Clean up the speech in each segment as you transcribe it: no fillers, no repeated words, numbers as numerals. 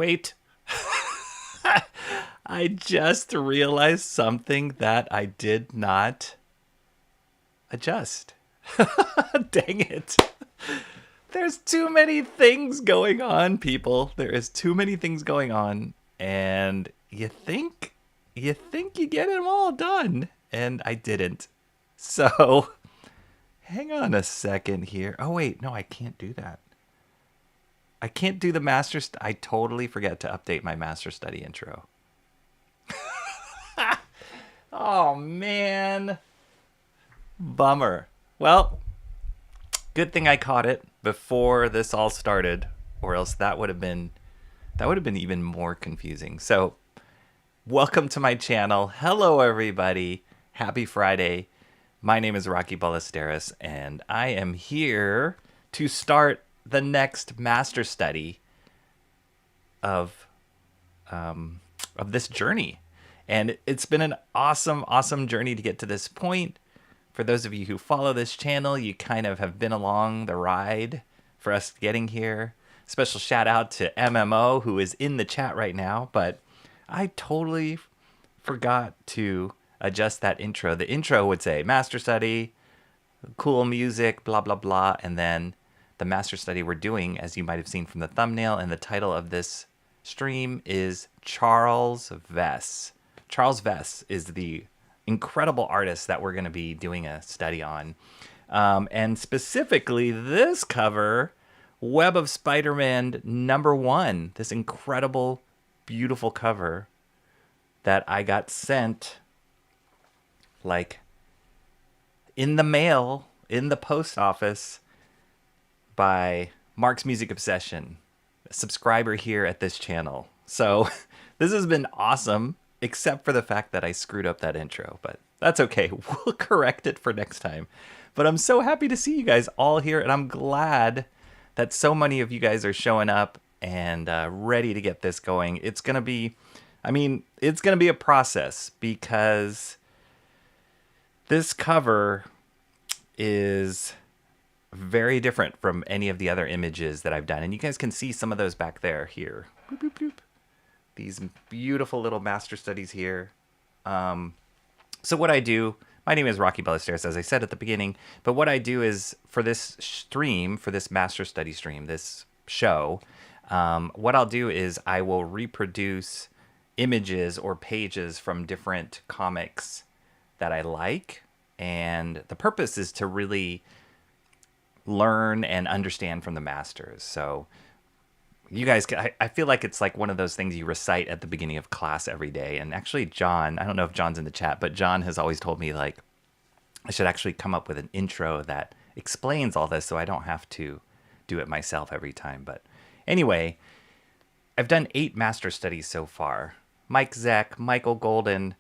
Wait. I just realized something that I did not adjust. Dang it. There's too many things going on, people. There is too many things going on, and you get them all done, and I didn't. So, hang on a second here. Oh wait, no, I can't do that. I can't do the I totally forget to update my master study intro. Oh man, bummer. Well, good thing I caught it before this all started, or else that would have been even more confusing. So, welcome to my channel. Hello everybody. Happy Friday. My name is Rocky Ballesteros, and I am here to start the next master study of this journey. And it's been an awesome journey to get to this point. For those of you who follow this channel, you kind of have been along the ride for us getting here. Special shout out to MMO, who is in the chat right now, but I totally forgot to adjust that intro. The intro would say master study, cool music, blah blah blah, and then the master study we're doing, as you might have seen from the thumbnail and the title of this stream, is Charles VESS. Charles VESS is the incredible artist that we're going to be doing a study on. And specifically this cover, Web of Spider-Man #1, this incredible, beautiful cover that I got sent like in the mail, in the post office, by Mark's Music Obsession, a subscriber here at this channel. So this has been awesome, except for the fact that I screwed up that intro, but that's okay. We'll correct it for next time. But I'm so happy to see you guys all here, and I'm glad that so many of you guys are showing up and ready to get this going. It's going to be, it's going to be a process, because this cover is very different from any of the other images that I've done. And you guys can see some of those back there here. Boop, boop, boop. These beautiful little master studies here. So what I do, my name is Rocky Ballesteros, as I said at the beginning, but what I do is for this stream, for this master study stream, this show, what I'll do is I will reproduce images or pages from different comics that I like. And the purpose is to really learn and understand from the masters. So you guys, I feel like it's like one of those things you recite at the beginning of class every day. And actually, John, I don't know if John's in the chat, but John has always told me, like, I should actually come up with an intro that explains all this so I don't have to do it myself every time. But anyway, I've done 8 master studies so far. Mike Zeck, Michael Golden,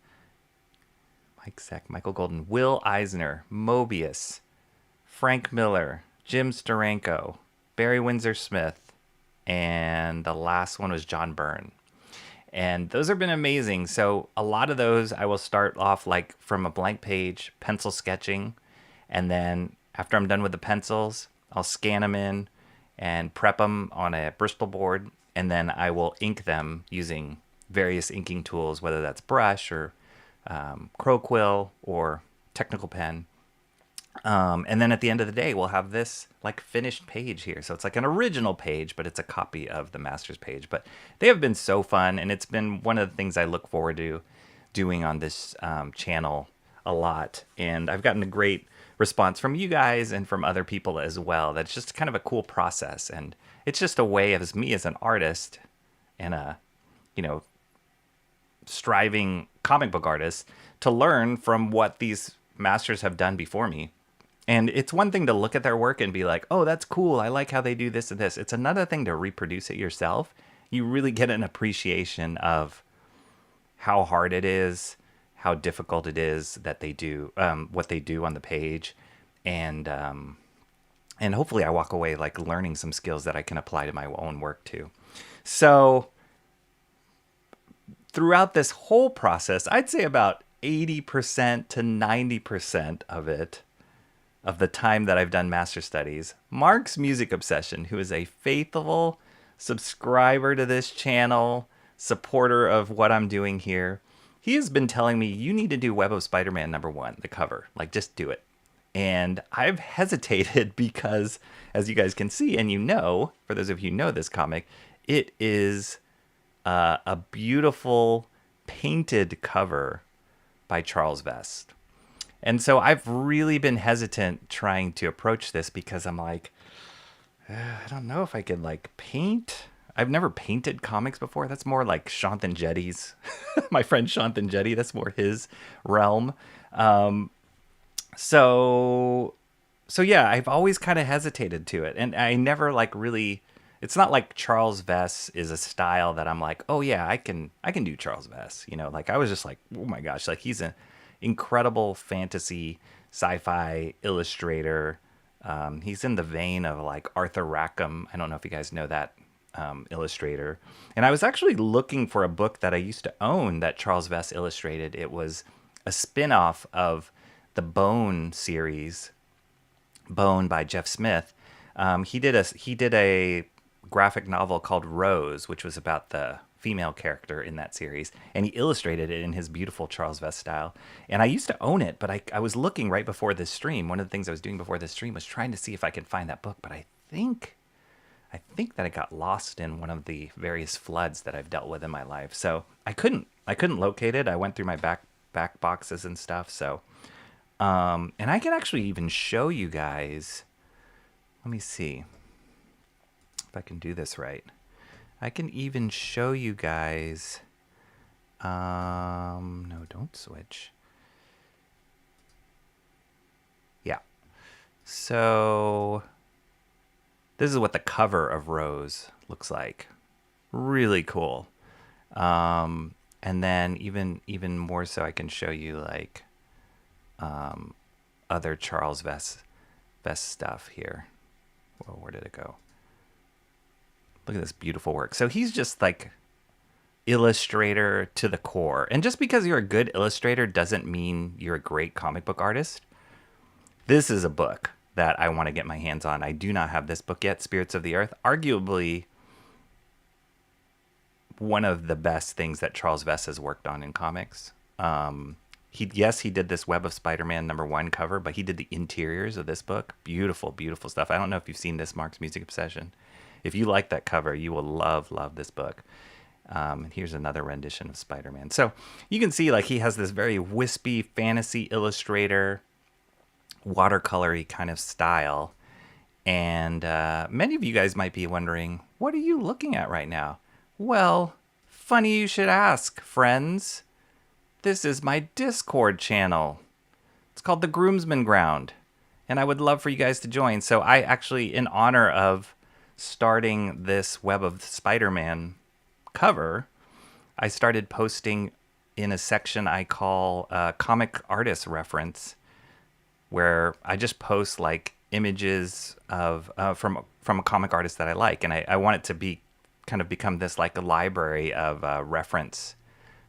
Will Eisner, Mobius, Frank Miller, Jim Steranko, Barry Windsor Smith, and the last one was John Byrne. And those have been amazing. So a lot of those I will start off like from a blank page, pencil sketching, and then after I'm done with the pencils, I'll scan them in and prep them on a Bristol board, and then I will ink them using various inking tools, whether that's brush or crow quill or technical pen. And then at the end of the day, we'll have this like finished page here. So it's like an original page, but it's a copy of the master's page. But they have been so fun, and it's been one of the things I look forward to doing on this channel a lot. And I've gotten a great response from you guys and from other people as well. That's just kind of a cool process. And it's just a way of me as an artist and a, striving comic book artist to learn from what these masters have done before me. And it's one thing to look at their work and be like, oh, that's cool, I like how they do this and this. It's another thing to reproduce it yourself. You really get an appreciation of how hard it is, how difficult it is that they do what they do on the page. And hopefully I walk away like learning some skills that I can apply to my own work too. So throughout this whole process, I'd say about 80% to 90% of it, of the time that I've done master studies, Mark's Music Obsession, who is a faithful subscriber to this channel, supporter of what I'm doing here. He has been telling me, you need to do Web of Spider-Man #1, the cover. Like, just do it. And I've hesitated because, as you guys can see, and you know, for those of you who know this comic, it is a beautiful painted cover by Charles VESS. And so I've really been hesitant trying to approach this because I'm like, I don't know if I could like paint. I've never painted comics before. That's more like Shanthan Jetty's, my friend Shanthan Jetty. That's more his realm. So yeah, I've always kind of hesitated to it, and I never like really. It's not like Charles VESS is a style that I'm like, oh yeah, I can do Charles VESS. You know, like I was just like, oh my gosh, like he's an incredible fantasy sci-fi illustrator. He's in the vein of like Arthur Rackham. I don't know if you guys know that illustrator. And I was actually looking for a book that I used to own that Charles VESS illustrated. It was a spin-off of the Bone series, Bone by Jeff Smith. He did a graphic novel called Rose, which was about the female character in that series, and he illustrated it in his beautiful Charles VESS style. And I used to own it, but I was looking right before this stream. One of the things I was doing before this stream was trying to see if I could find that book, but I think that it got lost in one of the various floods that I've dealt with in my life. So I couldn't locate it. I went through my back boxes and stuff. So, and I can actually even show you guys. Let me see if I can do this right. I can even show you guys. No, don't switch. Yeah. So this is what the cover of Rose looks like. Really cool. And then even more so, I can show you like other Charles VESS stuff here. Whoa, where did it go? Look at this beautiful work. So he's just like illustrator to the core. And just because you're a good illustrator doesn't mean you're a great comic book artist. This is a book that I want to get my hands on. I do not have this book yet, Spirits of the Earth. Arguably one of the best things that Charles VESS has worked on in comics. He did this Web of Spider-Man #1 cover, but he did the interiors of this book. Beautiful, beautiful stuff. I don't know if you've seen this, Mark's Music Obsession. If you like that cover, you will love this book. And here's another rendition of Spider-Man. So you can see like he has this very wispy fantasy illustrator, watercolory kind of style. And many of you guys might be wondering, what are you looking at right now? Well, funny you should ask, friends. This is my Discord channel. It's called The Groomsman Ground. And I would love for you guys to join. So I actually, in honor of starting this Web of Spider-Man cover, I started posting in a section I call Comic Artist Reference, where I just post like images of from a comic artist that I like, and I want it to be kind of become this like a library of reference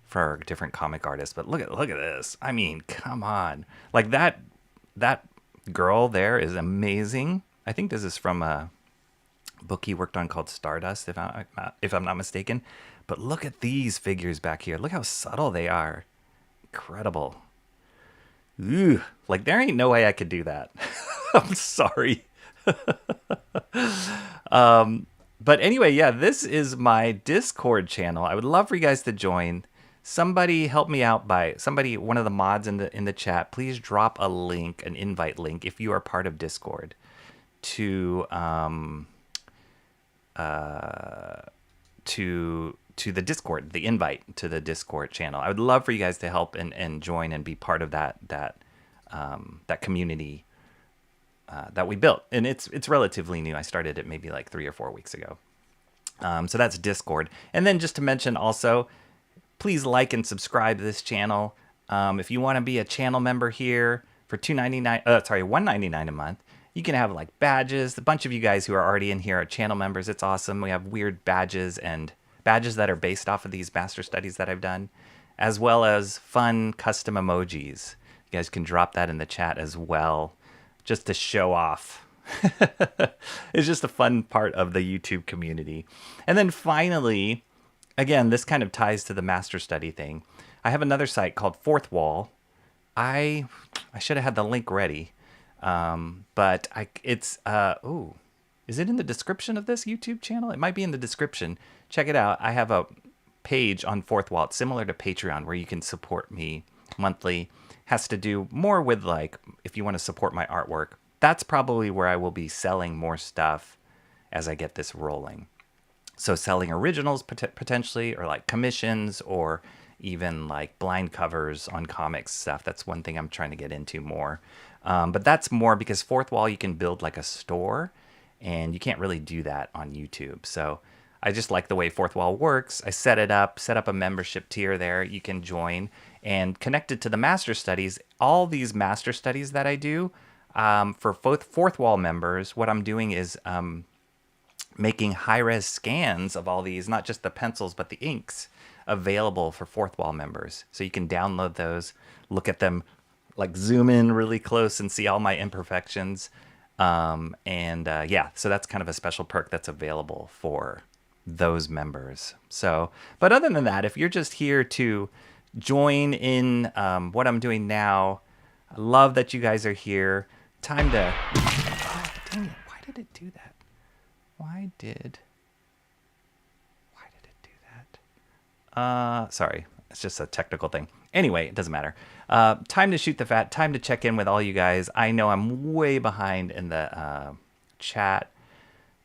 for different comic artists. But look at this. I mean, come on, like that girl there is amazing. I think this is from a book he worked on called Stardust, if I'm not mistaken. But look at these figures back here. Look how subtle they are. Incredible. Ooh, like there ain't no way I could do that. I'm sorry. But anyway, yeah, this is my Discord channel. I would love for you guys to join. Somebody help me out one of the mods in the chat. Please drop a link, an invite link, if you are part of Discord, to the Discord, the invite to the Discord channel. I would love for you guys to help and join and be part of that community that we built. And it's relatively new. I started it maybe like 3 or 4 weeks ago. So that's Discord. And then just to mention also, please like and subscribe to this channel. If you want to be a channel member here for $1.99 a month, you can have like badges. A bunch of you guys who are already in here are channel members. It's awesome. We have weird badges and badges that are based off of these master studies that I've done, as well as fun custom emojis. You guys can drop that in the chat as well, just to show off It's just a fun part of the YouTube community. And then finally, again, this kind of ties to the master study thing. I have another site called Fourth Wall. I should have had the link ready, but it's is it in the description of this YouTube channel? It might be in the description. Check it out. I have a page on Fourth Wall. It's similar to Patreon, where you can support me monthly. Has to do more with, like, if you want to support my artwork. That's probably where I will be selling more stuff as I get this rolling. So selling originals potentially, or like commissions, or even like blind covers on comics stuff. That's one thing I'm trying to get into more. But that's more because Fourth Wall, you can build like a store, and you can't really do that on YouTube. So I just like the way Fourth Wall works. I set up a membership tier there. You can join, and connected to the master studies, all these master studies that I do, for both Fourth Wall members, what I'm doing is making high-res scans of all these, not just the pencils, but the inks, available for Fourth Wall members. So you can download those, look at them, like zoom in really close and see all my imperfections. Yeah, so that's kind of a special perk that's available for those members. So, but other than that, if you're just here to join in what I'm doing now, I love that you guys are here. Time to... Oh, dang it. Why did it do that? Why did it do that? Sorry, it's just a technical thing. Anyway, it doesn't matter. Time to shoot the fat. Time to check in with all you guys. I know I'm way behind in the chat,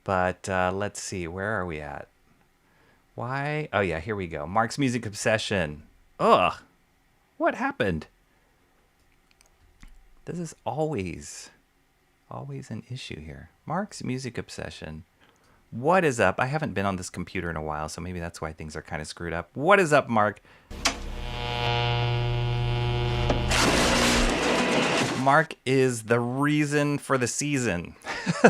but let's see. Where are we at? Why? Oh, yeah, here we go. Mark's Music Obsession. Ugh. What happened? This is always an issue here. Mark's Music Obsession. What is up? I haven't been on this computer in a while, so maybe that's why things are kind of screwed up. What is up, Mark? Mark is the reason for the season.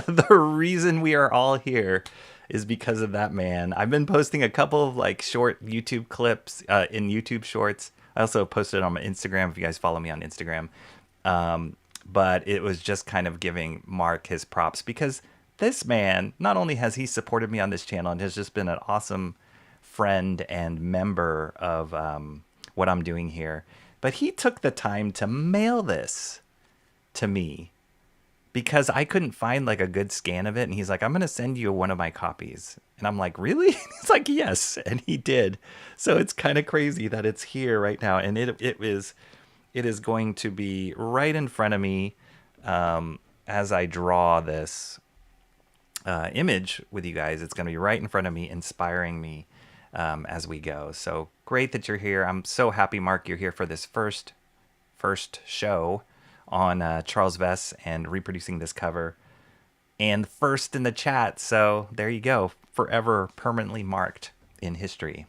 The reason we are all here is because of that man. I've been posting a couple of like short YouTube clips in YouTube Shorts. I also posted on my Instagram if you guys follow me on Instagram. But it was just kind of giving Mark his props, because this man, not only has he supported me on this channel and has just been an awesome friend and member of what I'm doing here, but he took the time to mail this to me because I couldn't find like a good scan of it. And he's like, I'm going to send you one of my copies. And I'm like, really? He's like, yes. And he did. So it's kind of crazy that it's here right now. And it is going to be right in front of me as I draw this image with you guys. It's going to be right in front of me, inspiring me as we go. So great that you're here. I'm so happy, Mark, you're here for this first show on Charles VESS and reproducing this cover, and first in the chat. So there you go, forever permanently marked in history.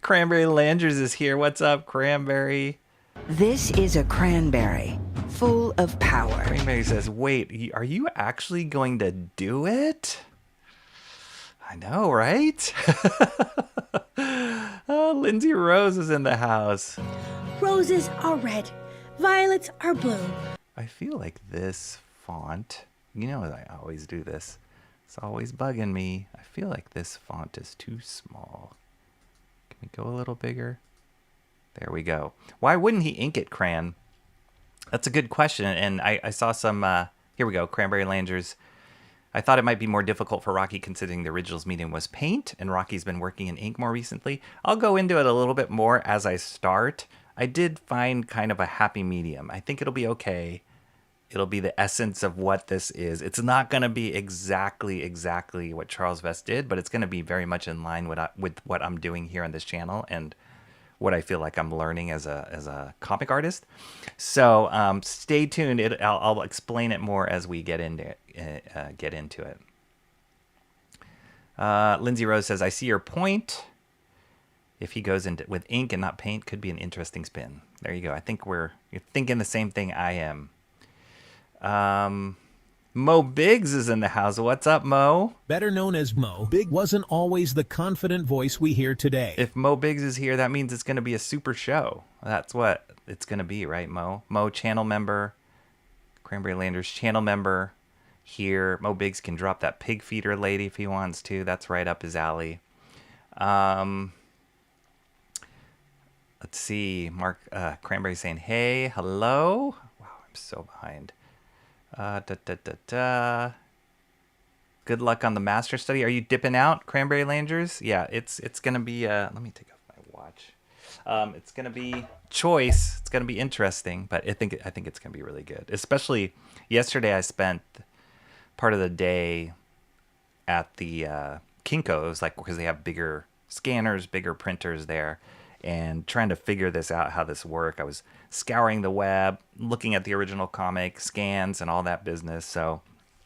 Cranberry Landers is here. What's up, Cranberry? This is a cranberry full of power. Cranberry says, wait, are you actually going to do it? I know, right? Oh, Lindsay Rose is in the house. Roses are red, violets are blue. I feel like this font, you know, I always do this. It's always bugging me. I feel like this font is too small. Can we go a little bigger? There we go. Why wouldn't he ink it, Cran? That's a good question. And I saw some, here we go, Cranberry Landers. I thought it might be more difficult for Rocky considering the original's medium was paint, and Rocky's been working in ink more recently. I'll go into it a little bit more as I start. I did find kind of a happy medium. I think it'll be okay. It'll be the essence of what this is. It's not going to be exactly what Charles VESS did, but it's going to be very much in line with what I'm doing here on this channel and what I feel like I'm learning as a comic artist. So stay tuned. I'll explain it more as we get into it. Lindsay Rose says, I see your point. If he goes into with ink and not paint, could be an interesting spin. There you go. I think you're thinking the same thing I am. Mo Biggs is in the house. What's up, Mo? Better known as Mo, Big wasn't always the confident voice we hear today. If Mo Biggs is here, that means it's going to be a super show. That's what it's going to be, right, Mo? Mo, channel member, Cranberry Landers channel member here. Mo Biggs can drop that pig feeder lady if he wants to. That's right up his alley. Let's see. Mark Cranberry saying, hey, hello. Wow, I'm so behind. Good luck on the master study. Are you dipping out, Cranberry Landers? Yeah, it's gonna be. Let me take off my watch. It's gonna be choice. It's gonna be interesting, but I think it's gonna be really good. Especially yesterday, I spent part of the day at the Kinko's, like because they have bigger scanners, bigger printers there, and trying to figure this out, how this work. I was scouring the web, looking at the original comic scans and all that business. So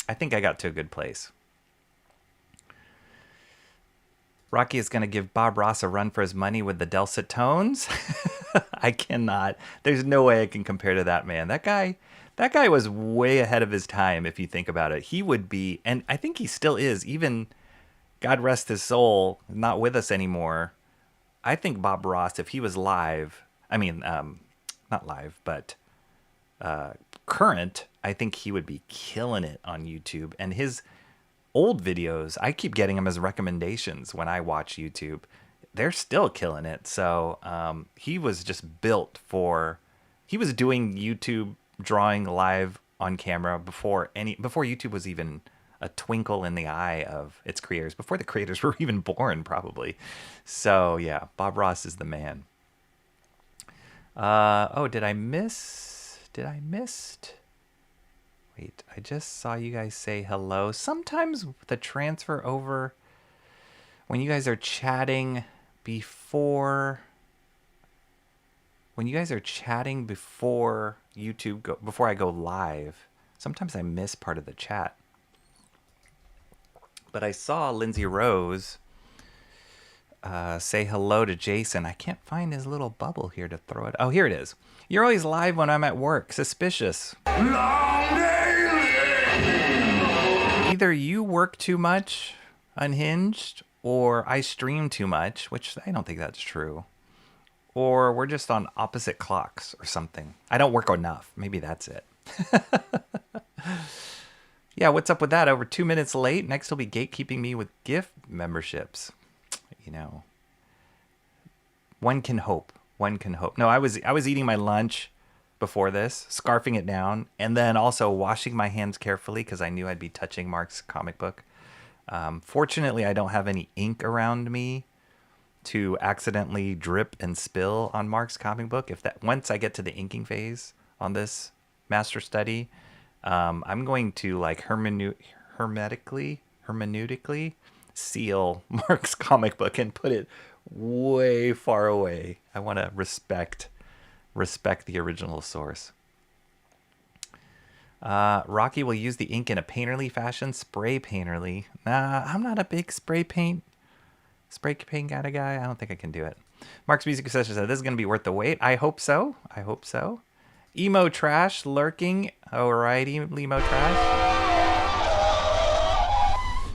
I think I got to a good place. Rocky is going to give Bob Ross a run for his money with the dulcet tones. I cannot. There's no way I can compare to that man. That guy was way ahead of his time, if you think about it. He would be, and I think he still is, even, God rest his soul, not with us anymore. I think Bob Ross, if he was live, I mean, not live, but current, I think he would be killing it on YouTube. And his old videos, I keep getting them as recommendations when I watch YouTube. They're still killing it. So he was just built for, he was doing YouTube drawing live on camera before YouTube was even a twinkle in the eye of its creators, before the creators were even born, probably. So yeah, Bob Ross is the man. Did I miss? Wait, I just saw you guys say hello. Sometimes the transfer over, when you guys are chatting before YouTube before I go live, sometimes I miss part of the chat. But I saw Lindsay Rose say hello to Jason. I can't find his little bubble here to throw it. Oh, here it is. You're always live when I'm at work. Suspicious. Either you work too much, unhinged, or I stream too much, which I don't think that's true. Or we're just on opposite clocks or something. I don't work enough. Maybe that's it. Yeah, what's up with that? Over 2 minutes late. Next he'll be gatekeeping me with gift memberships. You know, one can hope. No, I was eating my lunch before this, scarfing it down, and then also washing my hands carefully because I knew I'd be touching Mark's comic book. Fortunately, I don't have any ink around me to accidentally drip and spill on Mark's comic book. Once I get to the inking phase on this master study, I'm going to like hermeneutically seal Mark's comic book and put it way far away. I want to respect the original source. Rocky will use the ink in a painterly fashion. Spray painterly. Nah, I'm not a big spray paint kind of guy. I don't think I can do it. Mark's Music Session said, this is going to be worth the wait. I hope so. Emo Trash lurking. Alrighty, Emo Trash.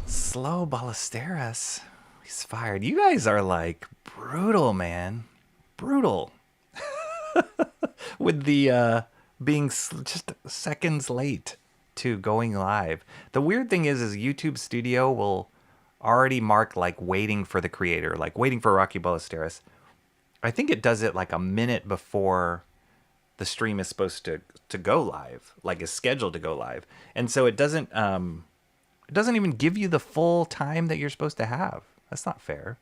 Slow Ballesteros. He's fired. You guys are like brutal, man. Brutal. With the being just seconds late to going live. The weird thing is YouTube Studio will already mark like waiting for the creator, like waiting for Rocky Ballesteros. I think it does it like a minute before the stream is supposed to go live, like is scheduled to go live. And so it doesn't even give you the full time that you're supposed to have. That's not fair.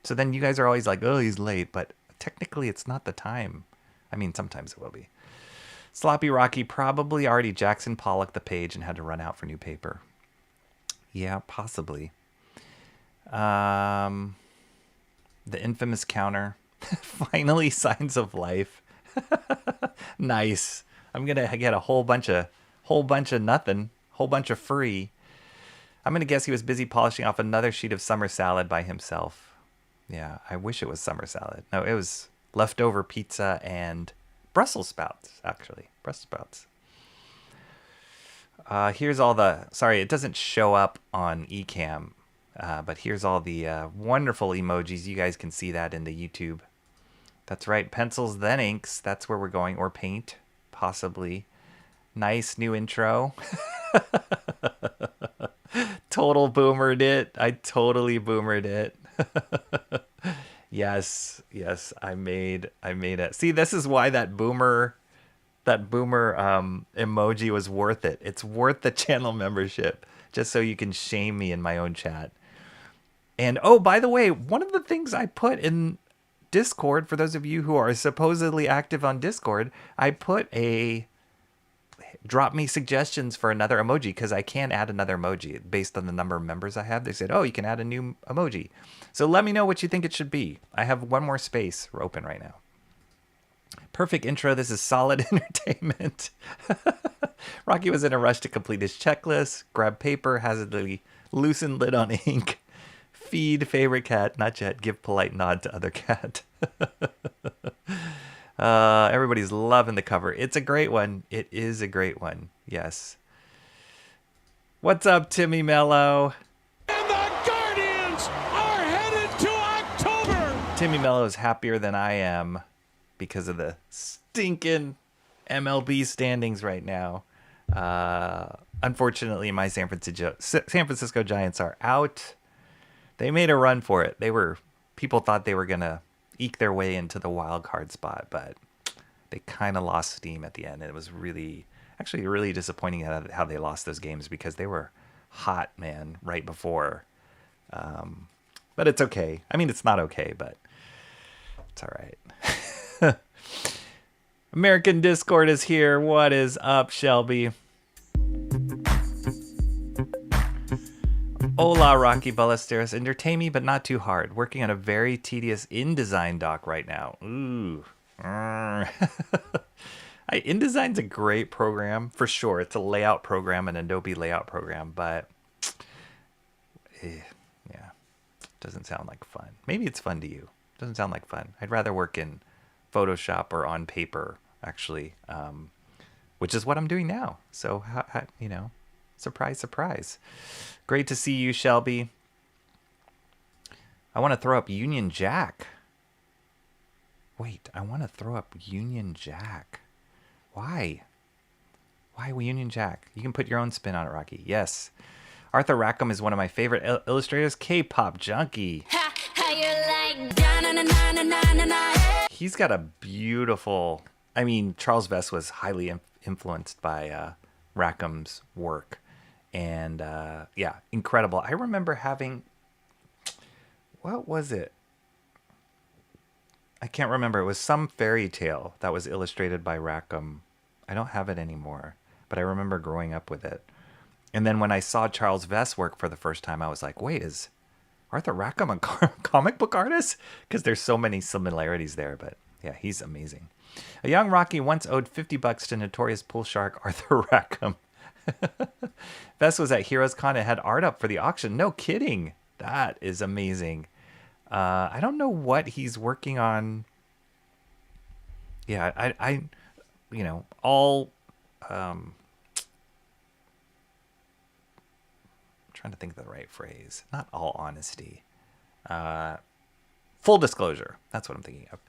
So then you guys are always like, oh, he's late, but technically it's not the time. I mean, sometimes it will be. Sloppy Rocky probably already Jackson Pollock the page and had to run out for new paper. Yeah, possibly. The infamous counter. Finally, signs of life. Nice. I'm gonna get a whole bunch of nothing, whole bunch of free. I'm gonna guess he was busy polishing off another sheet of summer salad by himself. Yeah, I wish it was summer salad. No, it was leftover pizza and Brussels sprouts, actually. Brussels sprouts. Here's all the... Sorry, it doesn't show up on Ecamm, but here's all the wonderful emojis. You guys can see that in the YouTube. That's right, pencils, then inks. That's where we're going. Or paint, possibly. Nice new intro. Total boomered it. I totally boomered it. Yes, yes, I made it. See, this is why that boomer emoji was worth it. It's worth the channel membership just so you can shame me in my own chat. And oh, by the way, one of the things I put in Discord, for those of you who are supposedly active on Discord, I put a drop me suggestions for another emoji because I can add another emoji based on the number of members I have. They said, oh, you can add a new emoji. So let me know what you think it should be. I have one more space open right now. Perfect intro. This is solid entertainment. Rocky was in a rush to complete his checklist. Grab paper, hazardly loosen lid on ink. Feed favorite cat, not yet. Give polite nod to other cat. Everybody's loving the cover. It's a great one. It is a great one. Yes. What's up, Timmy Mello? And the Guardians are headed to October. Timmy Mello is happier than I am because of the stinking MLB standings right now. Unfortunately, my San Francisco Giants are out. They made a run for it. People thought they were gonna eke their way into the wild card spot, but they kind of lost steam at the end. It was really disappointing how they lost those games because they were hot, man, right before. But it's okay. I mean, it's not okay, but it's all right. American Discord is here. What is up, Shelby? Hola, Rocky Ballesteros. Entertain me, but not too hard. Working on a very tedious InDesign doc right now. Ooh. InDesign's a great program, for sure. It's a layout program, an Adobe layout program, but yeah, doesn't sound like fun. Maybe it's fun to you. Doesn't sound like fun. I'd rather work in Photoshop or on paper, actually, which is what I'm doing now. So, surprise, surprise. Great to see you, Shelby. I want to throw up Union Jack. Wait, I want to throw up Union Jack. Why? Why Union Jack? You can put your own spin on it, Rocky. Yes. Arthur Rackham is one of my favorite illustrators. K-pop junkie. He's got a beautiful... I mean, Charles Vess was highly influenced by Rackham's work. And, yeah, incredible. I remember having... What was it? I can't remember. It was some fairy tale that was illustrated by Rackham. I don't have it anymore, but I remember growing up with it. And then when I saw Charles Vess work for the first time, I was like, wait, is Arthur Rackham a comic book artist? Because there's so many similarities there, but yeah, he's amazing. A young Rocky once owed $50 to notorious pool shark Arthur Rackham. Vess was at Heroes Con and had art up for the auction. No kidding. That is amazing. I don't know what he's working on. Yeah, I all... trying to think of the right phrase. Not all honesty. Full disclosure. That's what I'm thinking of.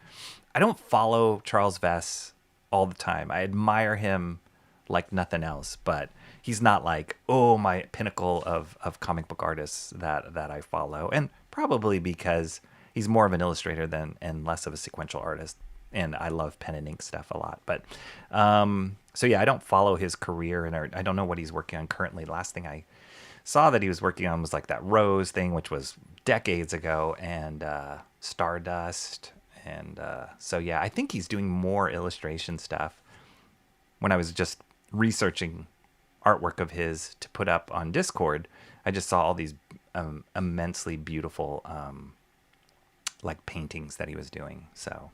I don't follow Charles Vess all the time. I admire him like nothing else, but he's not like, oh, my pinnacle of comic book artists that I follow. And probably because he's more of an illustrator and less of a sequential artist. And I love pen and ink stuff a lot. But so yeah, I don't follow his career, and I don't know what he's working on currently. Last thing I saw that he was working on was like that Rose thing, which was decades ago, and Stardust. And so yeah, I think he's doing more illustration stuff. When I was just researching artwork of his to put up on Discord, I just saw all these immensely beautiful like paintings that he was doing. So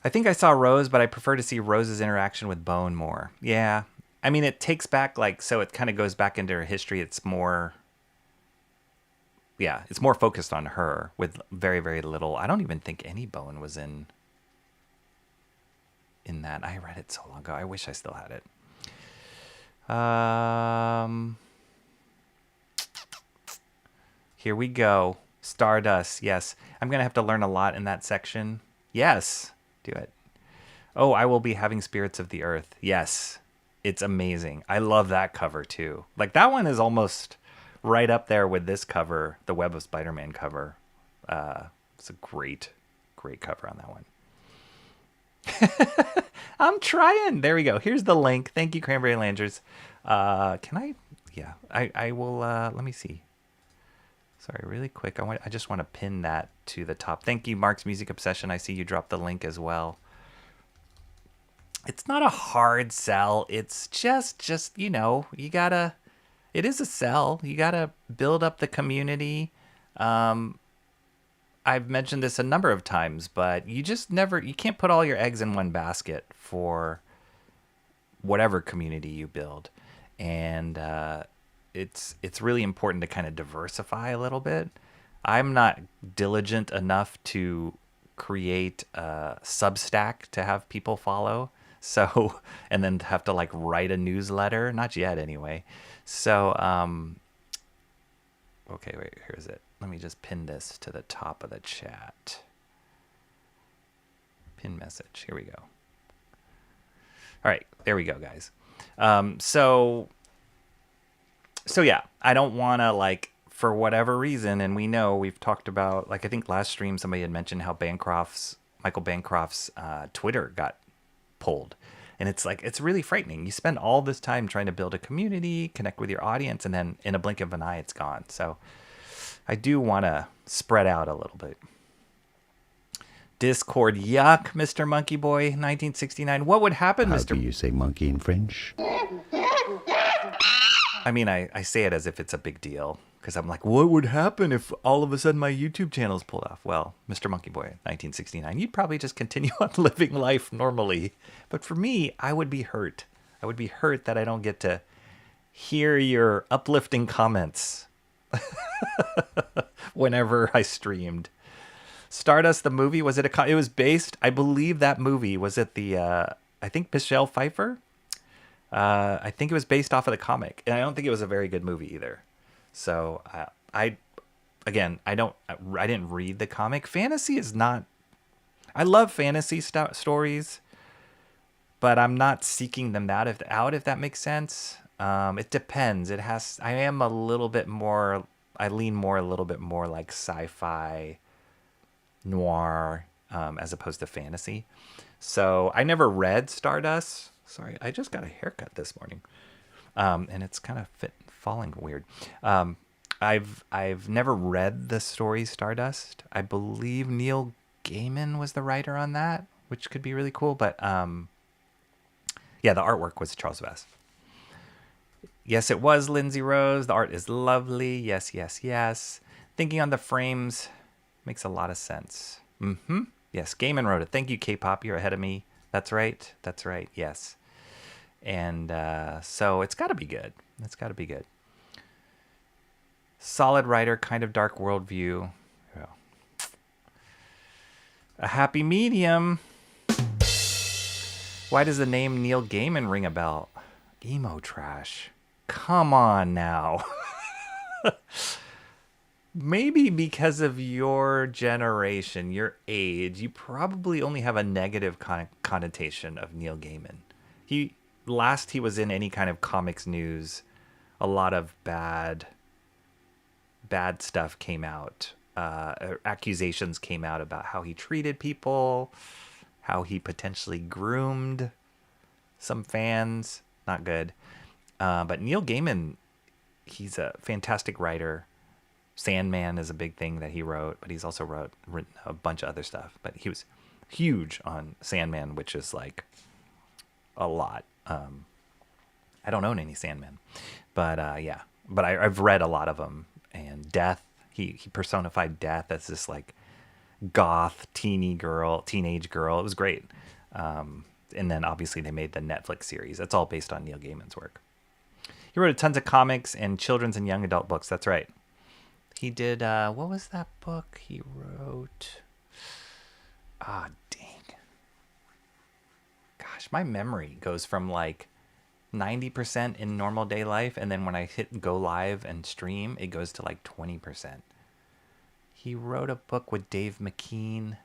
I think I saw Rose, but I prefer to see Rose's interaction with Bone more. Yeah. I mean, it takes back, like, so it kind of goes back into her history. It's more, yeah, it's more focused on her with very, very little. I don't even think any Bone was in that. I read it so long ago. I wish I still had it. Here we go. Stardust. Yes. I'm going to have to learn a lot in that section. Yes. Do it. Oh, I will be having Spirits of the Earth. Yes, it's amazing. I love that cover too. Like that one is almost right up there with this cover, the Web of Spider-Man cover. It's a great, great cover on that one. I'm trying. There we go. Here's the link. Thank you, Cranberry Langers. Can I? Yeah, I will. Let me see. Sorry, really quick. I just want to pin that to the top. Thank you, Mark's Music Obsession. I see you dropped the link as well. It's not a hard sell. It's just you know, you gotta. It is a sell. You gotta build up the community. I've mentioned this a number of times, but you can't put all your eggs in one basket for whatever community you build. And it's really important to kind of diversify a little bit. I'm not diligent enough to create a Substack to have people follow. So, and then have to like write a newsletter. Not yet anyway. So, okay, wait, here's it. Let me just pin this to the top of the chat. Pin message. Here we go. All right, there we go, guys. So yeah, I don't want to like, for whatever reason, and we know we've talked about, like I think last stream somebody had mentioned how Michael Bancroft's Twitter got pulled. And it's like, it's really frightening. You spend all this time trying to build a community, connect with your audience, and then in a blink of an eye, it's gone. So I do want to spread out a little bit. Discord, yuck, Mr. Monkey Boy, 1969. What would happen, How Mr. do you say monkey in French? I mean, I say it as if it's a big deal. Because I'm like, what would happen if all of a sudden my YouTube channel's pulled off? Well, Mr. Monkey Boy, 1969, you'd probably just continue on living life normally. But for me, I would be hurt. I would be hurt that I don't get to hear your uplifting comments whenever I streamed. Stardust, the movie, was it it was based, I believe that movie, was it the, I think Michelle Pfeiffer? I think it was based off of the comic. And I don't think it was a very good movie either. So I didn't read the comic. Fantasy is not. I love fantasy stories, but I'm not seeking them out. If that makes sense. It depends. I am a little bit more. I lean more a little bit more like sci-fi, noir, as opposed to fantasy. So I never read Stardust. Sorry, I just got a haircut this morning, and it's kind of falling weird. I've never read the story Stardust. I believe Neil Gaiman was the writer on that, which could be really cool. But yeah, the artwork was Charles VESS. Yes, it was Lindsay Rose. The art is lovely. Yes, yes, yes. Thinking on the frames makes a lot of sense. Mm-hmm. Yes, Gaiman wrote it. Thank you, K-pop. You're ahead of me. That's right. That's right. Yes. And so it's got to be good. It's got to be good. Solid writer, kind of dark worldview. Yeah. A happy medium. Why does the name Neil Gaiman ring a bell? Emo trash. Come on now. Maybe because of your generation, your age, you probably only have a negative connotation of Neil Gaiman. He was in any kind of comics news, a lot of bad stuff came out. Accusations came out about how he treated people, how he potentially groomed some fans. Not good. But Neil Gaiman, he's a fantastic writer. Sandman is a big thing that he wrote, but he's also written a bunch of other stuff. But he was huge on Sandman, which is like a lot. I don't own any Sandman, but yeah. But I've read a lot of them. And Death, he personified Death as this like goth teenage girl. It was great. And then obviously they made the Netflix series. That's all based on Neil Gaiman's work. He wrote tons of comics and children's and young adult books. That's right. He did, what was that book he wrote? Ah, dang. Gosh, my memory goes from like 90% in normal day life, and then when I hit go live and stream, it goes to like 20%. He wrote a book with Dave McKean.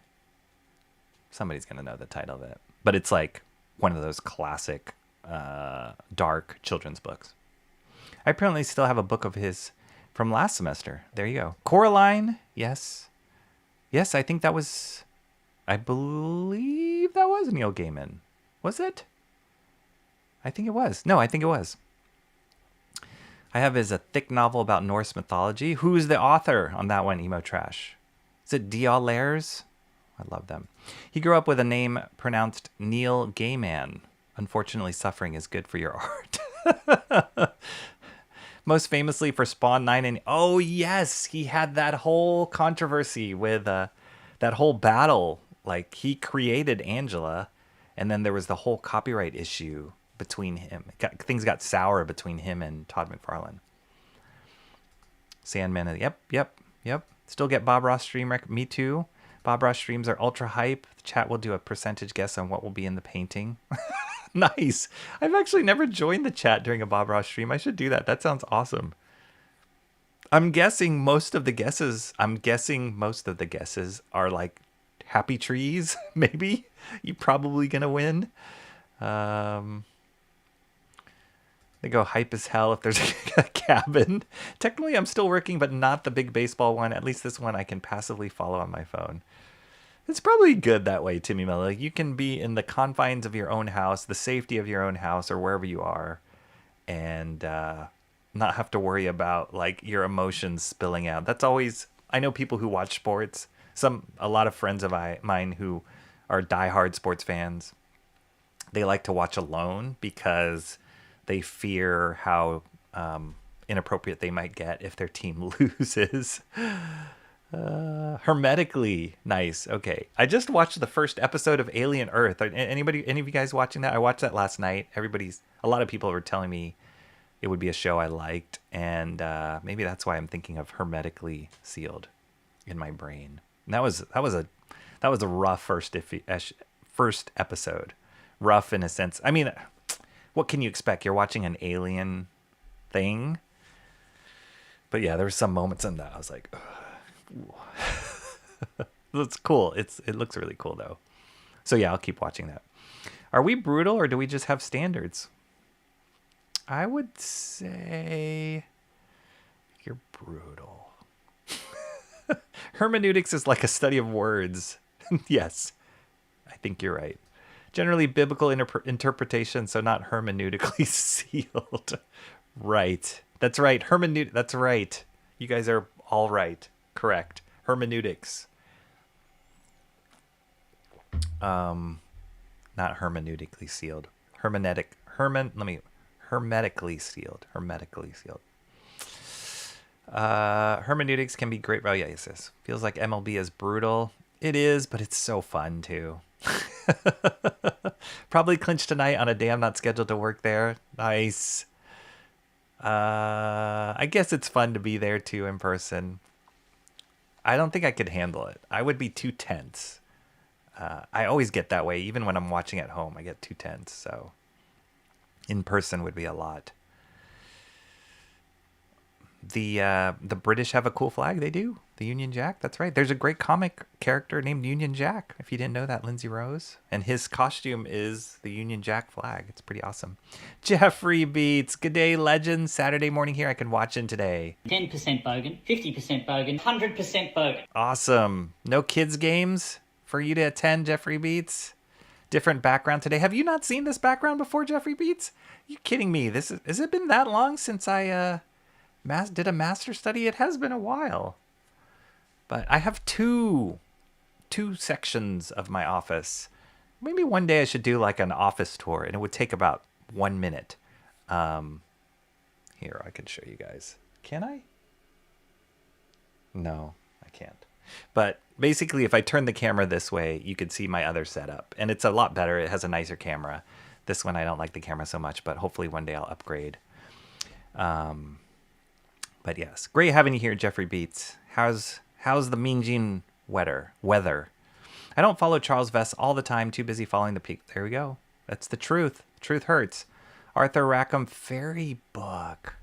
Somebody's going to know the title of it. but it's like one of those classic dark children's books. I apparently still have a book of his from last semester. There you go. Coraline, yes. Yes, I think that was, I believe that was Neil Gaiman. Was it? I think it was. No, I think it was. I have a thick novel about Norse mythology. Who's the author on that one, Emo Trash? Is it D.L. Lairs? I love them. He grew up with a name pronounced Neil Gaiman. Unfortunately, suffering is good for your art. Most famously for Spawn 9 and... Oh, yes! He had that whole controversy with that whole battle. Like, he created Angela, and then there was the whole copyright issue between him. Things got sour between him and Todd McFarlane. Sandman. Yep. Still get Bob Ross stream. Me too. Bob Ross streams are ultra hype. The chat will do a percentage guess on what will be in the painting. Nice. I've actually never joined the chat during a Bob Ross stream. I should do that. That sounds awesome. I'm guessing most of the guesses are like happy trees. Maybe you're probably gonna win. They go hype as hell if there's a cabin. Technically, I'm still working, but not the big baseball one. At least this one I can passively follow on my phone. It's probably good that way, Timmy Miller. You can be in the confines of your own house, the safety of your own house, or wherever you are, and not have to worry about like your emotions spilling out. That's always... I know people who watch sports. A lot of friends of mine who are diehard sports fans. They like to watch alone because they fear how inappropriate they might get if their team loses. Hermetically nice. Okay, I just watched the first episode of Alien Earth. Any of you guys watching that? I watched that last night. A lot of people were telling me it would be a show I liked, and maybe that's why I'm thinking of Hermetically Sealed in my brain. And that was a rough first episode. Rough in a sense. I mean, what can you expect? You're watching an alien thing. But yeah, there were some moments in that I was like, it's cool. It looks really cool though. So yeah, I'll keep watching that. Are we brutal or do we just have standards? I would say you're brutal. Hermeneutics is like a study of words. Yes, I think you're right. Generally biblical interpretation, so not hermeneutically sealed. Right. That's right. That's right. You guys are all right. Correct. Hermeneutics. Not hermeneutically sealed. Hermetically sealed. Hermetically sealed. Hermeneutics can be great. Oh, yeah, yes. Feels like MLB is brutal. It is, but it's so fun too. Probably clinch tonight on a day I'm not scheduled to work there. Nice. I guess it's fun to be there too in person. I don't think I could handle it. I would be too tense. I always get that way. Even when I'm watching at home, I get too tense. So in person would be a lot. The British have a cool flag. They do. The Union Jack. That's right. There's a great comic character named Union Jack. If you didn't know that, Lindsay Rose. And his costume is the Union Jack flag. It's pretty awesome. Jeffrey Beats. Good day, legends. Saturday morning here. I can watch in today. 10% bogan, 50% bogan, 100% bogan. Awesome. No kids games for you to attend, Jeffrey Beats. Different background today. Have you not seen this background before, Jeffrey Beats? You kidding me? Has it been that long since I did a master study? It has been a while. But I have two sections of my office. Maybe one day I should do like an office tour, and it would take about 1 minute. Here, I can show you guys. Can I? No, I can't. But basically, if I turn the camera this way, you could see my other setup. And it's a lot better. It has a nicer camera. This one, I don't like the camera so much, but hopefully one day I'll upgrade. But yes, great having you here, Jeffrey Beats. How's the Mean Gene weather? I don't follow Charles VESS all the time. Too busy following the peak. There we go. That's the truth. Truth hurts. Arthur Rackham fairy book.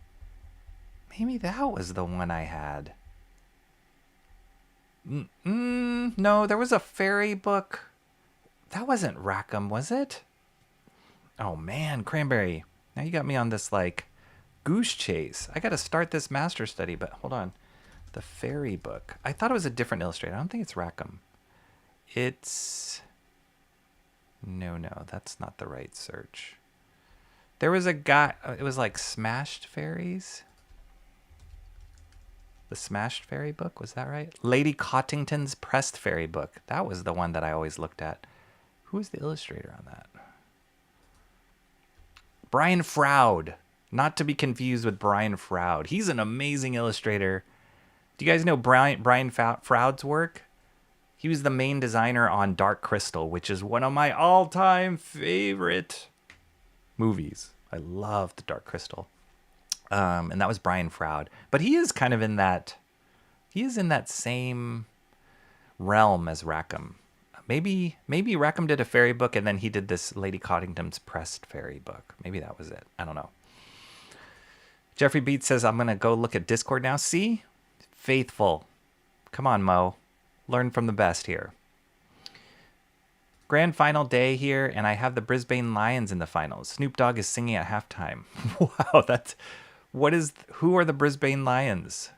Maybe that was the one I had. No, there was a fairy book That wasn't Rackham, was it? Oh man, Cranberry. Now you got me on this like goose chase. I got to start this master study, but hold on. The fairy book. I thought it was a different illustrator. I don't think it's Rackham. It's... No, that's not the right search. There was a guy, it was like Smashed Fairies. The Smashed Fairy book, was that right? Lady Cottington's Pressed Fairy book. That was the one that I always looked at. Who was the illustrator on that? Brian Froud. Not to be confused with Brian Froud. He's an amazing illustrator. Do you guys know Brian Froud's work? He was the main designer on Dark Crystal, which is one of my all-time favorite movies. I loved Dark Crystal. And that was Brian Froud. But he is kind of in that... He is in that same realm as Rackham. Maybe Rackham did a fairy book and then he did this Lady Cottington's Pressed Fairy book. Maybe that was it. I don't know. Jeffrey Beats says, I'm going to go look at Discord now. See? Faithful. Come on, Mo. Learn from the best here. Grand final day here, and I have the Brisbane Lions in the finals. Snoop Dogg is singing at halftime. Wow, who are the Brisbane Lions?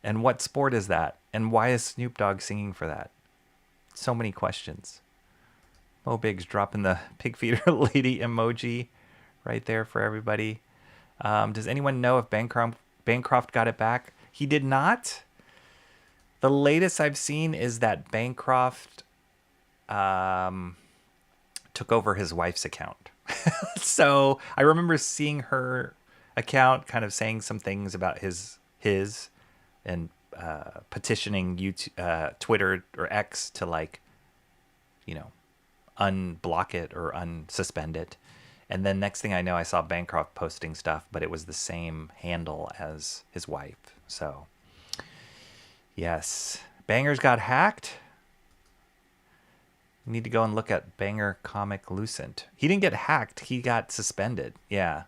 And what sport is that? And why is Snoop Dogg singing for that? So many questions. Mo Biggs dropping the pig feeder lady emoji right there for everybody. Does anyone know if Bancroft got it back? He did not. The latest I've seen is that Bancroft took over his wife's account. So I remember seeing her account kind of saying some things about his and petitioning YouTube, Twitter or X to unblock it or unsuspend it. And then next thing I know, I saw Bancroft posting stuff, but it was the same handle as his wife. So yes, Bangers got hacked. We need to go and look at Banger Comic Lucent. He didn't get hacked. He got suspended. Yeah,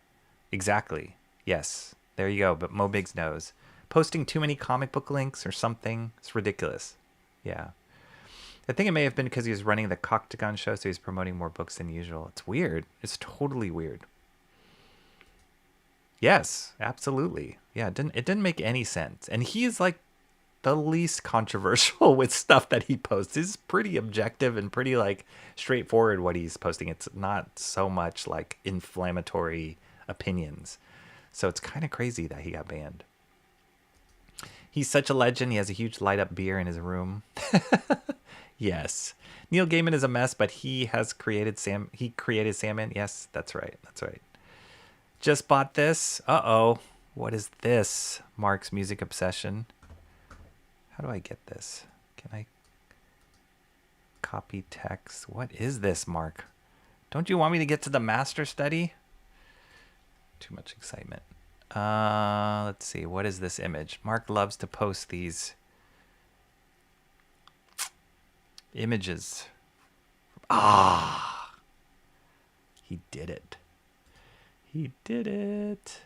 exactly. Yes, there you go. But Mo Biggs knows. Posting too many comic book links or something. It's ridiculous. Yeah. I think it may have been because he was running the Coctagon show, so he's promoting more books than usual. It's weird. It's totally weird. Yes, absolutely. Yeah, it didn't make any sense. And he is like the least controversial with stuff that he posts. Is pretty objective and pretty straightforward what he's posting. It's not so much like inflammatory opinions. So it's kind of crazy that he got banned. He's such a legend. He has a huge light up beer in his room. Yes. Neil Gaiman is a mess, but he has created Sandman. Yes, that's right. That's right. Just bought this. Uh-oh. What is this? Mark's music obsession. How do I get this? Can I copy text? What is this, Mark? Don't you want me to get to the master study? Too much excitement. Let's see. What is this image? Mark loves to post these images. Ah! He did it. He did it.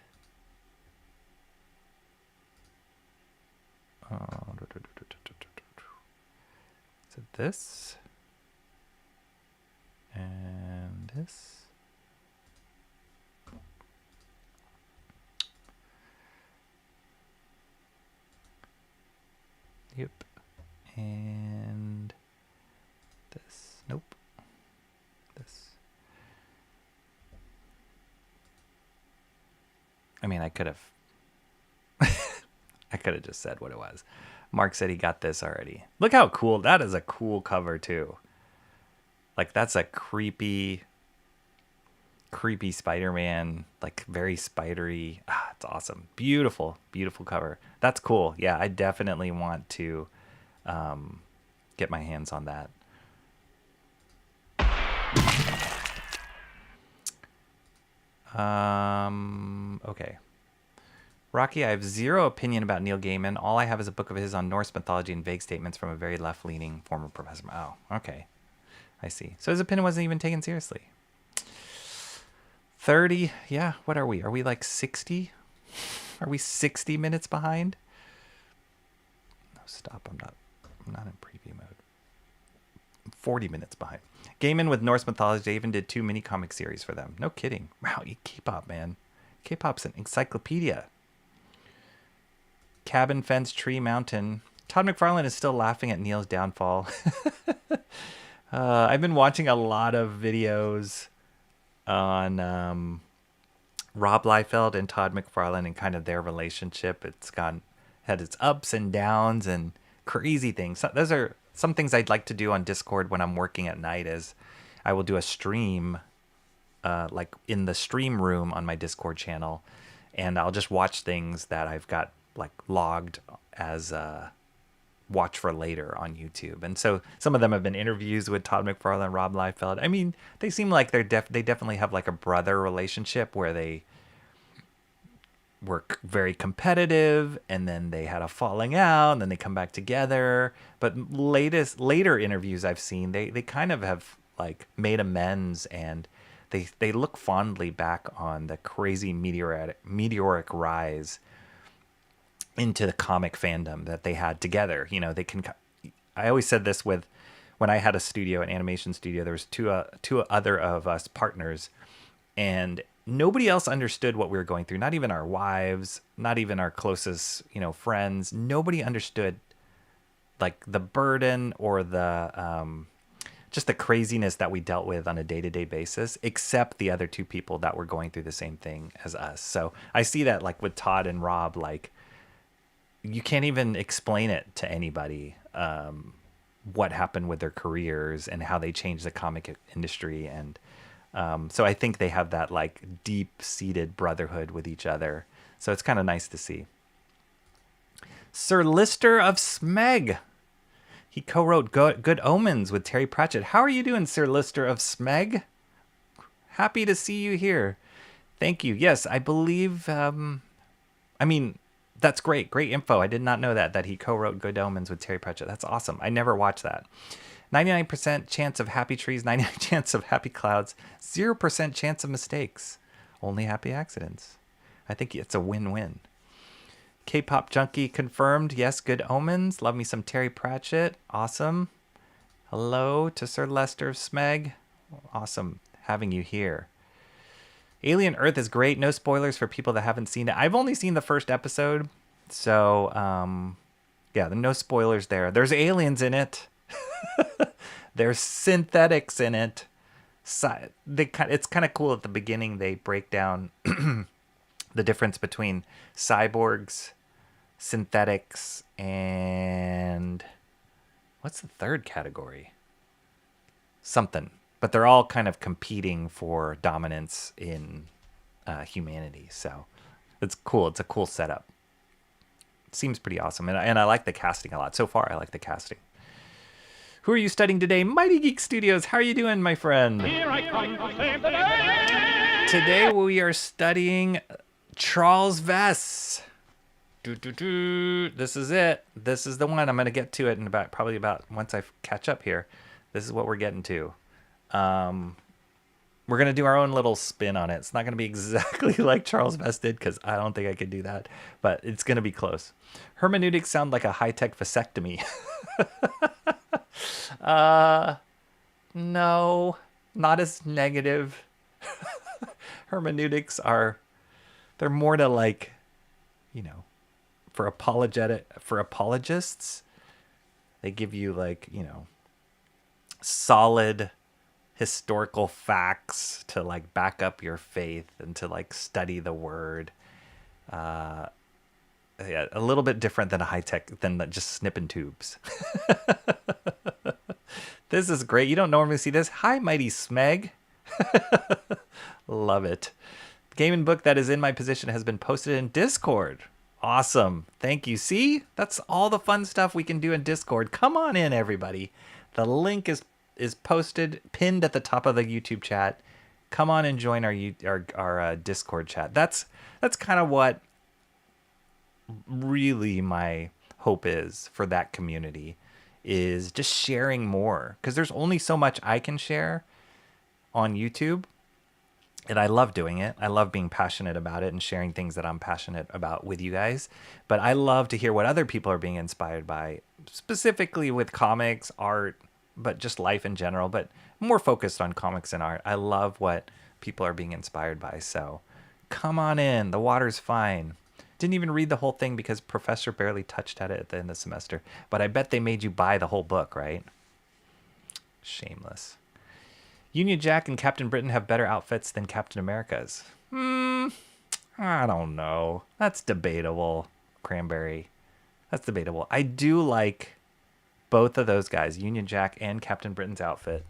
Is it this? And this? Yep. And this. Nope. This. I mean, I could have just said what it was. Mark said he got this already. Look how cool. That is a cool cover too. Like that's a creepy Spider-Man, like very spidery. Ah, it's awesome. Beautiful, beautiful cover. That's cool. Yeah, I definitely want to get my hands on that. Okay. Rocky, I have zero opinion about Neil Gaiman. All I have is a book of his on Norse mythology and vague statements from a very left-leaning former professor. Oh, okay. I see. So his opinion wasn't even taken seriously. 30. Yeah, what are we? Are we like 60? Are we 60 minutes behind? No, stop. I'm not in preview mode. 40 minutes behind. Gaming with Norse mythology. They even did 2 mini comic series for them. No kidding. Wow, K-pop, man. K-pop's an encyclopedia. Cabin Fence Tree Mountain. Todd McFarlane is still laughing at Neil's downfall. I've been watching a lot of videos on Rob Liefeld and Todd McFarlane and kind of their relationship. It's had its ups and downs and crazy things. So those are some things I'd like to do on Discord when I'm working at night. Is I will do a stream, like in the stream room on my Discord channel, and I'll just watch things that I've got like logged as watch for later on YouTube. And so some of them have been interviews with Todd McFarlane and Rob Liefeld. I mean, they seem like they definitely have like a brother relationship where they were very competitive and then they had a falling out and then they come back together. But later interviews I've seen, they kind of have like made amends, and they look fondly back on the crazy meteoric rise into the comic fandom that they had together. You know, I always said this when I had a studio, an animation studio, there was two other of us partners, and nobody else understood what we were going through. Not even our wives, not even our closest, friends. Nobody understood like the burden or the, just the craziness that we dealt with on a day-to-day basis, except the other two people that were going through the same thing as us. So I see that like with Todd and Rob, like, you can't even explain it to anybody, what happened with their careers and how they changed the comic industry. And so I think they have that like deep-seated brotherhood with each other. So it's kind of nice to see. Sir Lister of Smeg. He co-wrote Good Omens with Terry Pratchett. How are you doing, Sir Lister of Smeg? Happy to see you here. Thank you. Yes, I believe... that's great. Great info. I did not know that he co-wrote Good Omens with Terry Pratchett. That's awesome. I never watched that. 99% chance of happy trees, 99% chance of happy clouds, 0% chance of mistakes. Only happy accidents. I think it's a win-win. K-pop junkie confirmed. Yes, Good Omens. Love me some Terry Pratchett. Awesome. Hello to Sir Lester of Smeg. Awesome having you here. Alien Earth is great. No spoilers for people that haven't seen it. I've only seen the first episode. So, yeah, no spoilers there. There's aliens in it. There's synthetics in it. It's kind of cool at the beginning. They break down the difference between cyborgs, synthetics, and what's the third category? Something. But they're all kind of competing for dominance in humanity. So it's cool. It's a cool setup. It seems pretty awesome. And I like the casting a lot. So far, I like the casting. Who are you studying today? Mighty Geek Studios. How are you doing, my friend? Here I come to save the day. Today we are studying Charles VESS. This is it. This is the one. I'm going to get to it in probably about once I catch up here. This is what we're getting to. We're going to do our own little spin on it. It's not going to be exactly like Charles VESS did, because I don't think I could do that, but it's going to be close. Hermeneutics sound like a high-tech vasectomy. No, not as negative. Hermeneutics they're more to like, for apologists, they give you like, solid historical facts to like back up your faith and to like study the word. Yeah, a little bit different than than just snipping tubes. This is great. You don't normally see this. Hi, Mighty Smeg. Love it. The gaming book that is in my position has been posted in Discord. Awesome. Thank you. See, that's all the fun stuff we can do in Discord. Come on in, everybody. The link is posted, pinned at the top of the YouTube chat. Come on and join our Discord chat. That's kind of what really my hope is for that community, is just sharing more, because there's only so much I can share on YouTube, and I love doing it. I love being passionate about it and sharing things that I'm passionate about with you guys, but I love to hear what other people are being inspired by, specifically with comics, art, but just life in general, but more focused on comics and art. I love what people are being inspired by. So come on in. The water's fine. Didn't even read the whole thing because Professor barely touched at it at the end of the semester. But I bet they made you buy the whole book, right? Shameless. Union Jack and Captain Britain have better outfits than Captain America's. I don't know. That's debatable, Cranberry. That's debatable. I do like both of those guys, Union Jack and Captain Britain's outfit.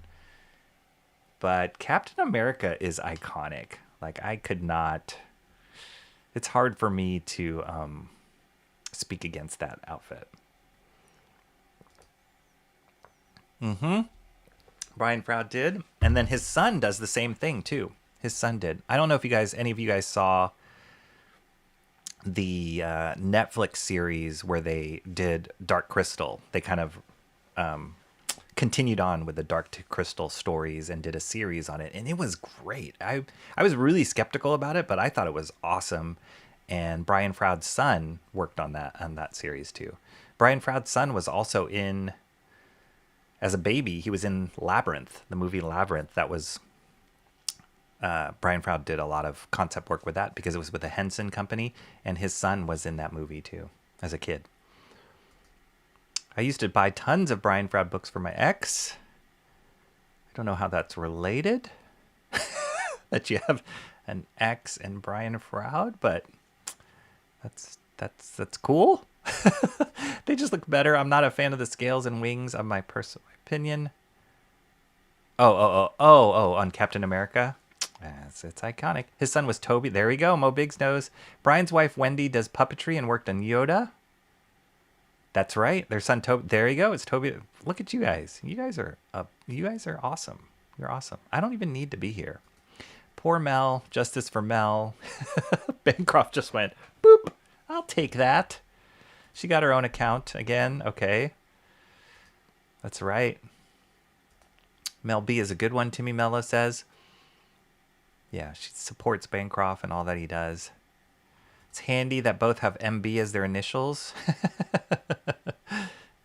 But Captain America is iconic. Like, I could not... It's hard for me to speak against that outfit. Brian Froud did. And then his son does the same thing, too. His son did. I don't know if any of you guys saw the Netflix series where they did Dark Crystal. They kind of continued on with the Dark Crystal stories and did a series on it, and it was great. I was really skeptical about it, but I thought it was awesome. And Brian Froud's son worked on that series too. Brian Froud's son was also in, as a baby, he was in Labyrinth, the movie Labyrinth. That was Brian Froud did a lot of concept work with that because it was with the Henson Company, and his son was in that movie too as a kid. I used to buy tons of Brian Froud books for my ex. I don't know how that's related, that you have an ex and Brian Froud, but that's cool. They just look better. I'm not a fan of the scales and wings, of my personal opinion. Oh, on Captain America. It's iconic. His son was Toby. There we go. Mo Biggs knows. Brian's wife Wendy does puppetry and worked on Yoda. That's right. Their son Toby. There you go. It's Toby. Look at you guys. You guys are awesome. You're awesome. I don't even need to be here. Poor Mel. Justice for Mel. Bancroft just went boop. I'll take that. She got her own account again. Okay. That's right. Mel B is a good one, Timmy Mello says. Yeah, she supports Bancroft and all that he does. It's handy that both have MB as their initials.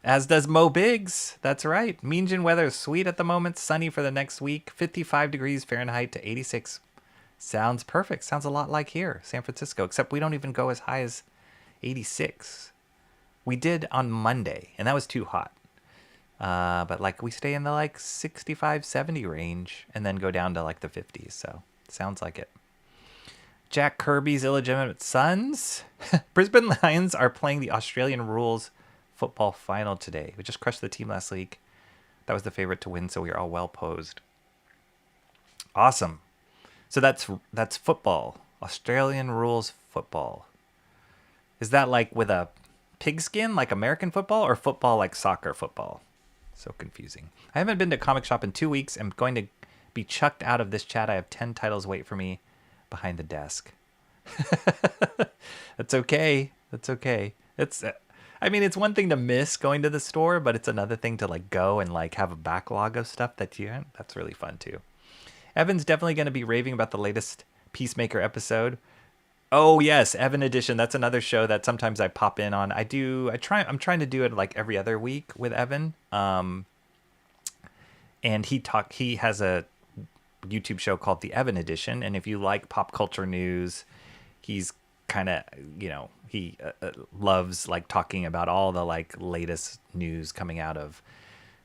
As does Mo Biggs. That's right. Meanjin weather is sweet at the moment. Sunny for the next week. 55 degrees Fahrenheit to 86. Sounds perfect. Sounds a lot like here, San Francisco, except we don't even go as high as 86. We did on Monday, and that was too hot. But like we stay in the like 65, 70 range and then go down to like the 50s. So sounds like it. Jack Kirby's illegitimate sons. Brisbane Lions are playing the Australian rules football final today. We just crushed the team last week. That was the favorite to win, so we are all well posed. Awesome. So that's football. Australian rules football. Is that like with a pigskin, like American football, or football like soccer football? So confusing. I haven't been to comic shop in 2 weeks. I'm going to be chucked out of this chat. I have 10 titles wait for me behind the desk. That's okay. That's okay. It's one thing to miss going to the store, but it's another thing to like go and like have a backlog of stuff that's really fun too. Evan's definitely going to be raving about the latest Peacemaker episode. Oh yes, Evan Edition. That's another show that sometimes I pop in on. I'm trying to do it like every other week with Evan. And he has a YouTube show called The Evan Edition, and if you like pop culture news, he's kind of, he loves like talking about all the like latest news coming out of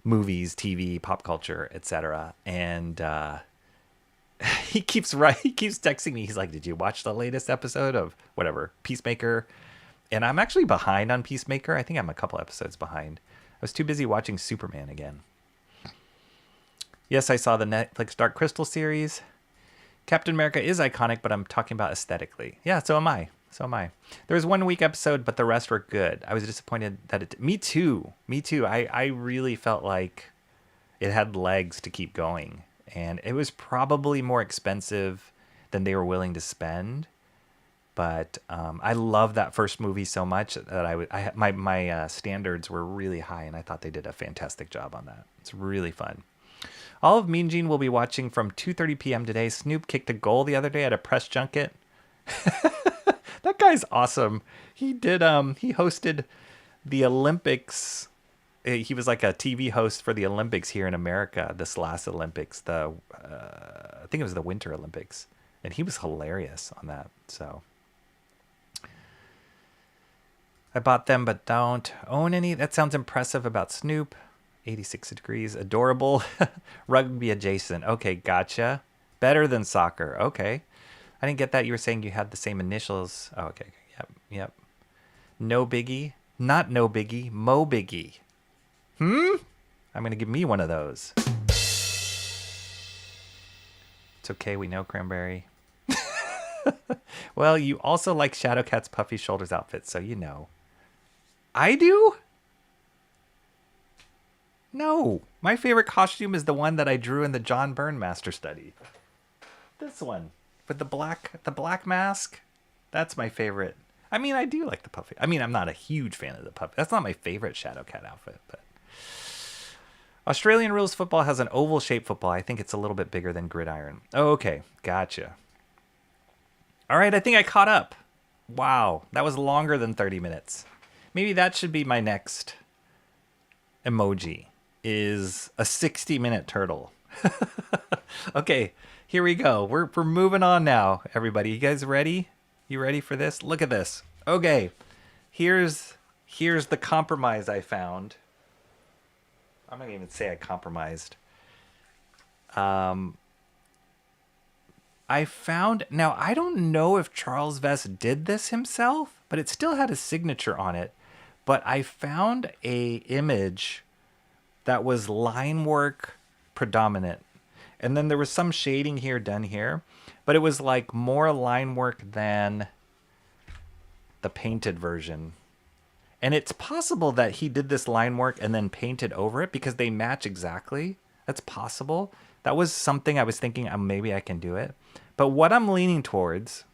movies, TV, pop culture, etc. And he keeps texting me. He's like, "Did you watch the latest episode of whatever Peacemaker?" And I'm actually behind on Peacemaker. I think I'm a couple episodes behind. I was too busy watching Superman again. Yes, I saw the Netflix Dark Crystal series. Captain America is iconic, but I'm talking about aesthetically. Yeah, so am I. There was 1 week episode, but the rest were good. I was disappointed that me too. I really felt like it had legs to keep going. And it was probably more expensive than they were willing to spend. But I love that first movie so much that my standards were really high, and I thought they did a fantastic job on that. It's really fun. All of Mean Gene will be watching from 2:30 p.m. today. Snoop kicked a goal the other day at a press junket. That guy's awesome. He did. He hosted the Olympics he was like a TV host for the Olympics here in America this last Olympics. I think it was the Winter Olympics, and he was hilarious on that. So I bought them, but don't own any. That sounds impressive about Snoop. 86 degrees, adorable, rugby adjacent. Okay, gotcha. Better than soccer. Okay, I didn't get that. You were saying you had the same initials. Oh, okay. Yep. No biggie. Not no biggie. Mo biggie. I'm gonna give me one of those. It's okay. We know Cranberry. Well, you also like Shadowcat's puffy shoulders outfit, so you know. I do? No. My favorite costume is the one that I drew in the John Byrne Master Study. This one with the black mask. That's my favorite. I mean, I do like the puffy. I mean, I'm not a huge fan of the puffy. That's not my favorite Shadowcat outfit, but Australian rules football has an oval shaped football. I think it's a little bit bigger than gridiron. Oh, okay. Gotcha. All right, I think I caught up. Wow, that was longer than 30 minutes. Maybe that should be my next emoji, is a 60-minute turtle. Okay, here we go. We're moving on now, everybody. You guys ready? You ready for this? Look at this. Okay, here's the compromise I found. I'm not gonna even say I compromised. I found, now I don't know if Charles VESS did this himself, but it still had a signature on it. But I found a image that was line work predominant. And then there was some shading here done here, but it was like more line work than the painted version. And it's possible that he did this line work and then painted over it because they match exactly. That's possible. That was something I was thinking, maybe I can do it. But what I'm leaning towards,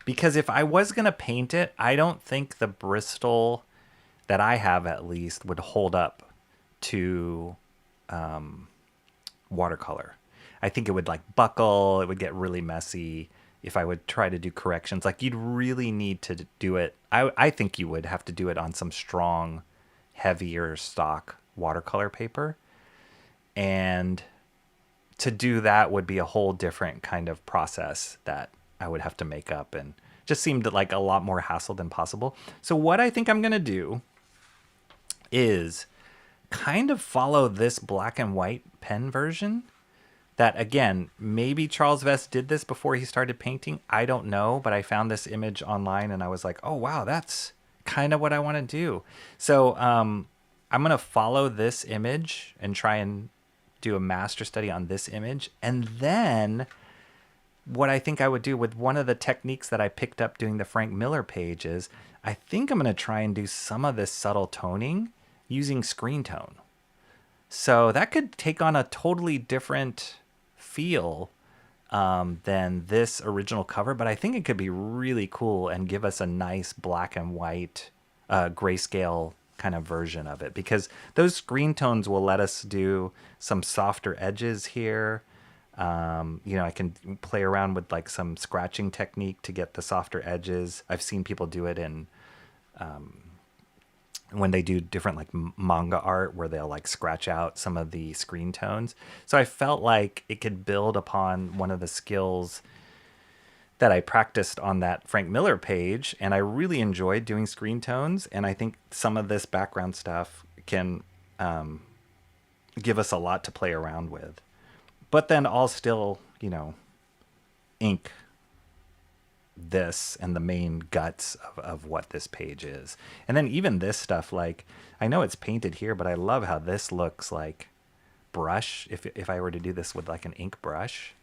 because if I was going to paint it, I don't think the Bristol that I have at least would hold up to watercolor. I think it would like buckle. It would get really messy if I would try to do corrections. Like you'd really need to do it. I think you would have to do it on some strong, heavier stock watercolor paper. And to do that would be a whole different kind of process that I would have to make up, and just seemed like a lot more hassle than possible. So what I think I'm going to do is kind of follow this black and white pen version that, again, maybe Charles VESS did this before he started painting. I don't know, but I found this image online and I was like, oh, wow, that's kind of what I want to do. So I'm going to follow this image and try and do a master study on this image. And then what I think I would do with one of the techniques that I picked up doing the Frank Miller page is I think I'm going to try and do some of this subtle toning using screen tone. So that could take on a totally different feel than this original cover, but I think it could be really cool and give us a nice black and white grayscale kind of version of it, because those screen tones will let us do some softer edges here. I can play around with like some scratching technique to get the softer edges. I've seen people do it in when they do different like manga art where they'll like scratch out some of the screen tones. So I felt like it could build upon one of the skills that I practiced on that Frank Miller page, and I really enjoyed doing screen tones. And I think some of this background stuff can give us a lot to play around with. But then I'll still, ink this and the main guts of what this page is. And then even this stuff, like, I know it's painted here, but I love how this looks like brush, if I were to do this with like an ink brush,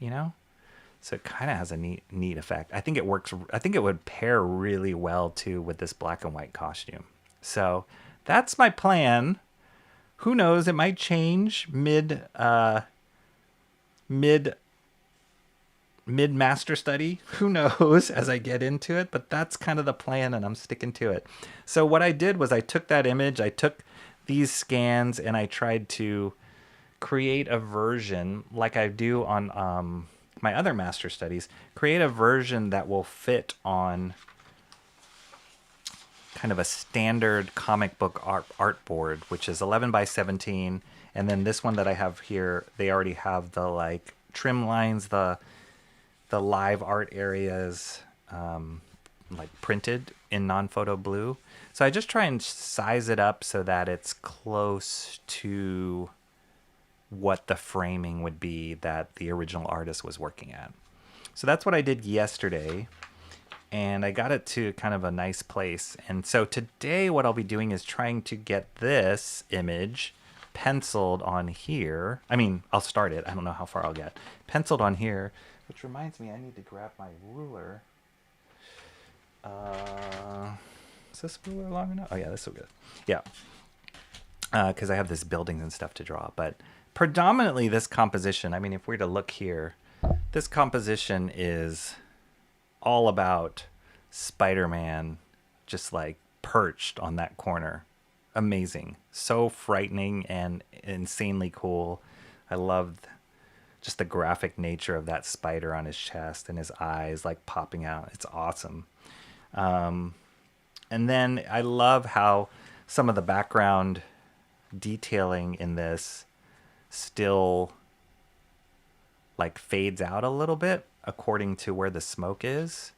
So it kind of has a neat effect. I think it works. I think it would pair really well too with this black and white costume. So that's my plan. Who knows? It might change mid master study. Who knows as I get into it? But that's kind of the plan, and I'm sticking to it. So what I did was I took that image, I took these scans, and I tried to create a version like I do on my other master studies, create a version that will fit on kind of a standard comic book art board, which is 11 by 17. And then this one that I have here, they already have the like trim lines, the live art areas, like printed in non-photo blue. So I just try and size it up so that it's close to what the framing would be that the original artist was working at. So that's what I did yesterday, and I got it to kind of a nice place. And so today what I'll be doing is trying to get this image penciled on here. I mean, I'll start it. I don't know how far I'll get. Penciled on here, which reminds me I need to grab my ruler. Is this ruler long enough? Oh yeah, this is good. Yeah. Because I have this buildings and stuff to draw. But predominantly this composition, I mean, if we were to look here, this composition is all about Spider-Man just like perched on that corner. Amazing. So frightening and insanely cool. I loved just the graphic nature of that spider on his chest and his eyes like popping out. It's awesome. And then I love how some of the background detailing in this still like fades out a little bit according to where the smoke is.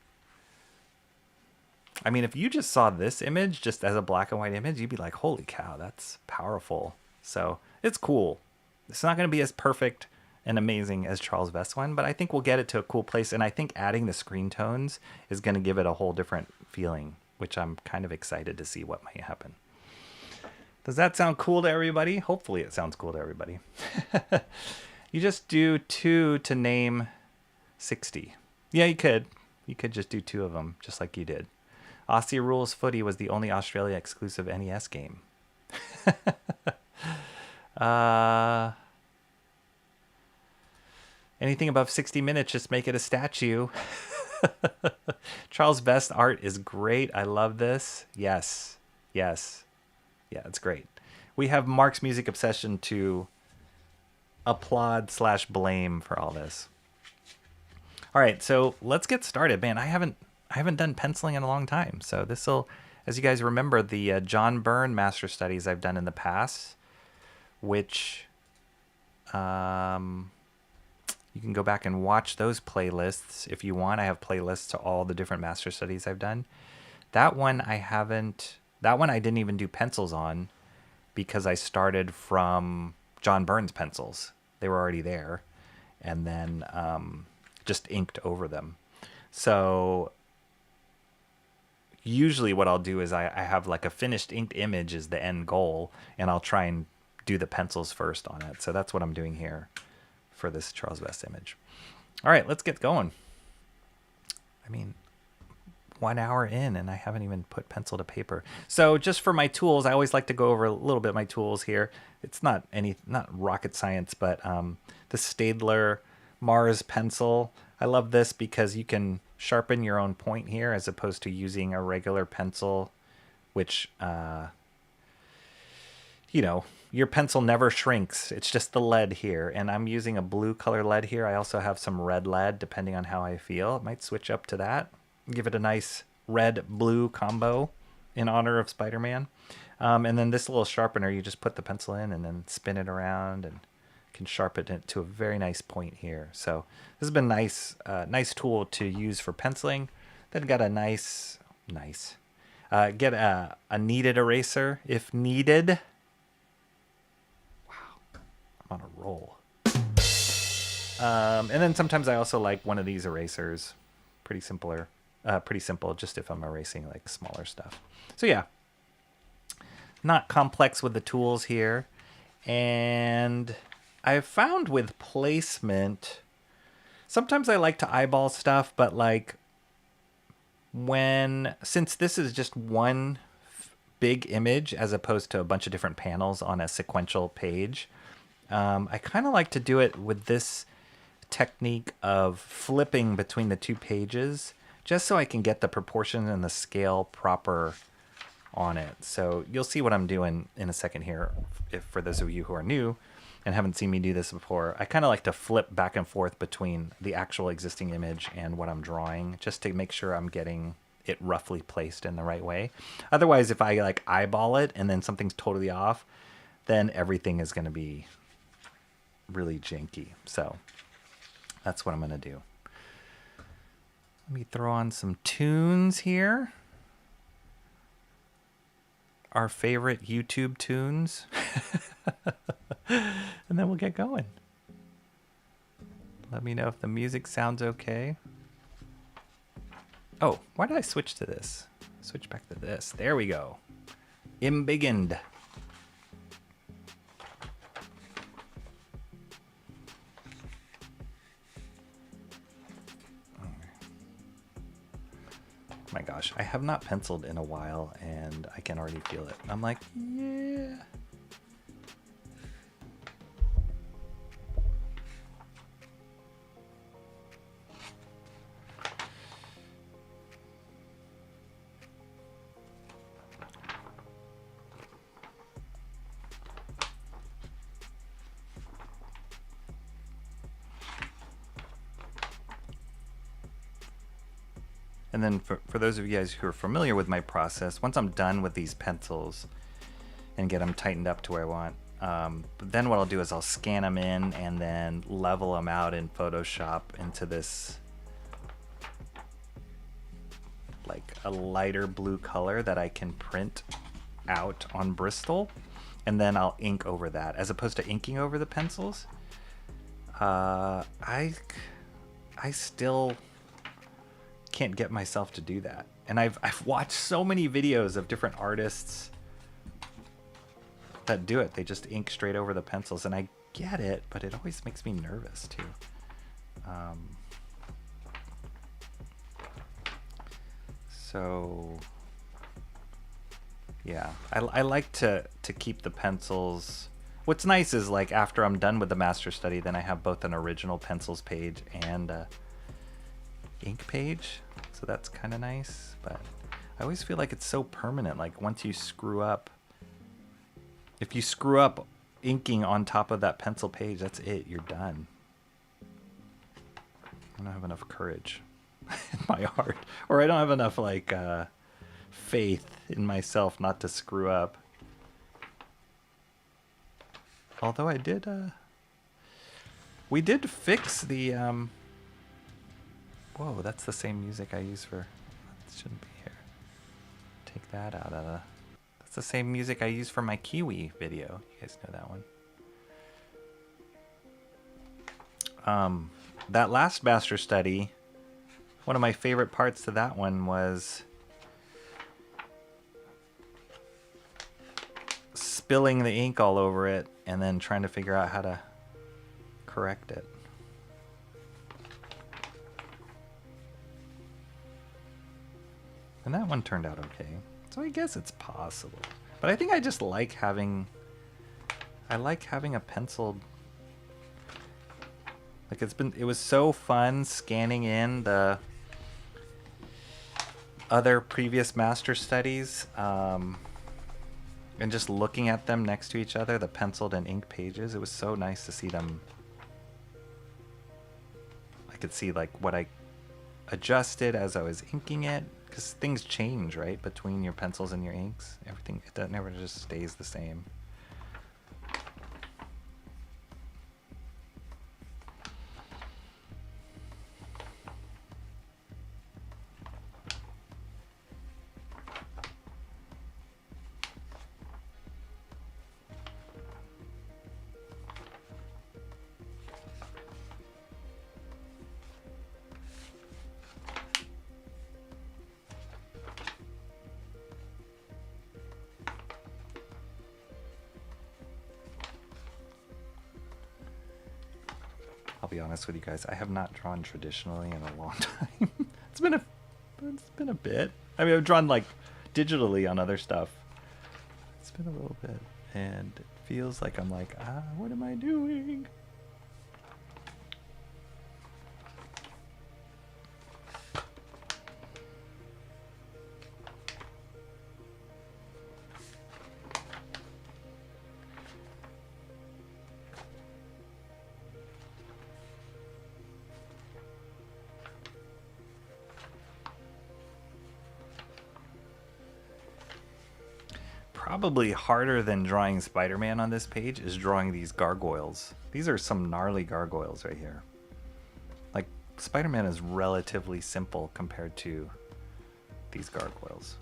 I mean, if you just saw this image just as a black and white image, you'd be like, holy cow, that's powerful. So it's cool. It's not going to be as perfect and amazing as Charles VESS one, but I think we'll get it to a cool place. And I think adding the screen tones is going to give it a whole different feeling, which I'm kind of excited to see what might happen. Does that sound cool to everybody? Hopefully it sounds cool to everybody. You just do 2 to name 60. Yeah, you could. You could just do 2 of them, just like you did. Aussie Rules Footy was the only Australia exclusive NES game. Anything above 60 minutes, just make it a statue. Charles VESS art is great. I love this. Yes. Yes. Yeah, it's great. We have Mark's Music Obsession to applaud/blame for all this. All right, so let's get started. Man, I haven't done penciling in a long time. So this will, as you guys remember, the John Byrne Master Studies I've done in the past, which you can go back and watch those playlists if you want. I have playlists to all the different Master Studies I've done. That one I didn't even do pencils on because I started from John Byrne's pencils. They were already there, and then just inked over them. So usually what I'll do is I have like a finished inked image as the end goal, and I'll try and do the pencils first on it. So that's what I'm doing here for this Charles VESS image. All right, let's get going. I mean, 1 hour in and I haven't even put pencil to paper. So just for my tools, I always like to go over a little bit of my tools here. It's not rocket science, but the Staedtler Mars pencil. I love this because you can sharpen your own point here as opposed to using a regular pencil, which, your pencil never shrinks. It's just the lead here. And I'm using a blue color lead here. I also have some red lead depending on how I feel. It might switch up to that. Give it a nice red-blue combo in honor of Spider-Man. And then this little sharpener, you just put the pencil in and then spin it around and can sharpen it to a very nice point here. So this has been nice tool to use for penciling. Then got a get a kneaded eraser if needed. Wow, I'm on a roll. And then sometimes I also like one of these erasers. Pretty simple, just if I'm erasing like smaller stuff. So yeah, not complex with the tools here. And I've found with placement, sometimes I like to eyeball stuff, but like since this is just one big image as opposed to a bunch of different panels on a sequential page, I kind of like to do it with this technique of flipping between the 2 pages just so I can get the proportion and the scale proper on it. So you'll see what I'm doing in a second here. If for those of you who are new and haven't seen me do this before, I kind of like to flip back and forth between the actual existing image and what I'm drawing just to make sure I'm getting it roughly placed in the right way. Otherwise, if I like eyeball it and then something's totally off, then everything is going to be really janky. So that's what I'm going to do. Let me throw on some tunes here. Our favorite YouTube tunes. And then we'll get going. Let me know if the music sounds okay. Oh, why did I switch to this? Switch back to this. There we go. Embiggened. My gosh, I have not penciled in a while and I can already feel it. I'm like, yeah. And then for those of you guys who are familiar with my process, once I'm done with these pencils and get them tightened up to where I want, then what I'll do is I'll scan them in and then level them out in Photoshop into this like a lighter blue color that I can print out on Bristol, and then I'll ink over that as opposed to inking over the pencils. I still can't get myself to do that, and I've watched so many videos of different artists that do it. They just ink straight over the pencils, and I get it, but it always makes me nervous too. So yeah, I like to keep the pencils. What's nice is like after I'm done with the master study, then I have both an original pencils page and a ink page, so that's kind of nice. But I always feel like it's so permanent. Like once you screw up, if you screw up inking on top of that pencil page, that's it, you're done. I don't have enough courage in my heart, or I don't have enough like faith in myself not to screw up. Although I did we did fix the whoa, that's the same music I use for, it shouldn't be here. Take that out of the, that's the same music I use for my Kiwi video. You guys know that one. That last master study, one of my favorite parts to that one was spilling the ink all over it and then trying to figure out how to correct it. And that one turned out okay. So I guess it's possible. But I think I just like having, I like having a penciled, like it was so fun scanning in the other previous master studies and just looking at them next to each other, the penciled and ink pages. It was so nice to see them. I could see like what I adjusted as I was inking it, because things change, right, between your pencils and your inks. Everything, it never just stays the same. I'll be honest with you guys, I have not drawn traditionally in a long time. It's been a bit. I mean, I've drawn like digitally on other stuff. It's been a little bit, and it feels like I'm like, what am I doing? probably harder than drawing Spider-Man on this page is drawing these gargoyles. These are some gnarly gargoyles right here. Like, Spider-Man is relatively simple compared to these gargoyles.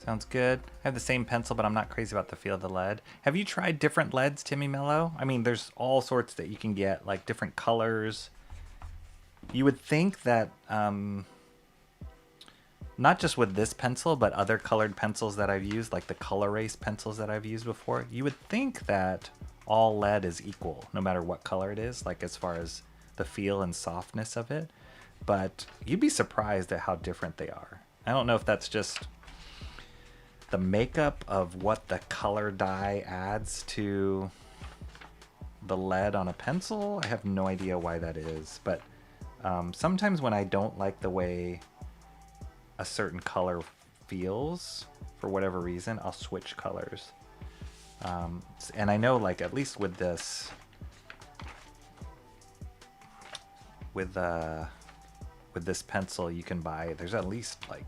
Sounds good. I have the same pencil, but I'm not crazy about the feel of the lead. Have you tried different leads, Timmy Mello? I mean, there's all sorts that you can get, like different colors. You would think that, not just with this pencil, but other colored pencils that I've used, like the Color Race pencils that I've used before, you would think that all lead is equal, no matter what color it is, like as far as the feel and softness of it. But you'd be surprised at how different they are. I don't know if that's just the makeup of what the color dye adds to the lead on a pencil. I have no idea why that is, but sometimes when I don't like the way a certain color feels for whatever reason, I'll switch colors. And I know, like, at least with this, with this pencil, you can buy, there's at least like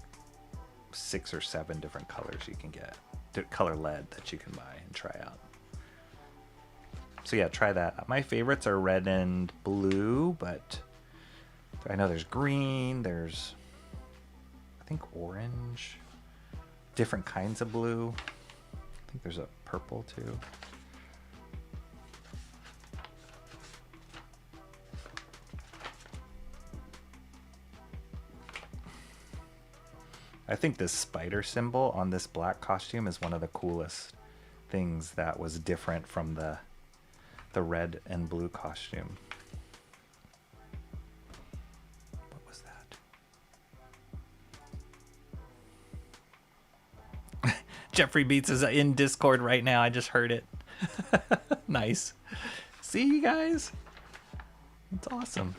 6 or 7 different colors you can get, color lead that you can buy and try out. So yeah, try that. My favorites are red and blue, but I know there's green, there's, I think, orange, different kinds of blue. I think there's a purple too. I think this spider symbol on this black costume is one of the coolest things that was different from the red and blue costume. What was that? Jeffrey Beats is in Discord right now. I just heard it. Nice. See, you guys? It's awesome.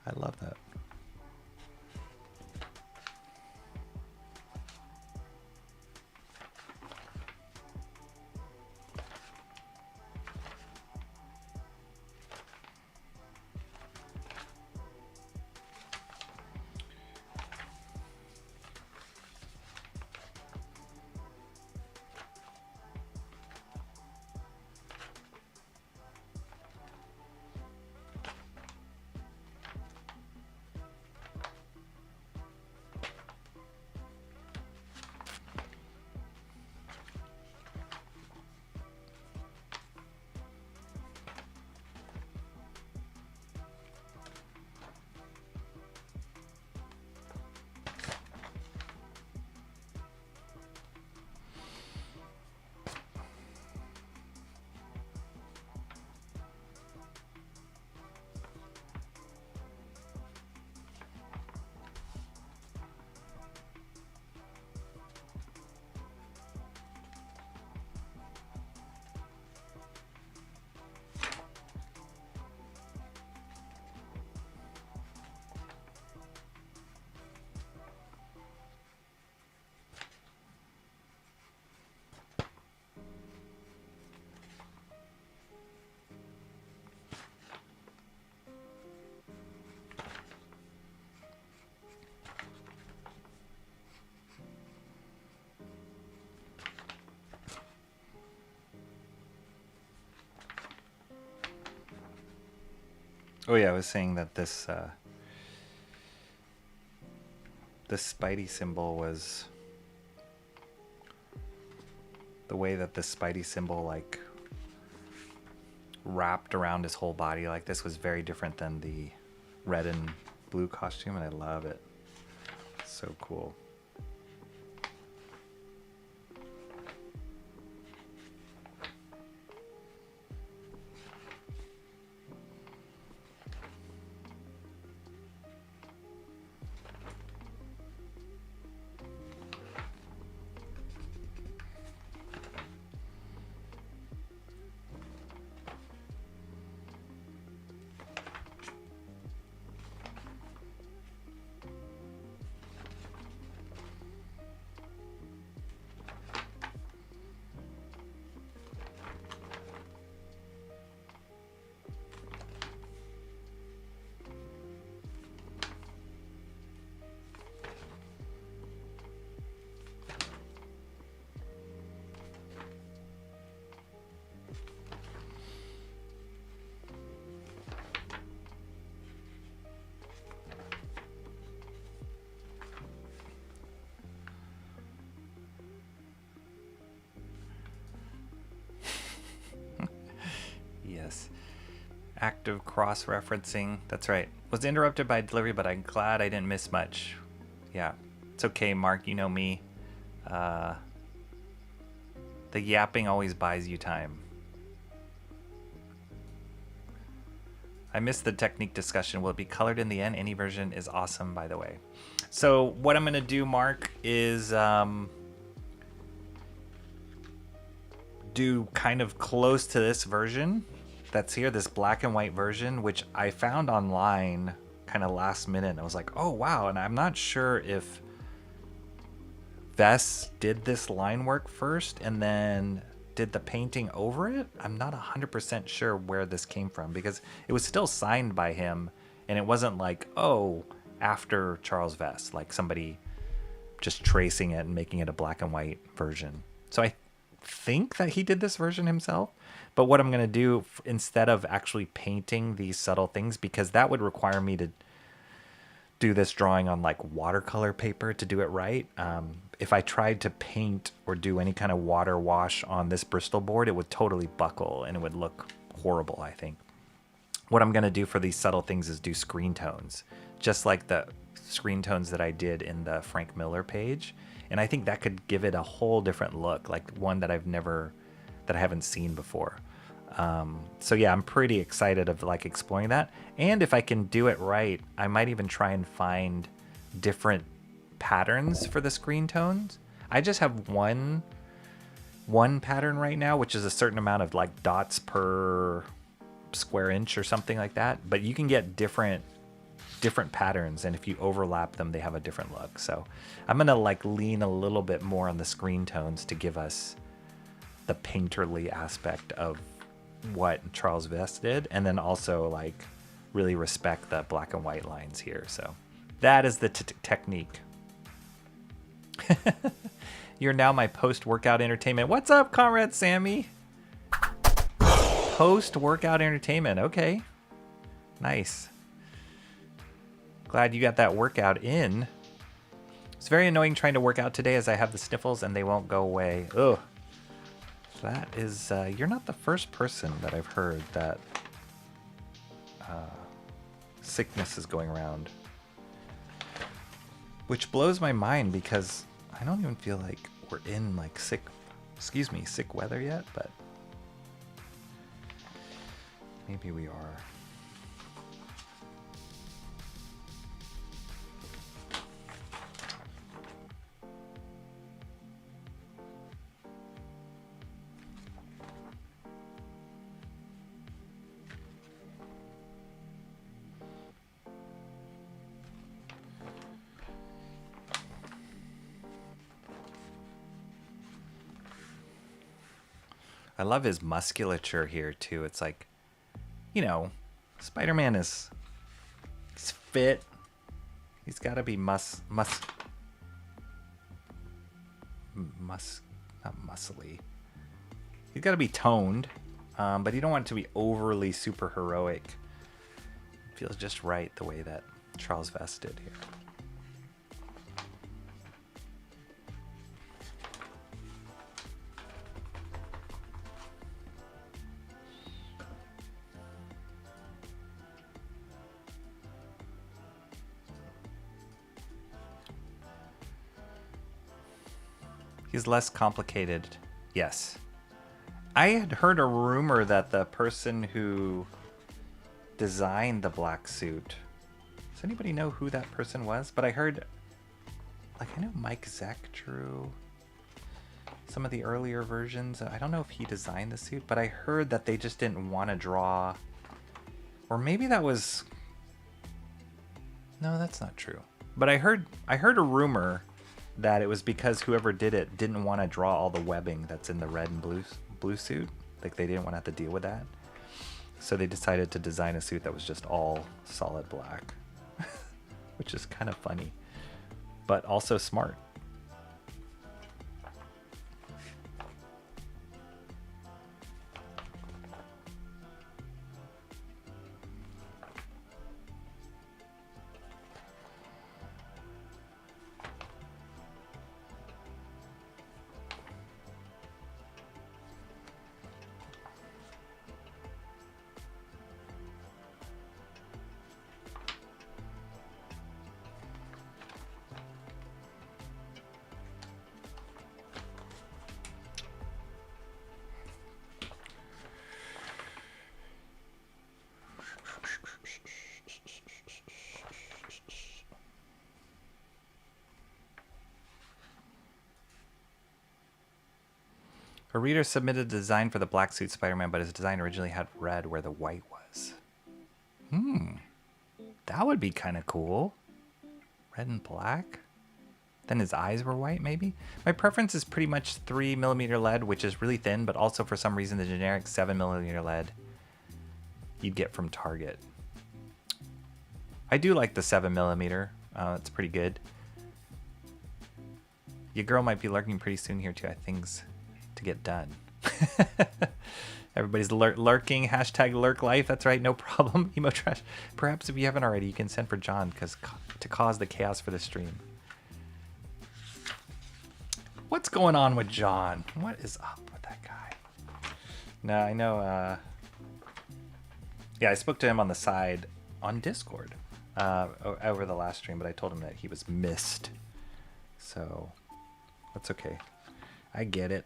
I love that. Oh yeah, I was saying that this this Spidey symbol was the way that the Spidey symbol like wrapped around his whole body. Like, this was very different than the red and blue costume, and I love it. It's so cool. Active cross-referencing. That's right. Was interrupted by delivery, but I'm glad I didn't miss much. Yeah. It's okay, Mark. You know me. The yapping always buys you time. I missed the technique discussion. Will it be colored in the end? Any version is awesome, by the way. So what I'm going to do, Mark, is do kind of close to this version that's here, this black and white version, which I found online kind of last minute. And I was like, oh, wow. And I'm not sure if VESS did this line work first and then did the painting over it. I'm not 100% sure where this came from because it was still signed by him. And it wasn't like, oh, after Charles VESS, like somebody just tracing it and making it a black and white version. So I think that he did this version himself. But what I'm going to do instead of actually painting these subtle things, because that would require me to do this drawing on like watercolor paper to do it right. If I tried to paint or do any kind of water wash on this Bristol board, it would totally buckle and it would look horrible, I think. What I'm going to do for these subtle things is do screen tones, just like the screen tones that I did in the Frank Miller page. And I think that could give it a whole different look, like one that I haven't seen before. So yeah, I'm pretty excited of like exploring that. And if I can do it right, I might even try and find different patterns for the screen tones. I just have one pattern right now, which is a certain amount of like dots per square inch or something like that. But you can get different patterns, and if you overlap them, they have a different look. So I'm gonna like lean a little bit more on the screen tones to give us the painterly aspect of what Charles VESS did, and then also like really respect the black and white lines here. So that is the technique. You're now my post-workout entertainment. What's up, Comrade Sammy? Post-workout entertainment. Okay, nice. Glad you got that workout in. It's very annoying trying to work out today as I have the sniffles and they won't go away. Ugh. That is, you're not the first person that I've heard that sickness is going around. Which blows my mind because I don't even feel like we're in like sick weather yet, but maybe we are. I love his musculature here too. It's like, you know, Spider-Man he's fit. He's got to be not muscly. He's got to be toned, but you don't want it to be overly super heroic. It feels just right the way that Charles VESS did here. He's less complicated. Yes. I had heard a rumor that the person who designed the black suit, does anybody know who that person was? But I heard, like, I know Mike Zeck drew some of the earlier versions. I don't know if he designed the suit, but I heard that they just didn't want to draw, or maybe that was, no, that's not true. But I heard a rumor that it was because whoever did it didn't want to draw all the webbing that's in the red and blue suit. Like they didn't want to have to deal with that. So they decided to design a suit that was just all solid black, which is kind of funny, but also smart. A reader submitted a design for the black suit Spider-Man, but his design originally had red where the white was. That would be kind of cool. Red and black? Then his eyes were white, maybe? My preference is pretty much 3mm lead, which is really thin, but also for some reason the generic 7mm lead you'd get from Target. I do like the 7mm. It's pretty good. Your girl might be lurking pretty soon here too. I have things to get done. Everybody's lurking. Hashtag lurk life. That's right. No problem. Emo trash. Perhaps if you haven't already, you can send for John to cause the chaos for the stream. What's going on with John? What is up with that guy? No, I know. Yeah, I spoke to him on the side on Discord over the last stream, but I told him that he was missed. So that's okay. I get it.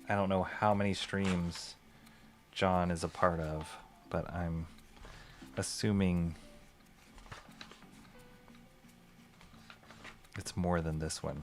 I don't know how many streams John is a part of, but I'm assuming it's more than this one.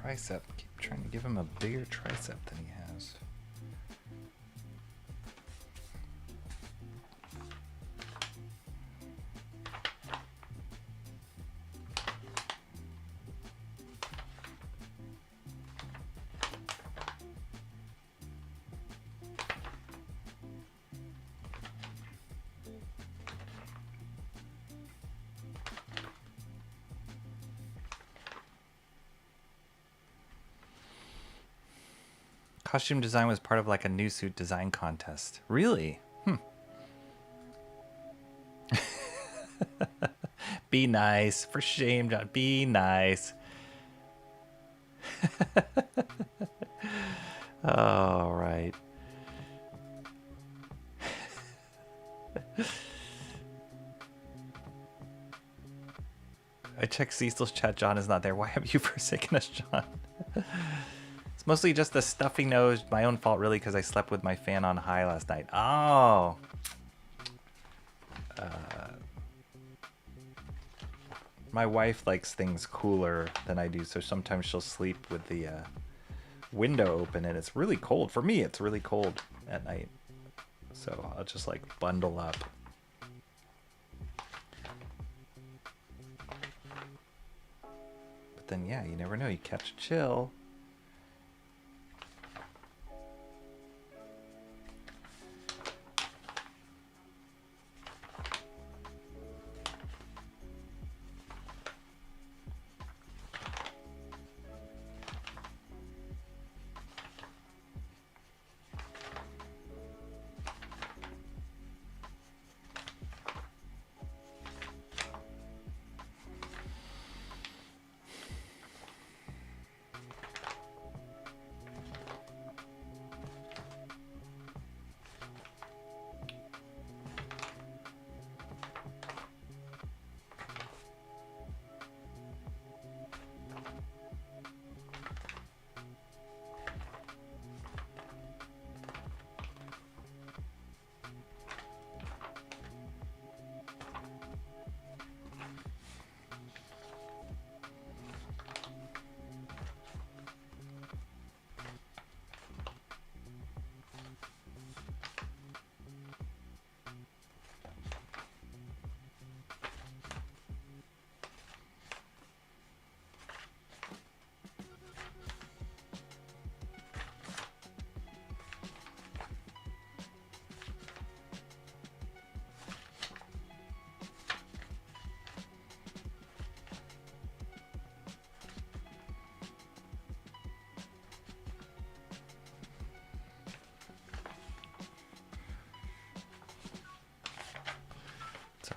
Tricep. Keep trying to give him a bigger tricep than he has. Costume design was part of like a new suit design contest. Really? Be nice. For shame, John. Be nice. All right. I checked Cecil's chat. John is not there. Why have you forsaken us, John? It's mostly just the stuffy nose. My own fault, really, because I slept with my fan on high last night. Oh. My wife likes things cooler than I do, so sometimes she'll sleep with the window open, and it's really cold. For me, it's really cold at night. So I'll just, like, bundle up. But then, yeah, you never know. You catch a chill.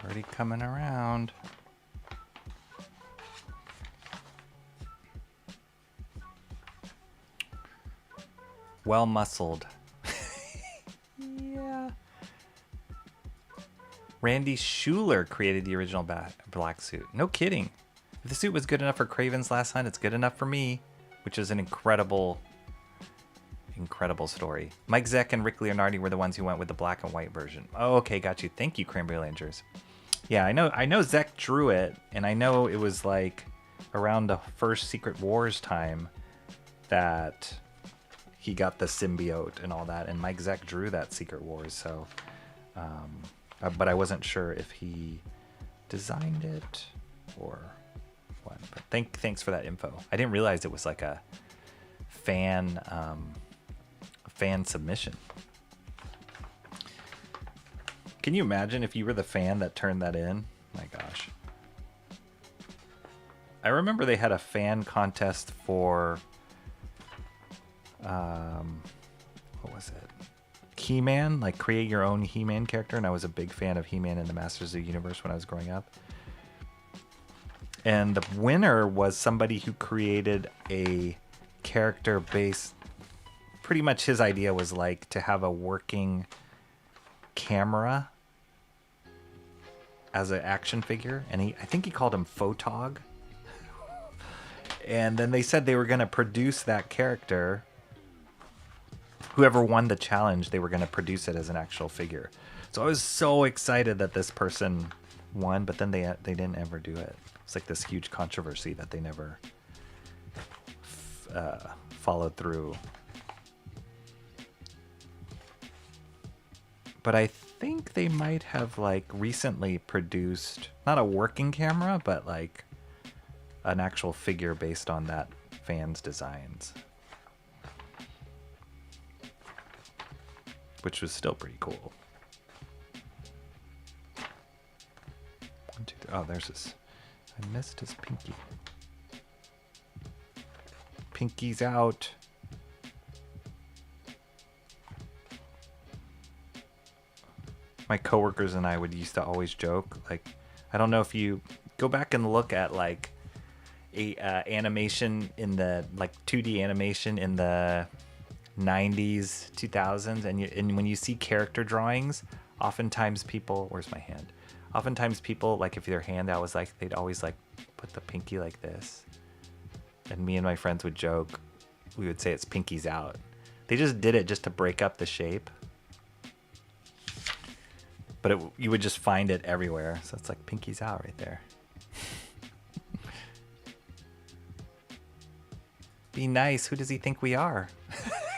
already coming around. Well muscled. Yeah. Randy Schuler created the original black suit. No kidding. If the suit was good enough for Kraven's Last Hunt, it's good enough for me, which is an incredible story. Mike Zeck and Rick Leonardi were the ones who went with the black and white version. Oh, okay, got you. Thank you, Cranberry Langers. Yeah, I know Zeck drew it, and I know it was like around the first Secret Wars time that he got the symbiote and all that, and Mike Zeck drew that Secret Wars, so but I wasn't sure if he designed it or what. But thanks for that info. I didn't realize it was like a fan submission. Can you imagine if you were the fan that turned that in? My gosh. I remember they had a fan contest for what was it? He-Man, like create your own He-Man character, and I was a big fan of He-Man and the Masters of the Universe when I was growing up. And the winner was somebody who created a character based, pretty much his idea was like to have a working camera as an action figure, and I think he called him Photog. And then they said they were going to produce that character. Whoever won the challenge, they were going to produce it as an actual figure. So I was so excited that this person won, but then they didn't ever do it. It's like this huge controversy that they never followed through. But I think they might have like recently produced not a working camera, but like an actual figure based on that fan's designs, which was still pretty cool. 1, 2, 3. Oh, there's this. I missed his pinky. Pinky's out. My coworkers and I would used to always joke, like, I don't know if you go back and look at like a animation in the like 2D animation in the 90s, 2000s, and when you see character drawings, oftentimes people, where's my hand? Oftentimes people, like if their hand out was like, they'd always like put the pinky like this. And me and my friends would joke, we would say it's pinky's out. They just did it just to break up the shape. But you would just find it everywhere. So it's like pinky's out right there. Be nice. Who does he think we are?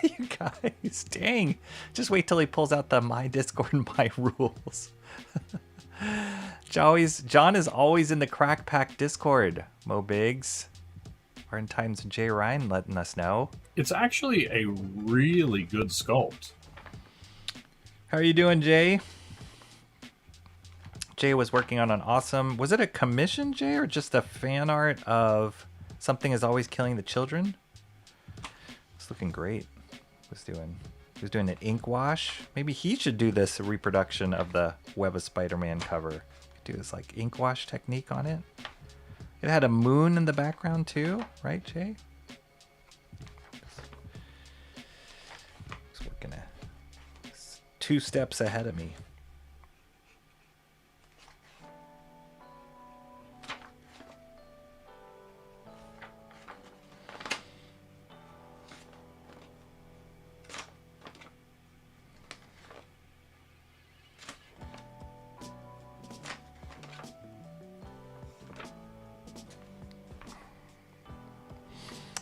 You guys, dang. Just wait till he pulls out the My Discord and My Rules. John is always in the Crack Pack Discord. Mo Biggs. Hard Times and Jay Ryan letting us know. It's actually a really good sculpt. How are you doing, Jay? Jay was working on an awesome... Was it a commission, Jay, or just a fan art of Something Is Always Killing the Children? It's looking great. He was doing an ink wash. Maybe he should do this reproduction of the Web of Spider-Man cover. Do this like ink wash technique on it. It had a moon in the background too, right, Jay? He's working 2 steps ahead of me.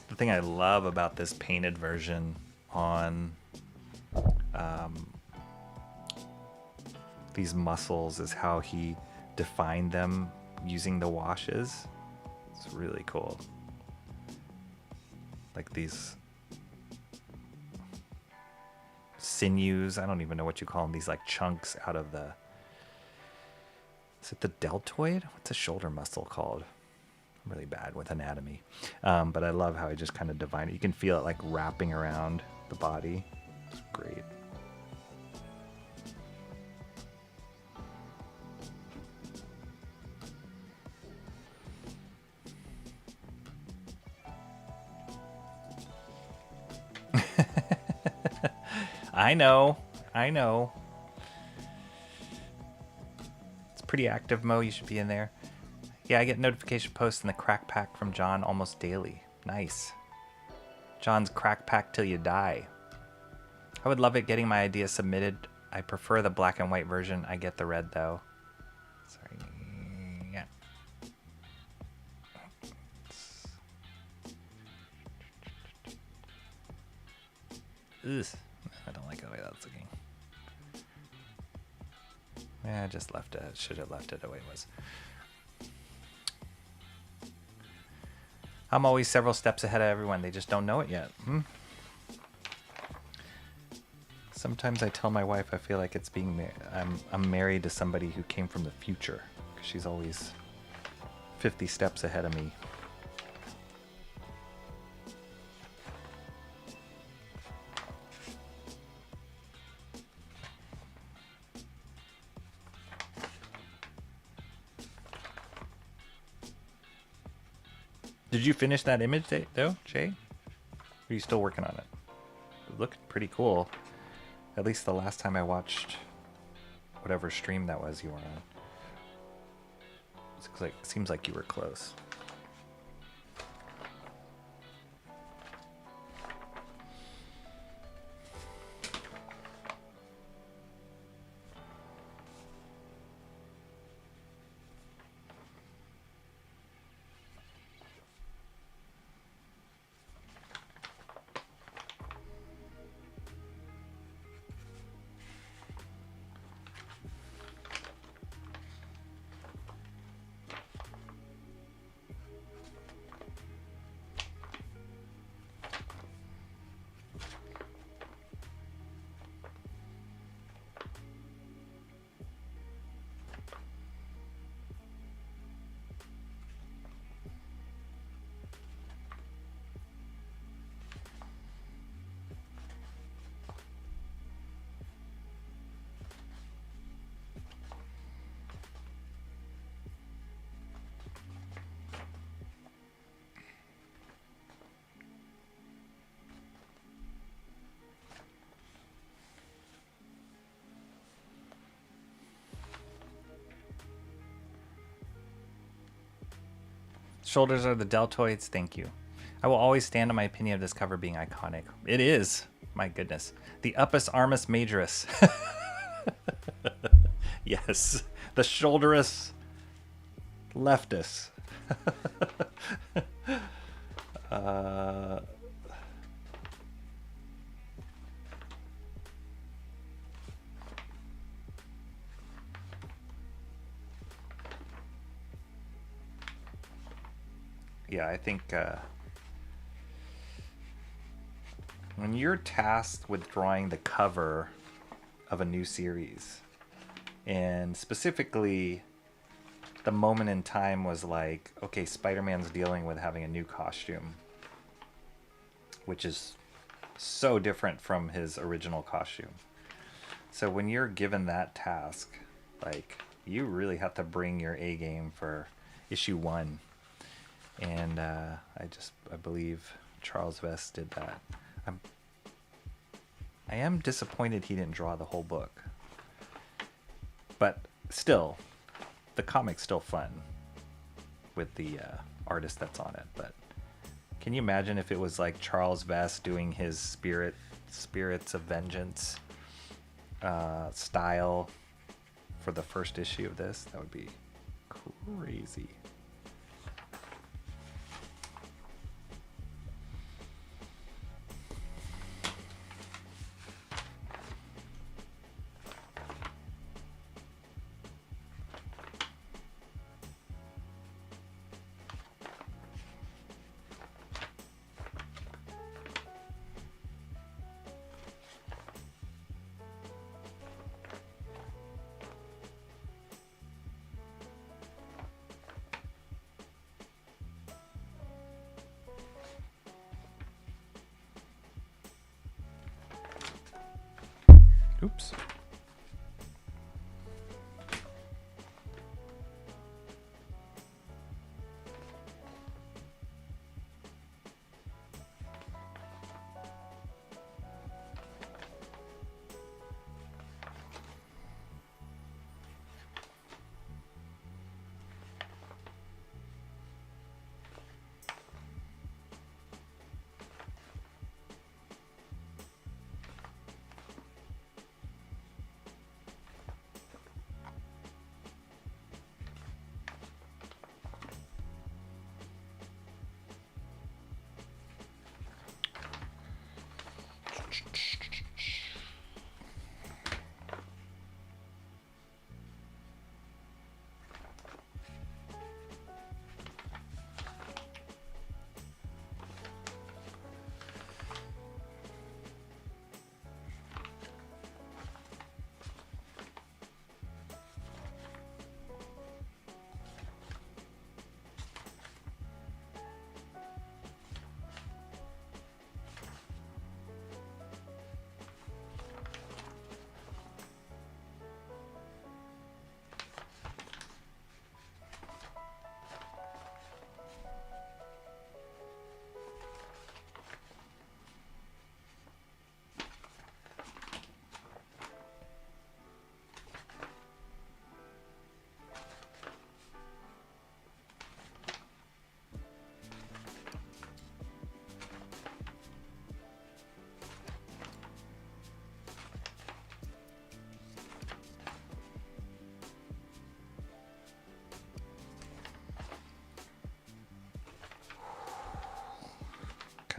The thing I love about this painted version on these muscles is how he defined them using the washes. It's really cool. Like these sinews, I don't even know what you call them, these like chunks out of the... Is it the deltoid? What's a shoulder muscle called? I'm really bad with anatomy. But I love how he just kind of defined it. You can feel it like wrapping around the body. It's great. I know. I know. It's pretty active, Mo. You should be in there. Yeah, I get notification posts in the crack pack from John almost daily. Nice. John's crack pack till you die. I would love it getting my ideas submitted. I prefer the black and white version. I get the red, though. Sorry. Yeah. Ugh. I don't like the way that's looking. Yeah, I just left it. Should have left it the way it was. I'm always several steps ahead of everyone. They just don't know it yet. Sometimes I tell my wife I feel like it's being I'm married to somebody who came from the future, because she's always 50 steps ahead of me. Did you finish that image though, Jay? Or are you still working on it? It looked pretty cool. At least the last time I watched whatever stream that was you were on. It seems like you were close. Shoulders are the deltoids. Thank you. I will always stand on my opinion of this cover being iconic. It is. My goodness. The Uppus Armus Majoris. Yes. The Shoulderus Leftus. Yeah, I think when you're tasked with drawing the cover of a new series, and specifically the moment in time was like, okay, Spider-Man's dealing with having a new costume, which is so different from his original costume. So when you're given that task, like, you really have to bring your A game for issue 1. And I believe Charles VESS did that. I am disappointed he didn't draw the whole book. But still, the comic's still fun with the artist that's on it. But can you imagine if it was like Charles VESS doing his Spirits of Vengeance style for the first issue of this? That would be crazy.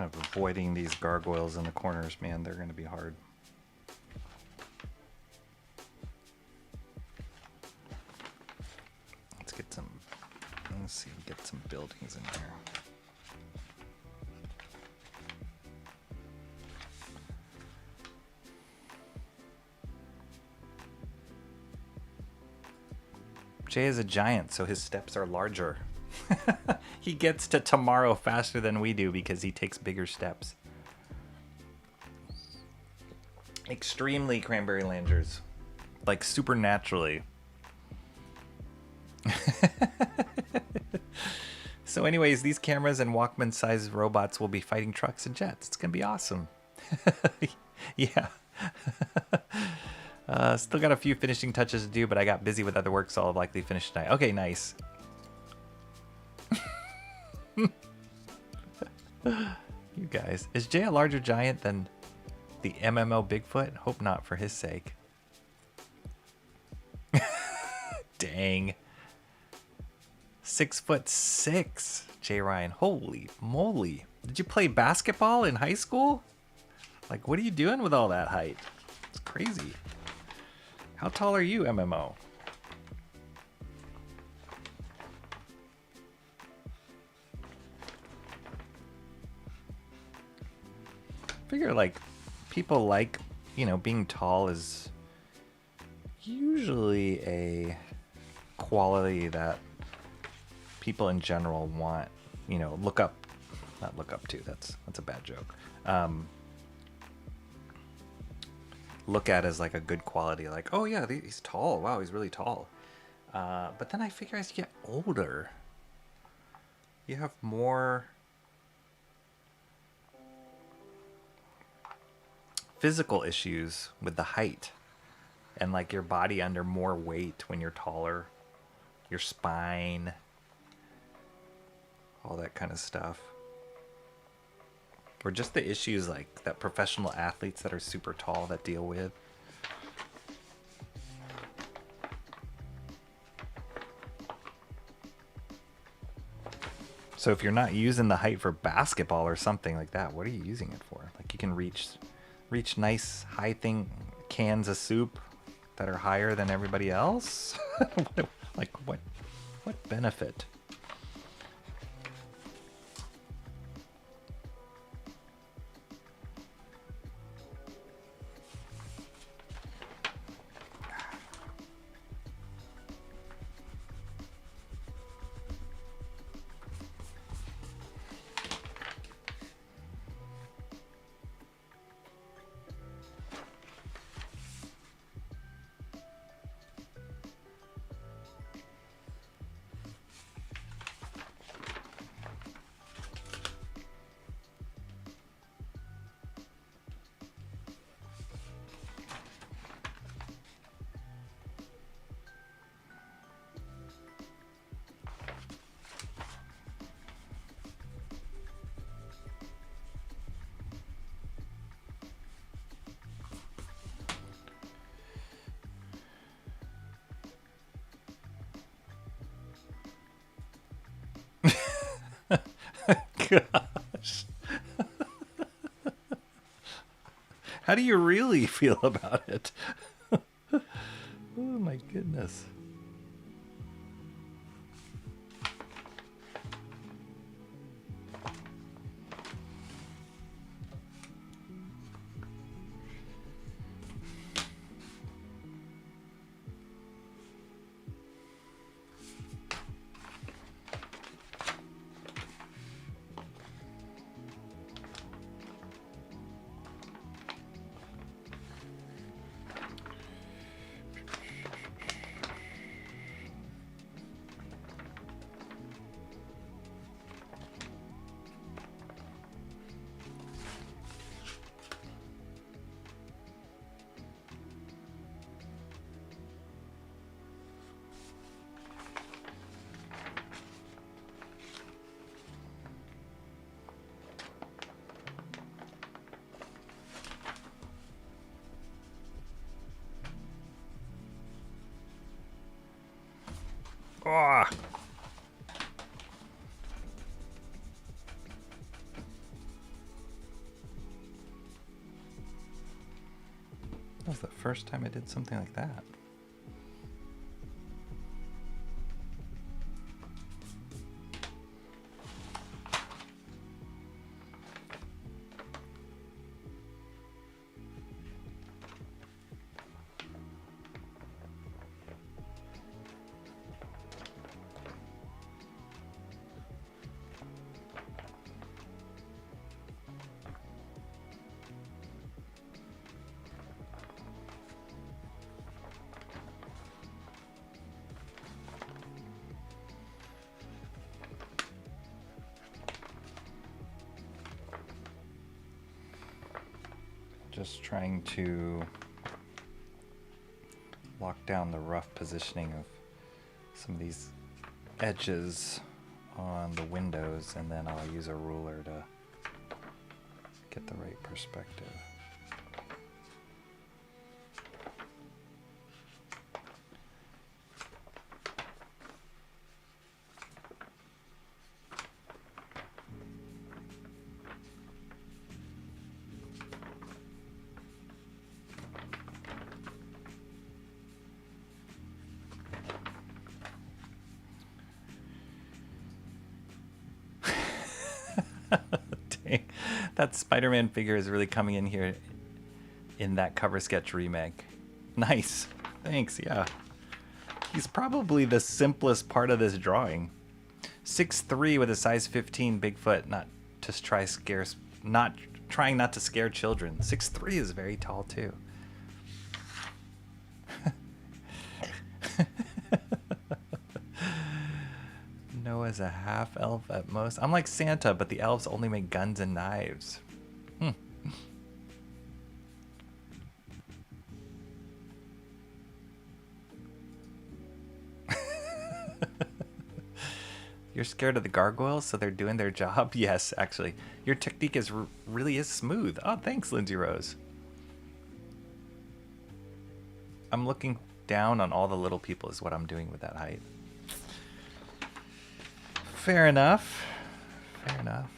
Kind of avoiding these gargoyles in the corners, man. They're going to be hard. Let's get some. Let's see. Get some buildings in here. Jay is a giant, so his steps are larger. He gets to tomorrow faster than we do because he takes bigger steps. Extremely cranberry langers. Like supernaturally. So anyways, these cameras and Walkman-sized robots will be fighting trucks and jets. It's going to be awesome. Yeah. Still got a few finishing touches to do, but I got busy with other work, so I'll likely finish tonight. Okay, nice. You guys. Is Jay a larger giant than the MMO Bigfoot? Hope not for his sake. Dang. 6'6", Jay Ryan. Holy moly. Did you play basketball in high school? Like, what are you doing with all that height? It's crazy. How tall are you, MMO? Figure like people like, you know, being tall is usually a quality that people in general want, you know, look up, not look up to, that's a bad joke. Look at as like a good quality, like, oh yeah, he's tall, wow, he's really tall. But then I figure as you get older, you have more physical issues with the height and like your body under more weight when you're taller, your spine, all that kind of stuff. Or just the issues like that professional athletes that are super tall that deal with. So if you're not using the height for basketball or something like that, what are you using it for? Like you can reach nice high cans of soup that are higher than everybody else? Like what benefit? Gosh. How do you really feel about it? Oh my goodness. Oh. That was the first time I did something like that. Just trying to lock down the rough positioning of some of these edges on the windows, and then I'll use a ruler to get the right perspective. Dang, that Spider-Man figure is really coming in here in that cover sketch remake. Nice. Thanks, yeah. He's probably the simplest part of this drawing. 6'3" with a size 15 Bigfoot, not trying not to scare children. 6'3" is very tall too. Noah's a half elf at most. I'm like Santa, but the elves only make guns and knives. You're scared of the gargoyles, so they're doing their job? Yes, actually. Your technique really is smooth. Oh, thanks, Lindsay Rose. I'm looking down on all the little people is what I'm doing with that height. Fair enough. Fair enough.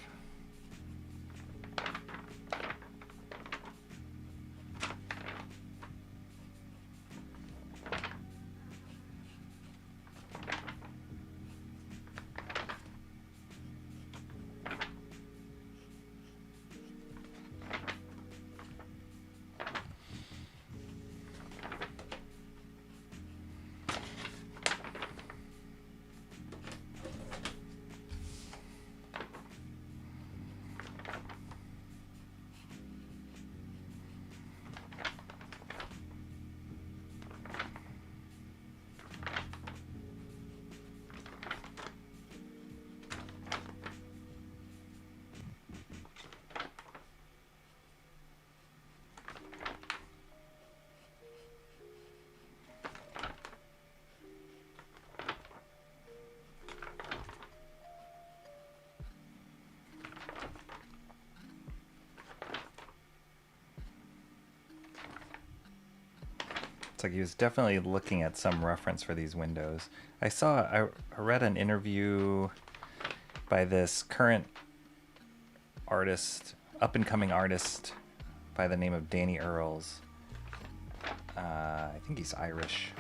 It's like he was definitely looking at some reference for these windows. I read an interview by this current artist, up-and-coming artist by the name of Danny Earls. I think he's Irish.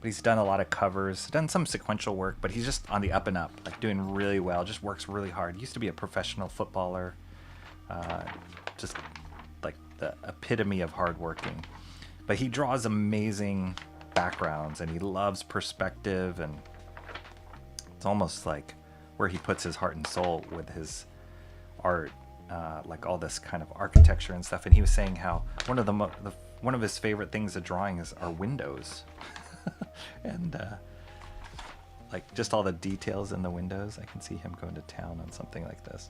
But he's done a lot of covers, done some sequential work, but he's just on the up and up, like doing really well, just works really hard. He used to be a professional footballer, just like the epitome of hardworking. But he draws amazing backgrounds, and he loves perspective, and it's almost like where he puts his heart and soul with his art, like all this kind of architecture and stuff. And he was saying how one of his favorite things of drawing are windows, and like just all the details in the windows. I can see him going to town on something like this.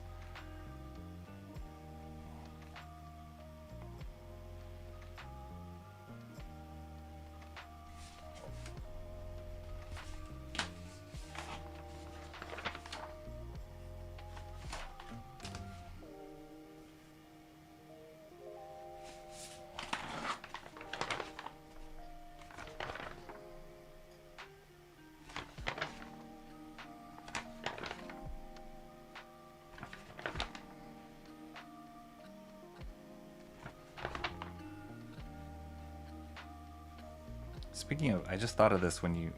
Speaking of, I just thought of this when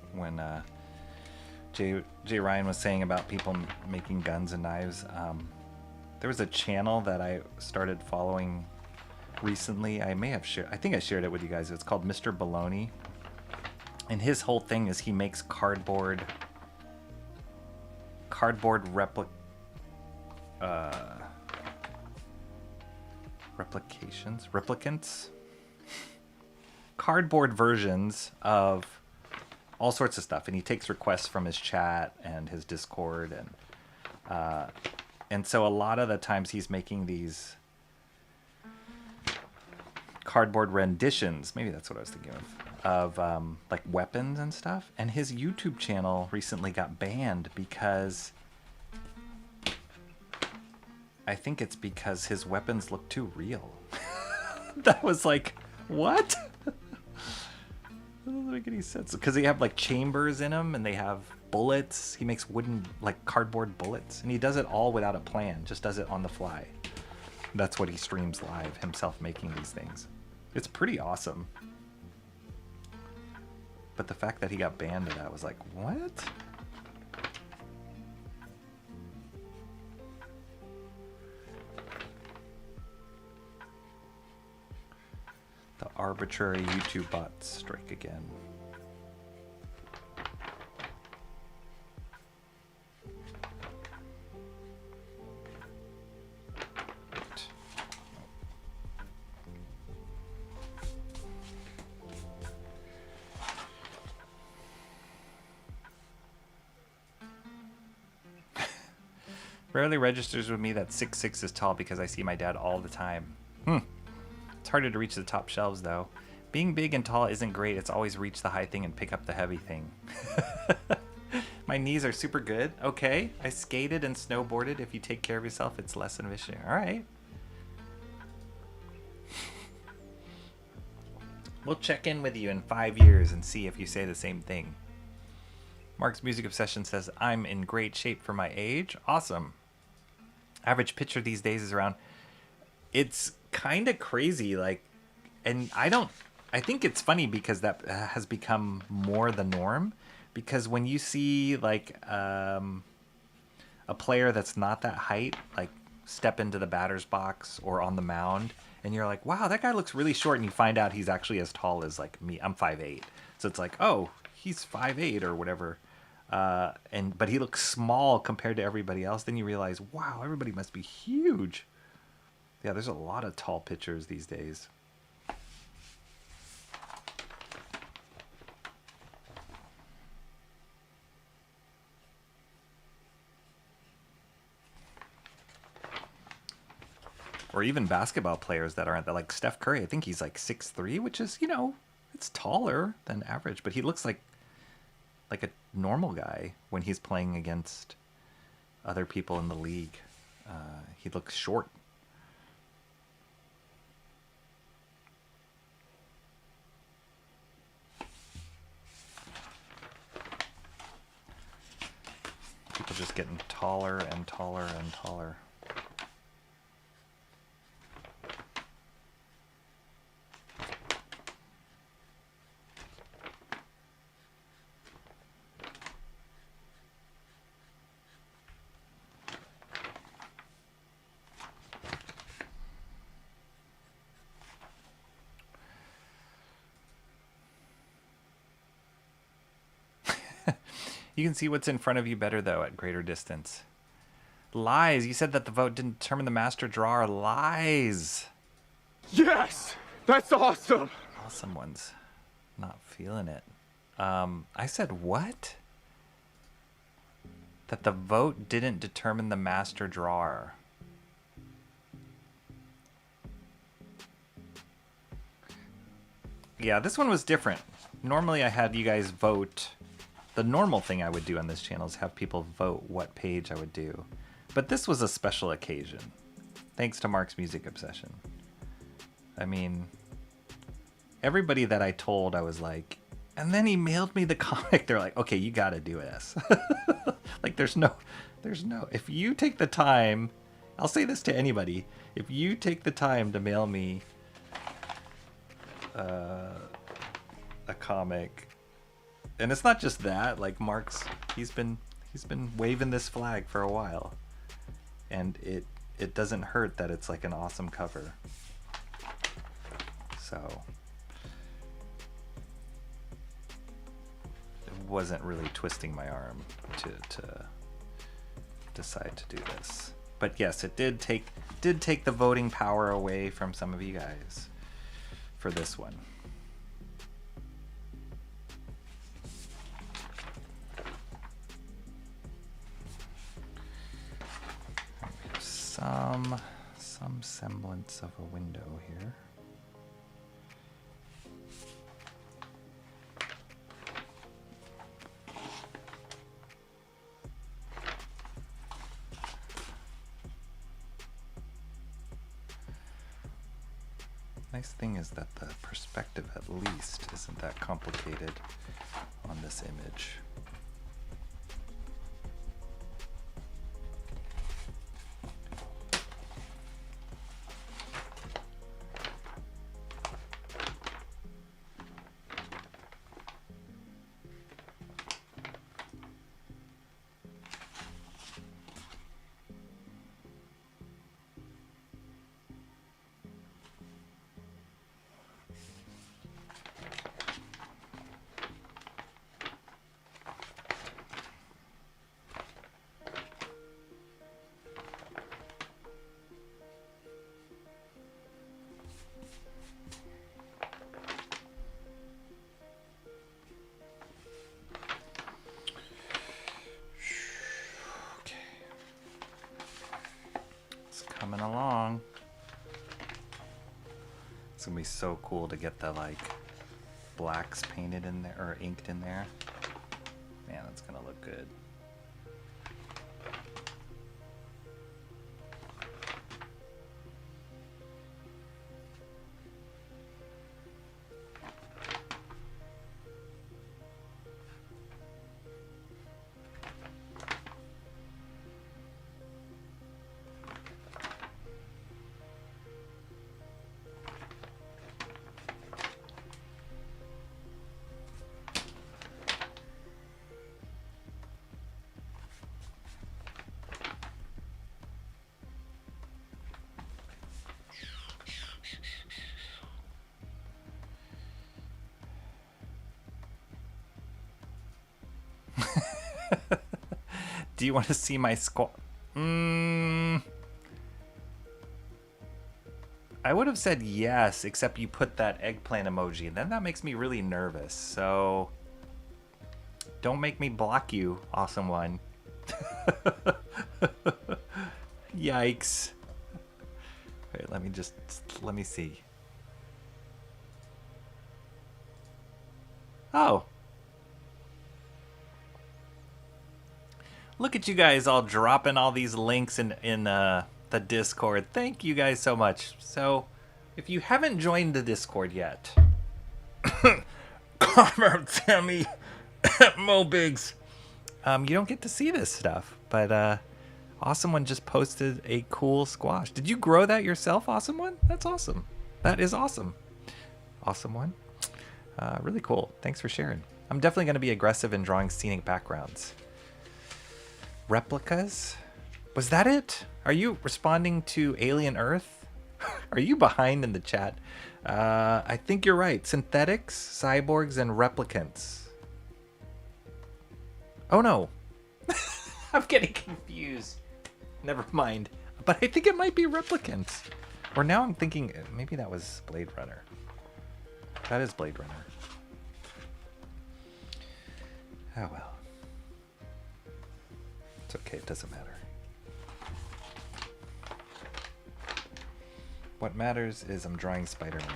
Jay Ryan was saying about people making guns and knives. There was a channel that I started following recently. I may have shared. I think I shared it with you guys. It's called Mr. Baloney, and his whole thing is he makes cardboard replicants, cardboard versions of all sorts of stuff, and he takes requests from his chat and his Discord, and so a lot of the times he's making these cardboard renditions, maybe that's what I was thinking of like weapons and stuff. And his YouTube channel recently got banned because I think it's because his weapons look too real. That was like, what? That doesn't make any sense. Because they have like chambers in them and they have bullets. He makes wooden, like cardboard bullets. And he does it all without a plan, just does it on the fly. That's what he streams live, himself making these things. It's pretty awesome. But the fact that he got banned of that was like, what? The arbitrary YouTube bots strike again. Rarely registers with me that 6'6" is tall because I see my dad all the time. It's harder to reach the top shelves, though. Being big and tall isn't great. It's always reach the high thing and pick up the heavy thing. My knees are super good. Okay. I skated and snowboarded. If you take care of yourself, it's less of an issue. All right. We'll check in with you in 5 years and see if you say the same thing. Mark's Music Obsession says, I'm in great shape for my age. Awesome. Average pitcher these days is around... It's kind of crazy, like... And I think it's funny because that has become more the norm. Because when you see, like, a player that's not that height, like, step into the batter's box or on the mound, and you're like, wow, that guy looks really short, and you find out he's actually as tall as, like, me. I'm 5'8". So it's like, oh, he's 5'8" or whatever. But he looks small compared to everybody else. Then you realize, wow, everybody must be huge. Yeah, there's a lot of tall pitchers these days. Or even basketball players that aren't that, like Steph Curry. I think he's like 6'3", which is, it's taller than average, but he looks like a normal guy when he's playing against other people in the league. He looks short. People just getting taller and taller and taller. You can see what's in front of you better, though, at greater distance. Lies. You said that the vote didn't determine the master drawer. Lies. Yes! That's awesome! Oh, someone's not feeling it. I said what? That the vote didn't determine the master drawer. Yeah, this one was different. Normally I had you guys vote. The normal thing I would do on this channel is have people vote what page I would do. But this was a special occasion. Thanks to Mark's Music Obsession. I mean, everybody that I told, I was like, and then he mailed me the comic. They're like, okay, you gotta do this. Like, there's no, if you take the time, I'll say this to anybody, if you take the time to mail me a comic. And it's not just that, like he's been waving this flag for a while. And it doesn't hurt that it's like an awesome cover. So it wasn't really twisting my arm to decide to do this. But yes, it did take the voting power away from some of you guys for this one. Some semblance of a window here. Nice thing is that the perspective at least isn't that complicated on this image. Coming along. It's gonna be so cool to get the like blacks painted in there or inked in there. Man, that's gonna look good. Do you want to see my squad? I would have said yes, except you put that eggplant emoji, and then that makes me really nervous. So don't make me block you, awesome one. Yikes. Wait, let me see. Oh. Look at you guys all dropping all these links in the Discord. Thank you guys so much. So, if you haven't joined the Discord yet, Tammy, Mo Biggs, you don't get to see this stuff. But Awesome One just posted a cool squash. Did you grow that yourself, Awesome One? That's awesome. That is awesome. Awesome One. Really cool. Thanks for sharing. I'm definitely going to be aggressive in drawing scenic backgrounds. Replicas? Was that it? Are you responding to Alien Earth? Are you behind in the chat? I think you're right. Synthetics, cyborgs, and replicants. Oh no. I'm getting confused. Never mind. But I think it might be replicants. Or now I'm thinking maybe that was Blade Runner. That is Blade Runner. Oh well. It's okay, it doesn't matter. What matters is I'm drawing Spider-Man.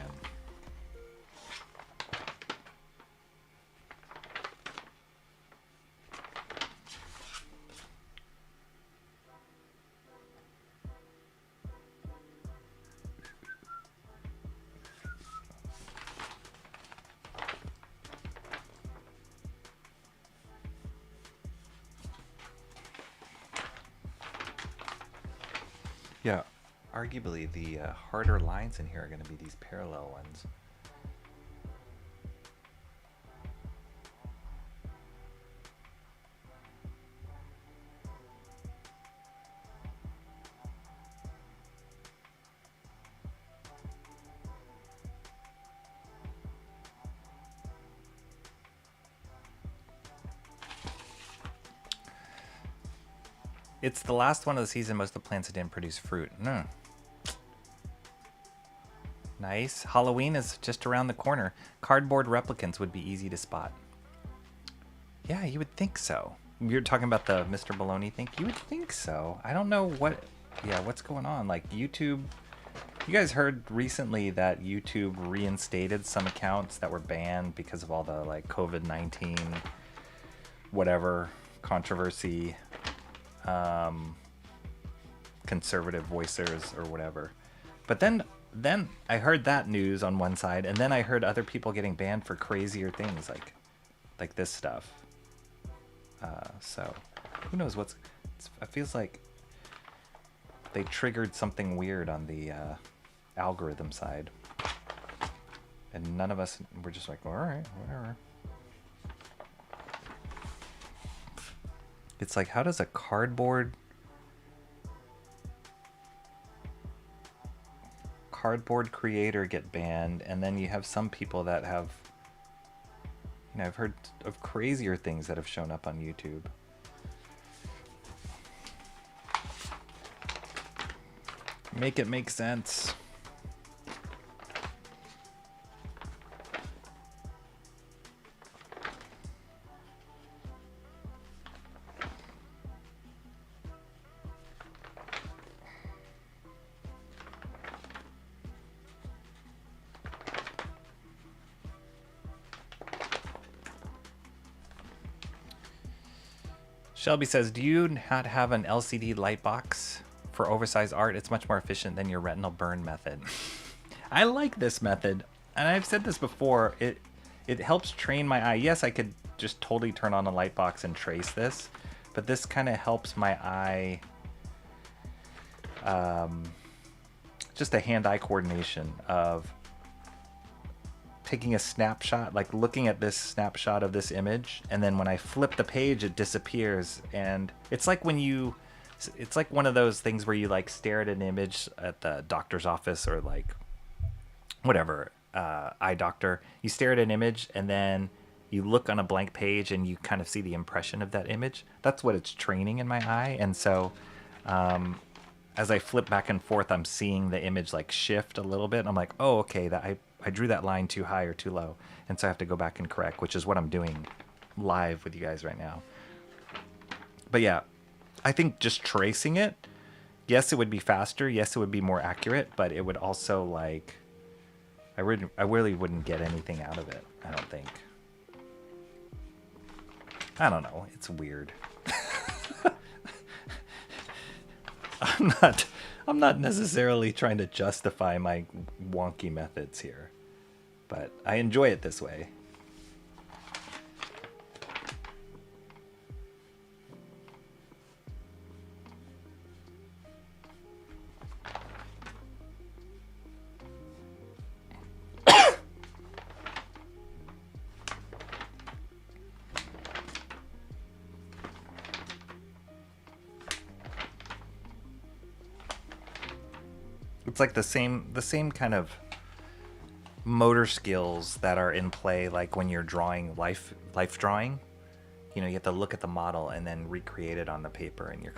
Yeah, arguably the harder lines in here are going to be these parallel ones. It's the last one of the season. Most of the plants didn't produce fruit. No. Nice. Halloween is just around the corner. Cardboard replicants would be easy to spot. Yeah, you would think so. You're talking about the Mr. Baloney thing? You would think so. I don't know what... Yeah, what's going on? Like, YouTube... You guys heard recently that YouTube reinstated some accounts that were banned because of all the, like, COVID-19 whatever controversy, conservative voicers or whatever. But then I heard that news on one side, and then I heard other people getting banned for crazier things like this stuff. So who knows what's... It feels like they triggered something weird on the algorithm side, and none of us were just like, all right, whatever. It's like, how does a cardboard creator get banned, and then you have some people that have, you know, I've heard of crazier things that have shown up on YouTube. Make it make sense. Shelby says, do you not have an LCD light box for oversized art? It's much more efficient than your retinal burn method. I like this method, and I've said this before. It helps train my eye. Yes, I could just totally turn on a light box and trace this, but this kind of helps my eye, just a hand-eye coordination of taking a snapshot, like looking at this snapshot of this image, and then when I flip the page, it disappears. And it's like when you, it's like one of those things where you like stare at an image at the doctor's office or like whatever, eye doctor. You stare at an image and then you look on a blank page and you kind of see the impression of that image. That's what it's training in my eye. And so as I flip back and forth, I'm seeing the image like shift a little bit. And I'm like, oh, okay, that I drew that line too high or too low. And so I have to go back and correct, which is what I'm doing live with you guys right now. But yeah, I think just tracing it, yes, it would be faster. Yes, it would be more accurate, but it would also like, I really wouldn't get anything out of it, I don't think. I don't know. It's weird. I'm not necessarily trying to justify my wonky methods here, but I enjoy it this way. It's like the same kind of motor skills that are in play, like when you're drawing life drawing. You know, you have to look at the model and then recreate it on the paper, and your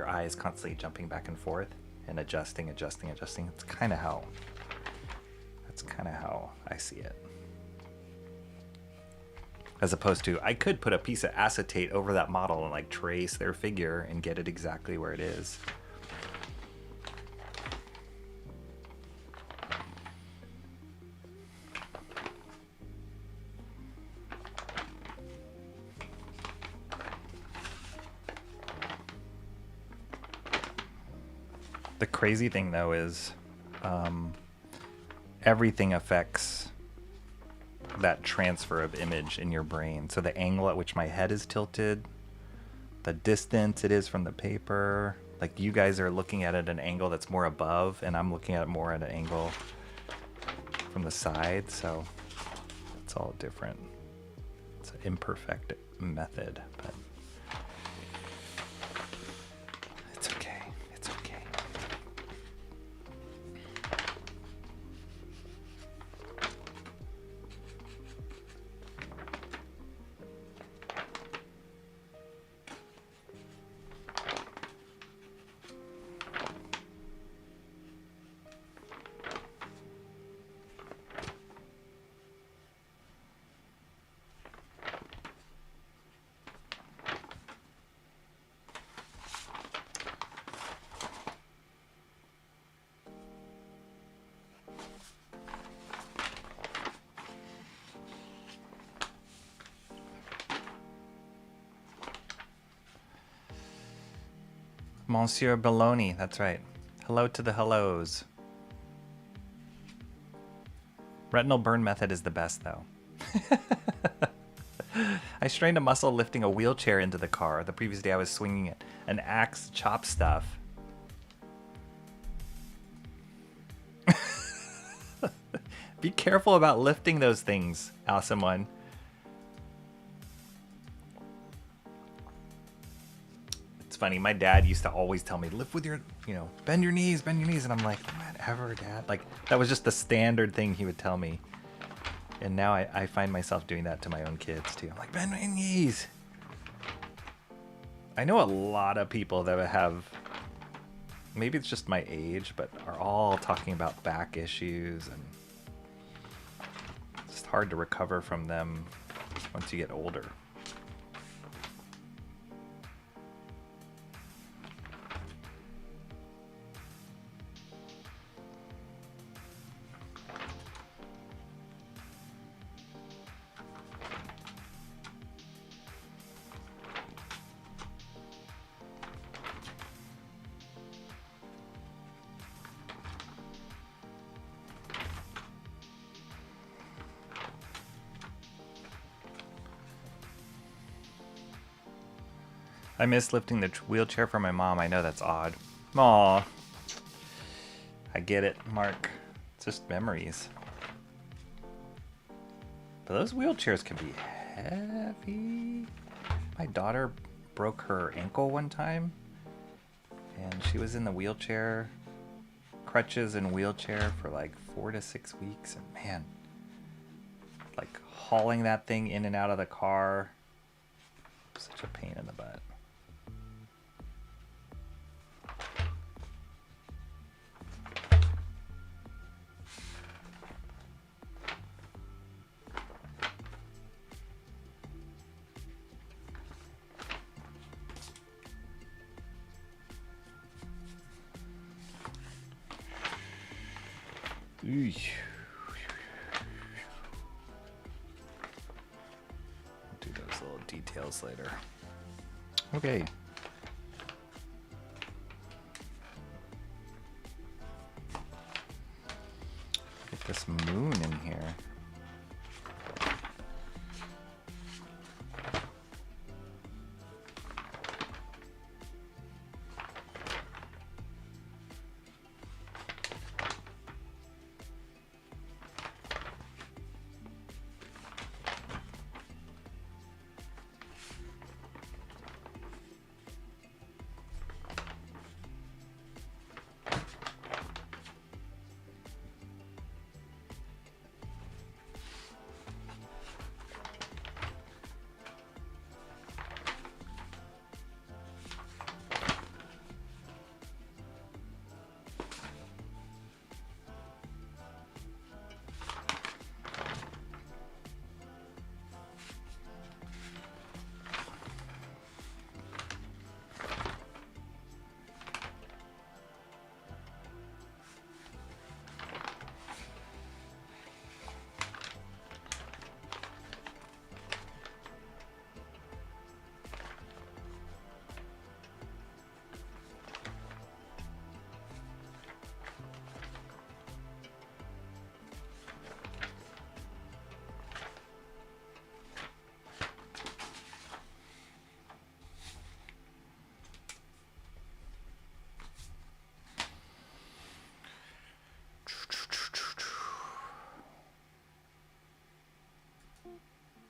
eye is constantly jumping back and forth and adjusting. That's kind of how I see it. As opposed to, I could put a piece of acetate over that model and like trace their figure and get it exactly where it is. The crazy thing though is everything affects that transfer of image in your brain. So the angle at which my head is tilted, the distance it is from the paper, like you guys are looking at it at an angle that's more above, and I'm looking at it more at an angle from the side. So it's all different. It's an imperfect method, but it's okay. It's okay. Monsieur Baloney, that's right. Hello to the hellos. Retinal burn method is the best, though. I strained a muscle lifting a wheelchair into the car. The previous day I was swinging it. An axe chop stuff. Be careful about lifting those things, Awesome One. It's funny, my dad used to always tell me, lift with your, bend your knees. And I'm like, whatever, Dad. Like, that was just the standard thing he would tell me. And now I find myself doing that to my own kids, too. I'm like, bend my knees. I know a lot of people that have, maybe it's just my age, but are all talking about back issues. And it's just hard to recover from them once you get older. I miss lifting the wheelchair for my mom. I know that's odd. Aw. I get it, Mark. It's just memories. But those wheelchairs can be heavy. My daughter broke her ankle one time. And she was in the wheelchair, crutches and wheelchair for like 4 to 6 weeks. And man, like hauling that thing in and out of the car. Such a pain in the butt. Eesh. Do those little details later. Okay. Get this moon in here.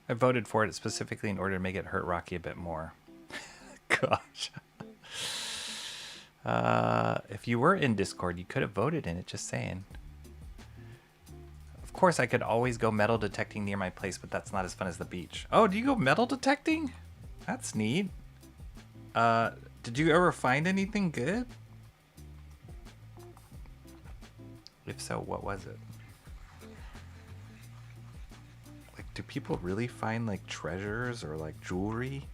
I voted for it specifically in order to make it hurt Rocky a bit more. Gosh. If you were in Discord, you could have voted in it, just saying. Of course, I could always go metal detecting near my place, but that's not as fun as the beach. Oh, do you go metal detecting? That's neat. Did you ever find anything good? If so, what was it? Like, do people really find, like, treasures or, like, jewelry?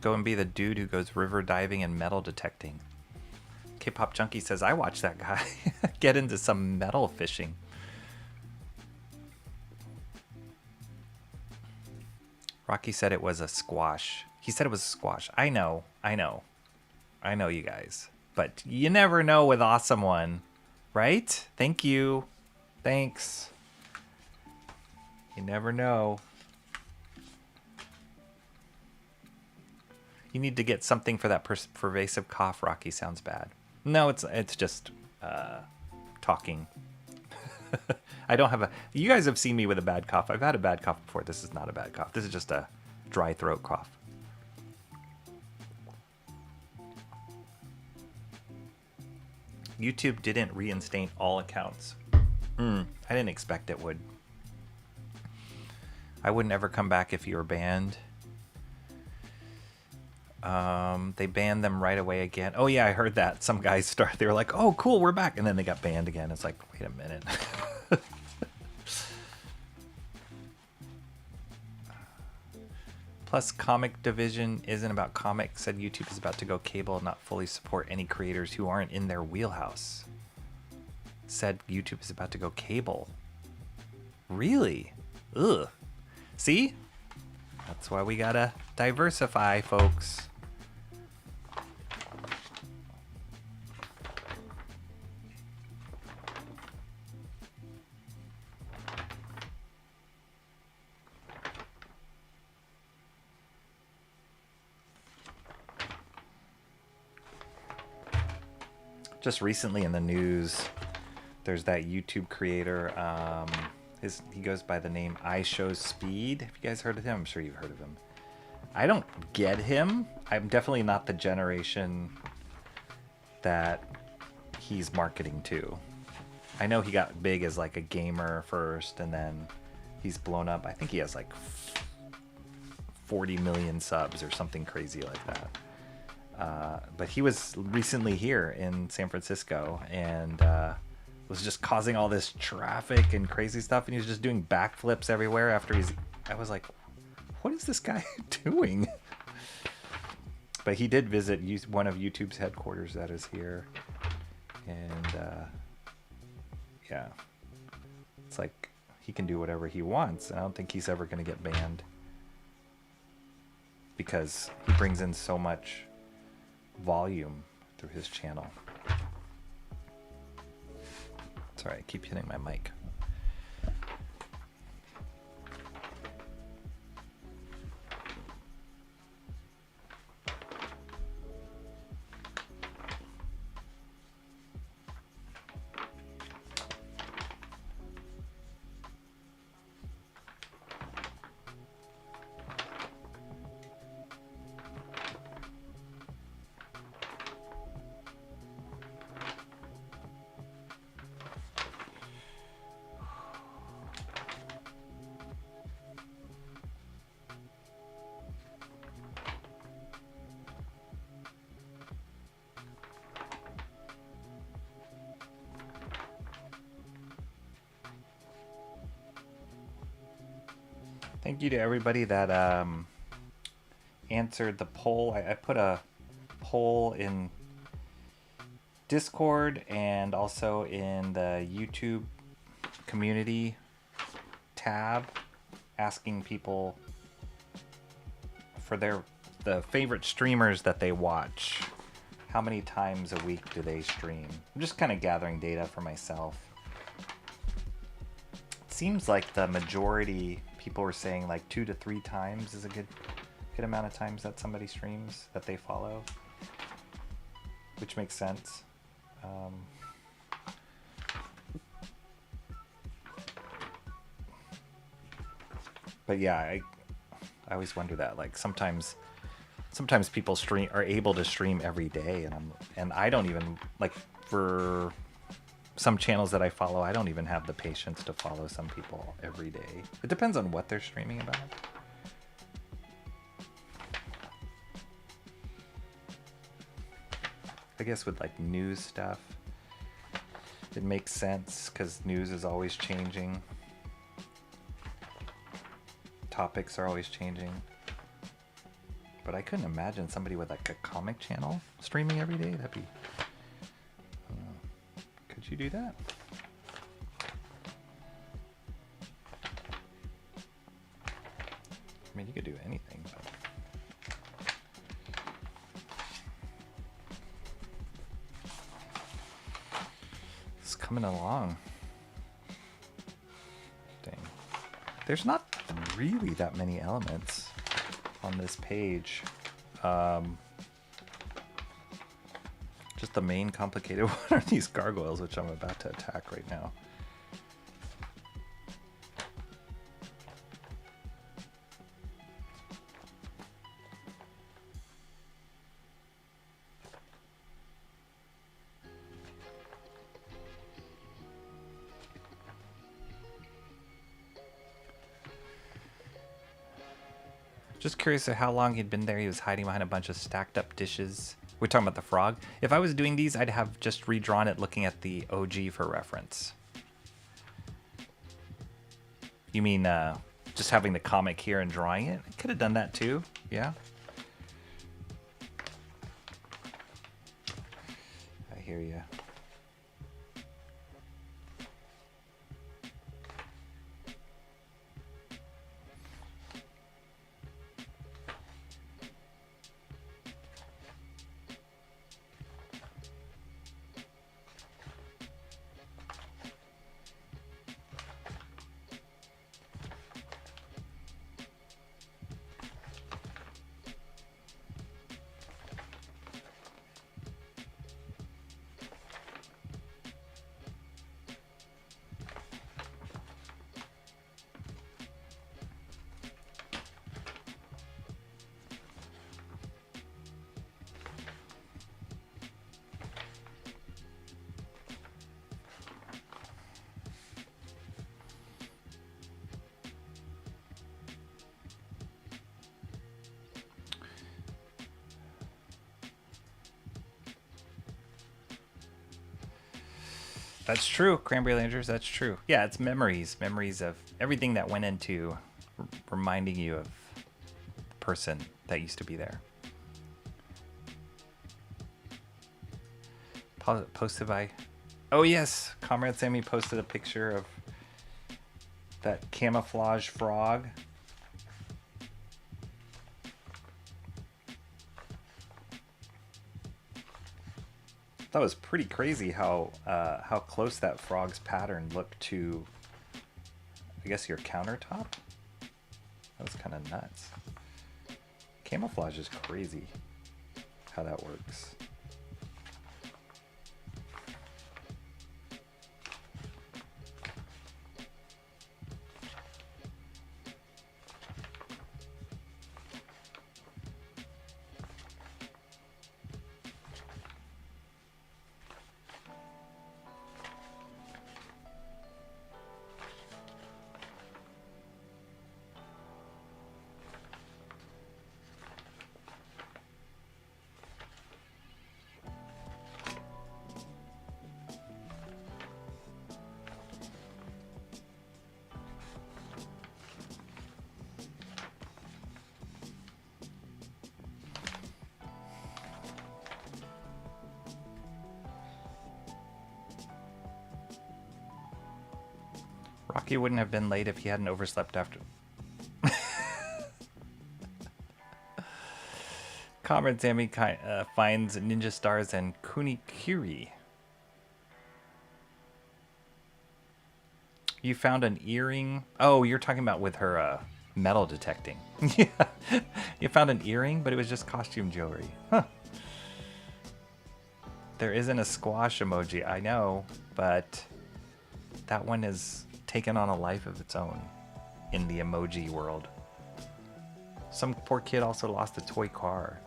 Go and be the dude who goes river diving and metal detecting. K-Pop Junkie says, I watch that guy get into some metal fishing. Rocky said it was a squash. He said it was a squash. I know, you guys. But you never know with Awesome One, right? Thank you. Thanks. You never know. You need to get something for that pervasive cough. Rocky sounds bad. No, it's just talking. I don't have a... You guys have seen me with a bad cough. I've had a bad cough before. This is not a bad cough. This is just a dry throat cough. YouTube didn't reinstate all accounts. I didn't expect it would. I wouldn't ever come back if you were banned. They banned them right away again. Oh yeah, I heard that. Some guys they were like, oh cool, we're back. And then they got banned again. It's like, wait a minute. Plus, Comic Division isn't about comics. Said YouTube is about to go cable and not fully support any creators who aren't in their wheelhouse. Said YouTube is about to go cable. Really? Ugh. See? That's why we gotta diversify, folks. Just recently in the news, there's that YouTube creator. He goes by the name I Show Speed. Have you guys heard of him? I'm sure you've heard of him. I don't get him. I'm definitely not the generation that he's marketing to. I know he got big as like a gamer first, and then he's blown up. I think he has like 40 million subs or something crazy like that. But he was recently here in San Francisco and was just causing all this traffic and crazy stuff, and he was just doing backflips everywhere after I was like, what is this guy doing? But he did visit one of YouTube's headquarters that is here, and yeah, it's like he can do whatever he wants, and I don't think he's ever going to get banned because he brings in so much volume through his channel. Sorry, I keep hitting my mic. Thank you to everybody that answered the poll. I put a poll in Discord and also in the YouTube community tab asking people for the favorite streamers that they watch. How many times a week do they stream? I'm just kind of gathering data for myself. It seems like the majority people were saying like 2 to 3 times is a good amount of times that somebody streams that they follow, which makes sense. But yeah, I always wonder that, like sometimes people are able to stream every day, and I don't even, like, for some channels that I follow, I don't even have the patience to follow some people every day. It depends on what they're streaming about. I guess with like news stuff, it makes sense because news is always changing. Topics are always changing. But I couldn't imagine somebody with like a comic channel streaming every day. That'd be... could you do that? mean, you could do anything, but... It's coming along. Dang. There's not really that many elements on this page. Just the main complicated one are these gargoyles, which I'm about to attack right now. Just curious of how long he'd been there. He was hiding behind a bunch of stacked up dishes. We're talking about the frog. If I was doing these, I'd have just redrawn it looking at the OG for reference. You mean just having the comic here and drawing it? I could have done that too, yeah. I hear you. That's true, Cranberry Landers, that's true. Yeah, it's memories. Memories of everything that went into reminding you of the person that used to be there. Posted by... Oh yes, Comrade Sammy posted a picture of that camouflage frog. That was pretty crazy how close that frog's pattern looked to, I guess, your countertop. That was kind of nuts. Camouflage is crazy how that works. Rocky wouldn't have been late if he hadn't overslept after. Comrade Sammy finds ninja stars and kunikiri. You found an earring. Oh, you're talking about with her metal detecting. Yeah. You found an earring, but it was just costume jewelry. Huh. There isn't a squash emoji, I know, but that one is taken on a life of its own in the emoji world. Some poor kid also lost a toy car.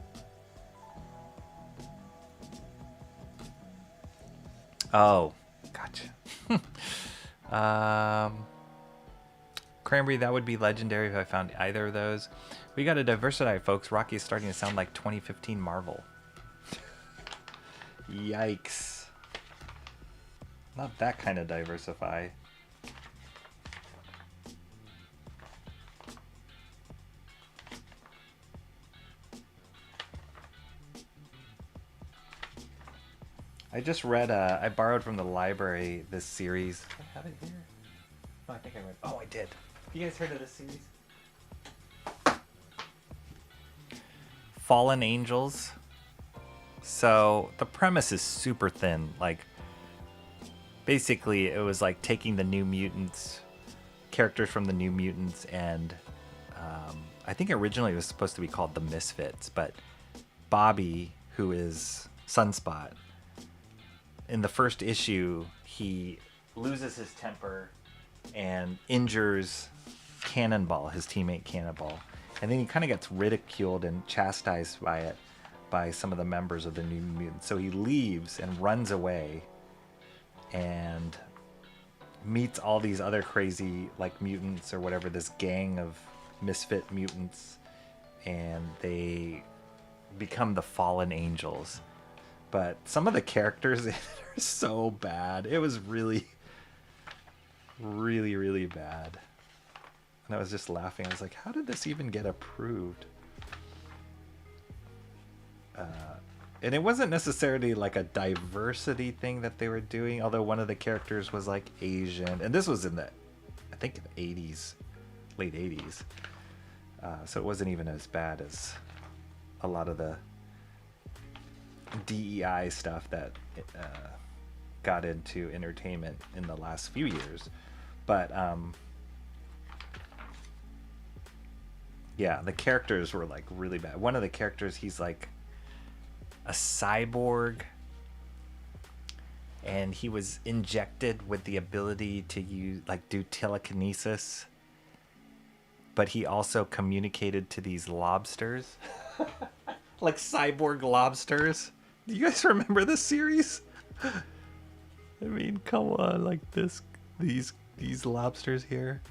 Oh, gotcha. Cranberry, that would be legendary if I found either of those. We got to diversify, folks. Rocky is starting to sound like 2015 Marvel. Yikes. Not that kind of diversify. I just read, I borrowed from the library this series. I have it here. Oh, I think I read. Oh, I did. You guys heard of this series? fallen angels. So the premise is super thin. Like, basically, it was like taking the New Mutants, characters from the New Mutants, and I think originally it was supposed to be called the Misfits, but Bobby, who is Sunspot, in the first issue, he loses his temper and injures Cannonball, his teammate Cannonball. And then he kind of gets ridiculed and chastised by it, by some of the members of the New Mutants. So he leaves and runs away and meets all these other crazy, like, mutants or whatever, this gang of misfit mutants. And they become the fallen angels. But some of the characters in it are so bad. It was really, really, really bad. And I was just laughing. I was like, how did this even get approved? And it wasn't necessarily like a diversity thing that they were doing, although one of the characters was like Asian. And this was in the, I think, the 80s, late 80s. So it wasn't even as bad as a lot of the DEI stuff that got into entertainment in the last few years. But yeah, the characters were like really bad. One of the characters, he's like a cyborg, and he was injected with the ability to use, like, do telekinesis, but he also communicated to these lobsters. Like cyborg lobsters. Do you guys remember this series? I mean, come on, like these lobsters here.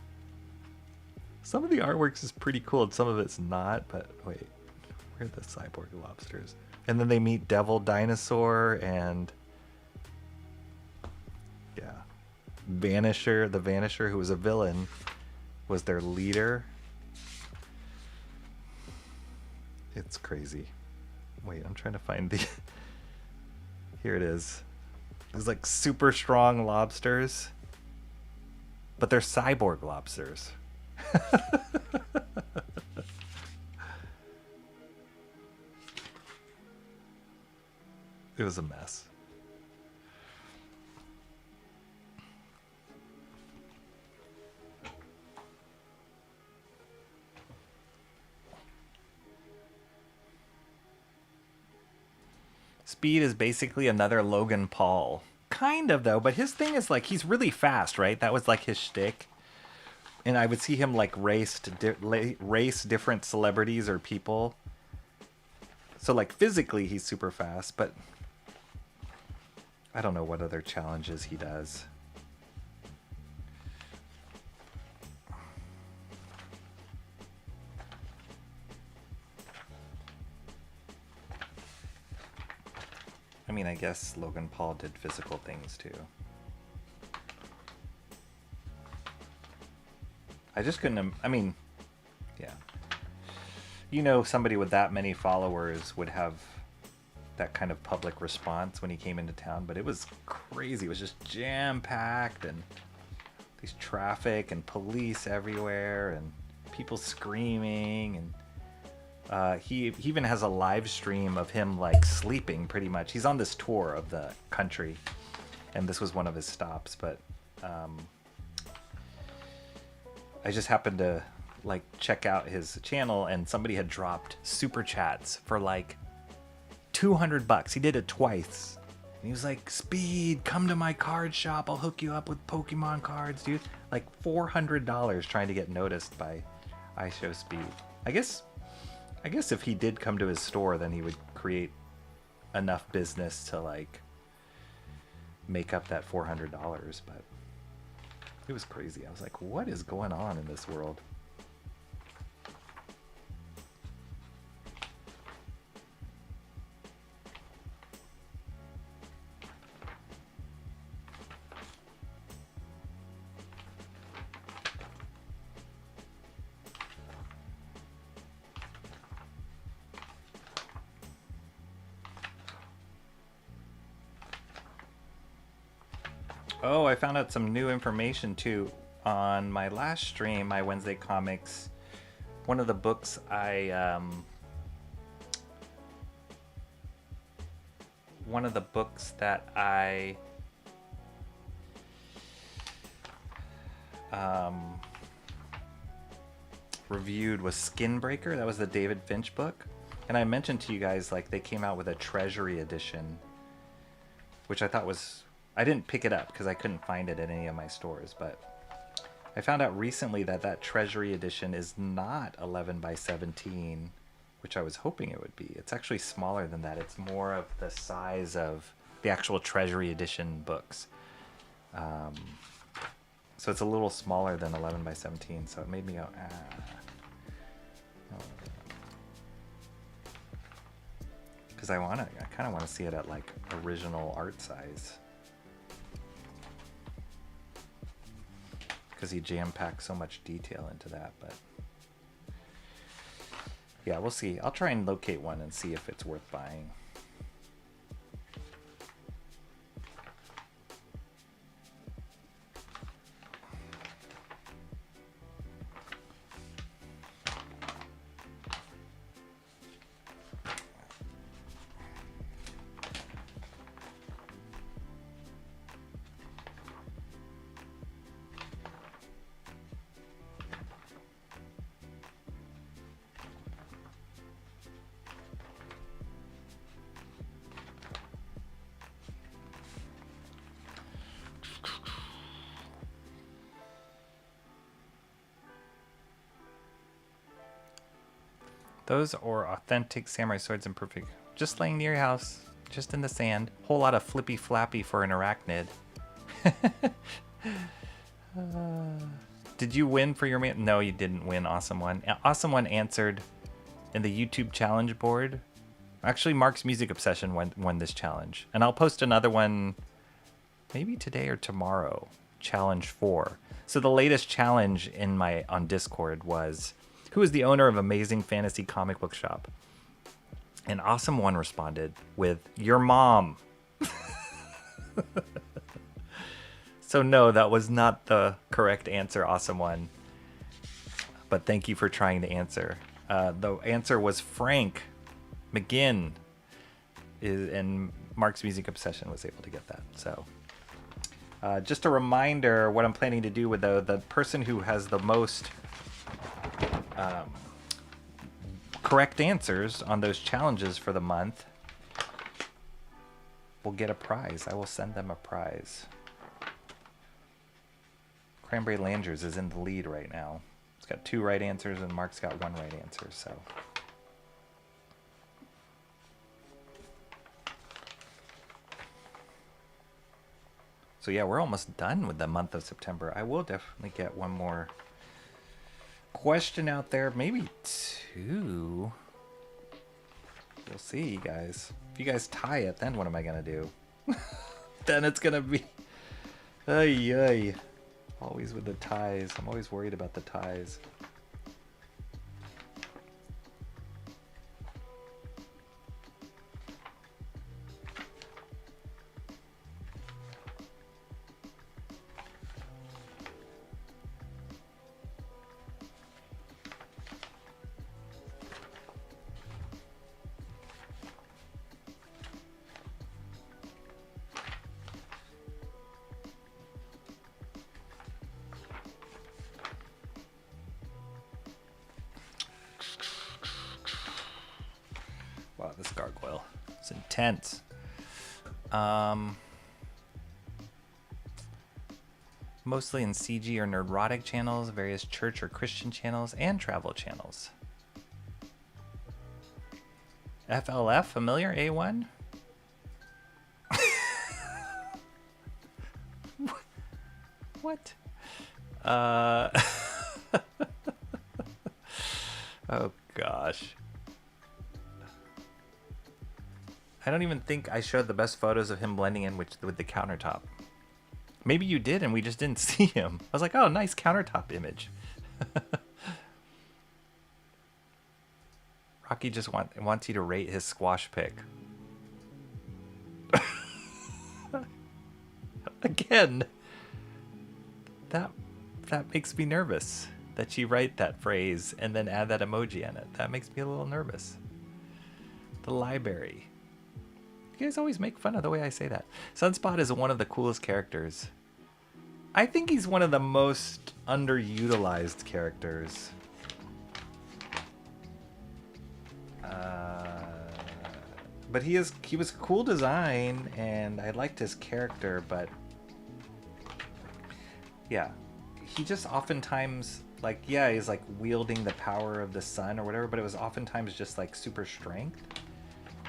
Some of the artworks is pretty cool and some of it's not, but wait, where are the cyborg lobsters? And then they meet Devil Dinosaur and yeah, Vanisher, the Vanisher, who was a villain, was their leader. It's crazy. Wait, I'm trying to find the... Here it is. There's like super strong lobsters, but they're cyborg lobsters. It was a mess. Speed is basically another Logan Paul. Kind of, though, but his thing is, like, he's really fast, right? That was, like, his shtick. And I would see him, like, race different celebrities or people. So, like, physically, he's super fast, but I don't know what other challenges he does. I mean, I guess Logan Paul did physical things too. I just couldn't, I mean, yeah. You know, somebody with that many followers would have that kind of public response when he came into town, but it was crazy. It was just jam-packed and these traffic and police everywhere and people screaming, and he even has a live stream of him, like, sleeping pretty much. He's on this tour of the country, and this was one of his stops, but I just happened to, like, check out his channel, and somebody had dropped super chats for like $200. He did it twice. And he was like, Speed, come to my card shop. I'll hook you up with Pokemon cards, dude. Like $400 trying to get noticed by iShowSpeed. I guess if he did come to his store, then he would create enough business to, like, make up that $400, but it was crazy. I was like, what is going on in this world? Oh, I found out some new information too. On my last stream, my Wednesday Comics, one of the books I one of the books that I reviewed was Skinbreaker. That was the David Finch book. And I mentioned to you guys, like, they came out with a Treasury edition, which I thought was... I didn't pick it up because I couldn't find it at any of my stores, but I found out recently that that Treasury edition is not 11 by 17, which I was hoping it would be. It's actually smaller than that. It's more of the size of the actual Treasury edition books. So it's a little smaller than 11 by 17, so it made me go, because I kind of want to see it at like original art size. Because he jam-packed so much detail into that, but yeah, we'll see. I'll try and locate one and see if it's worth buying. Those are authentic samurai swords in perfect. Just laying near your house, just in the sand. Whole lot of flippy flappy for an arachnid. Did you win for your man? No, you didn't win, Awesome One. Awesome One answered in the YouTube challenge board. Actually, Mark's Music Obsession won this challenge. And I'll post another one maybe today or tomorrow. Challenge 4. So the latest challenge on Discord was, who is the owner of Amazing Fantasy Comic Book Shop? And Awesome One responded with, your mom. So no, that was not the correct answer, Awesome One. But thank you for trying to answer. The answer was Frank McGinn. And Mark's Music Obsession was able to get that. So just a reminder, what I'm planning to do with the person who has the most correct answers on those challenges for the month will get a prize. I will send them a prize. Cranberry Landers is in the lead right now. It's got 2 right answers and Mark's got 1 right answer, so yeah, we're almost done with the month of September. I will definitely get one more question out there, maybe 2. We'll see, guys. If you guys tie it, then what am I gonna do? Then it's gonna be ay ay. Always with the ties. I'm always worried about the ties. Wow, this gargoyle. It's intense. Mostly in CG or neurotic channels, various church or Christian channels, and travel channels. FLF, familiar? A1? What? Oh gosh. I don't even think I showed the best photos of him blending in with the countertop. Maybe you did and we just didn't see him. I was like, oh, nice countertop image. Rocky just wants you to rate his squash pick. Again, that makes me nervous that you write that phrase and then add that emoji in it. That makes me a little nervous. The library. You guys always make fun of the way I say that. Sunspot is one of the coolest characters. I think he's one of the most underutilized characters. But he was cool design, and I liked his character, but yeah, he just oftentimes, like, yeah, he's like wielding the power of the sun or whatever, but it was oftentimes just like super strength,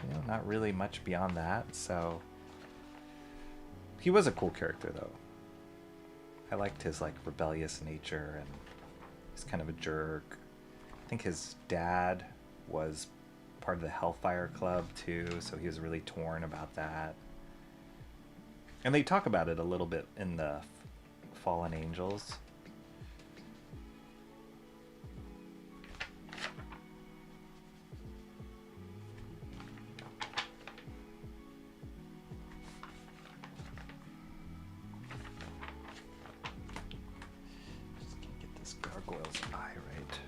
you know, not really much beyond that. So he was a cool character though. I liked his like rebellious nature, and he's kind of a jerk. I think his dad was part of the Hellfire Club too, so he was really torn about that. And they talk about it a little bit in the Fallen Angels. Just can't get this gargoyle's eye right.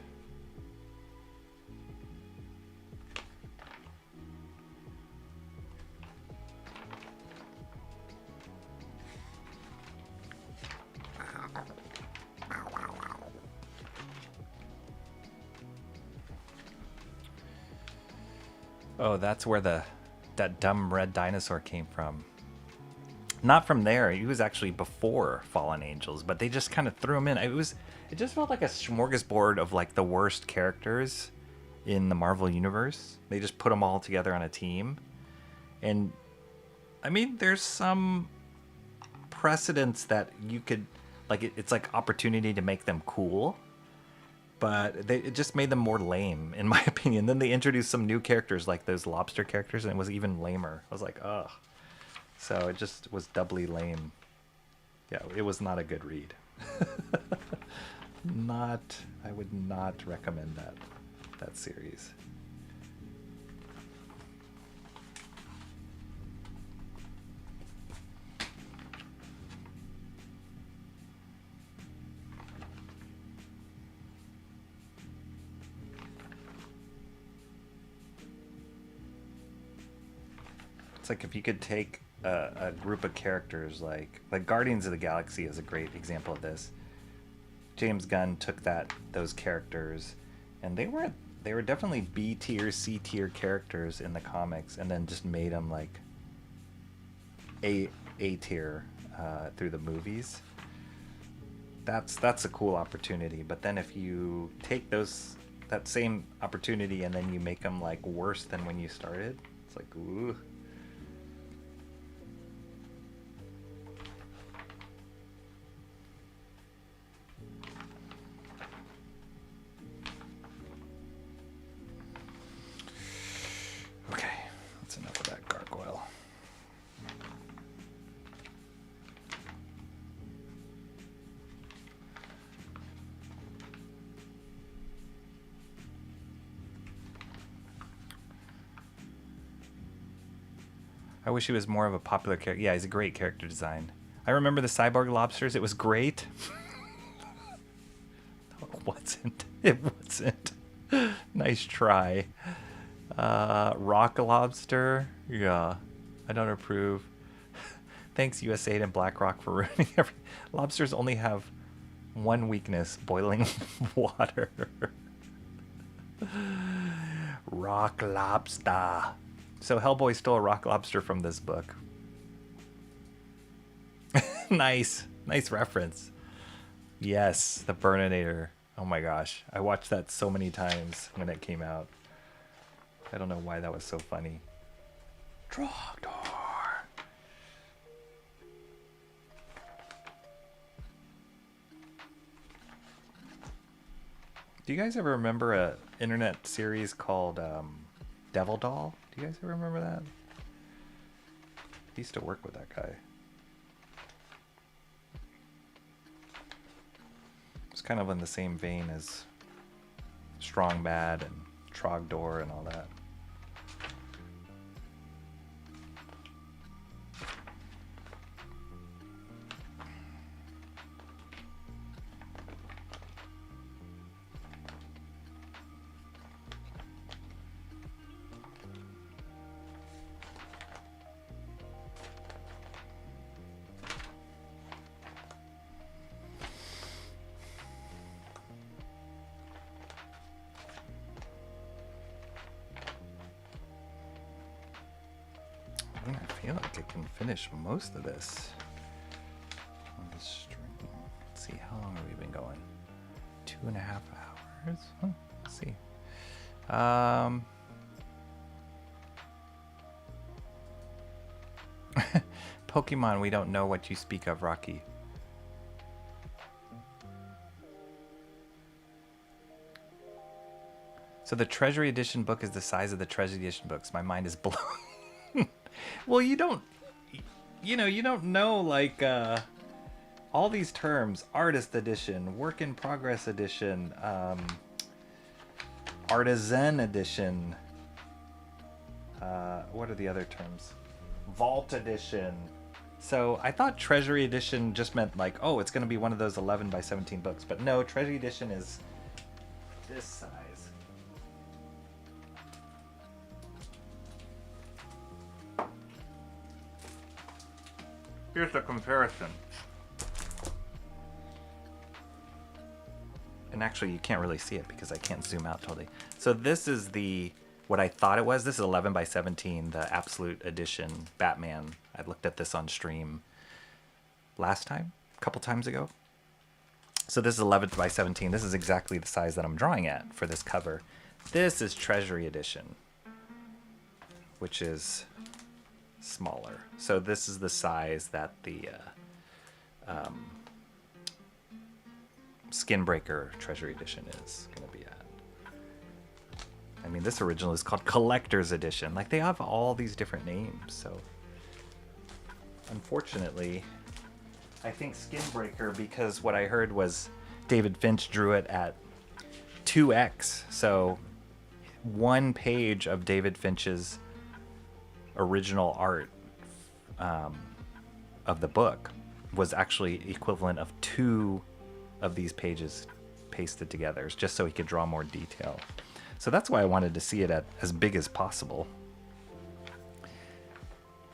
Oh, that's where that dumb red dinosaur came from. Not from there. He was actually before Fallen Angels, but they just kind of threw him in. It just felt like a smorgasbord of like the worst characters in the Marvel universe. They just put them all together on a team. And I mean, there's some precedents that you could like it's like opportunity to make them cool. But it just made them more lame, in my opinion. Then they introduced some new characters, like those lobster characters, and it was even lamer. I was like, ugh. So it just was doubly lame. Yeah, it was not a good read. I would not recommend that series. It's like if you could take a group of characters like Guardians of the Galaxy is a great example of this. James Gunn took those characters, and they were definitely B tier, C tier characters in the comics, and then just made them like A tier through the movies. That's a cool opportunity. But then if you take that same opportunity and then you make them like worse than when you started, it's like ooh. Okay, that's enough of that gargoyle. I wish he was more of a popular character. Yeah, he's a great character design. I remember the cyborg lobsters. It was great. It wasn't. Nice try. Rock lobster. Yeah, I don't approve. Thanks USAID and BlackRock for ruining everything. Lobsters only have one weakness: boiling water. Rock lobster. So Hellboy stole a rock lobster from this book. Nice reference. Yes, the Burninator. Oh my gosh, I watched that so many times when it came out. I don't know why that was so funny. Trogdor. Do you guys ever remember a internet series called Devil Doll? Do you guys ever remember that? I used to work with that guy. It's kind of in the same vein as Strong Bad and Trogdor and all that. feel like I can finish most of this on the stream. Let's see, how long have we been going? 2.5 hours? Huh, let's see. Pokemon, we don't know what you speak of, Rocky. So the Treasury Edition book is the size of the Treasury Edition books. My mind is blown. Well, you don't know, like, all these terms: artist edition, work in progress edition, artisan edition. What are the other terms? Vault edition. So I thought Treasury Edition just meant like, oh, it's going to be one of those 11 by 17 books. But no, Treasury Edition is this size. Here's the comparison. And actually, you can't really see it because I can't zoom out totally. So this is what I thought it was. This is 11 by 17, the Absolute Edition Batman. I looked at this on stream last time, a couple times ago. So this is 11 by 17. This is exactly the size that I'm drawing at for this cover. This is Treasury Edition, which is smaller. So this is the size that the Skinbreaker Treasury Edition is going to be at. I mean, this original is called Collector's Edition. Like, they have all these different names, so unfortunately, I think Skinbreaker, because what I heard was David Finch drew it at 2x, so one page of David Finch's original art of the book was actually equivalent of 2 of these pages pasted together, just so he could draw more detail. So that's why I wanted to see it at as big as possible.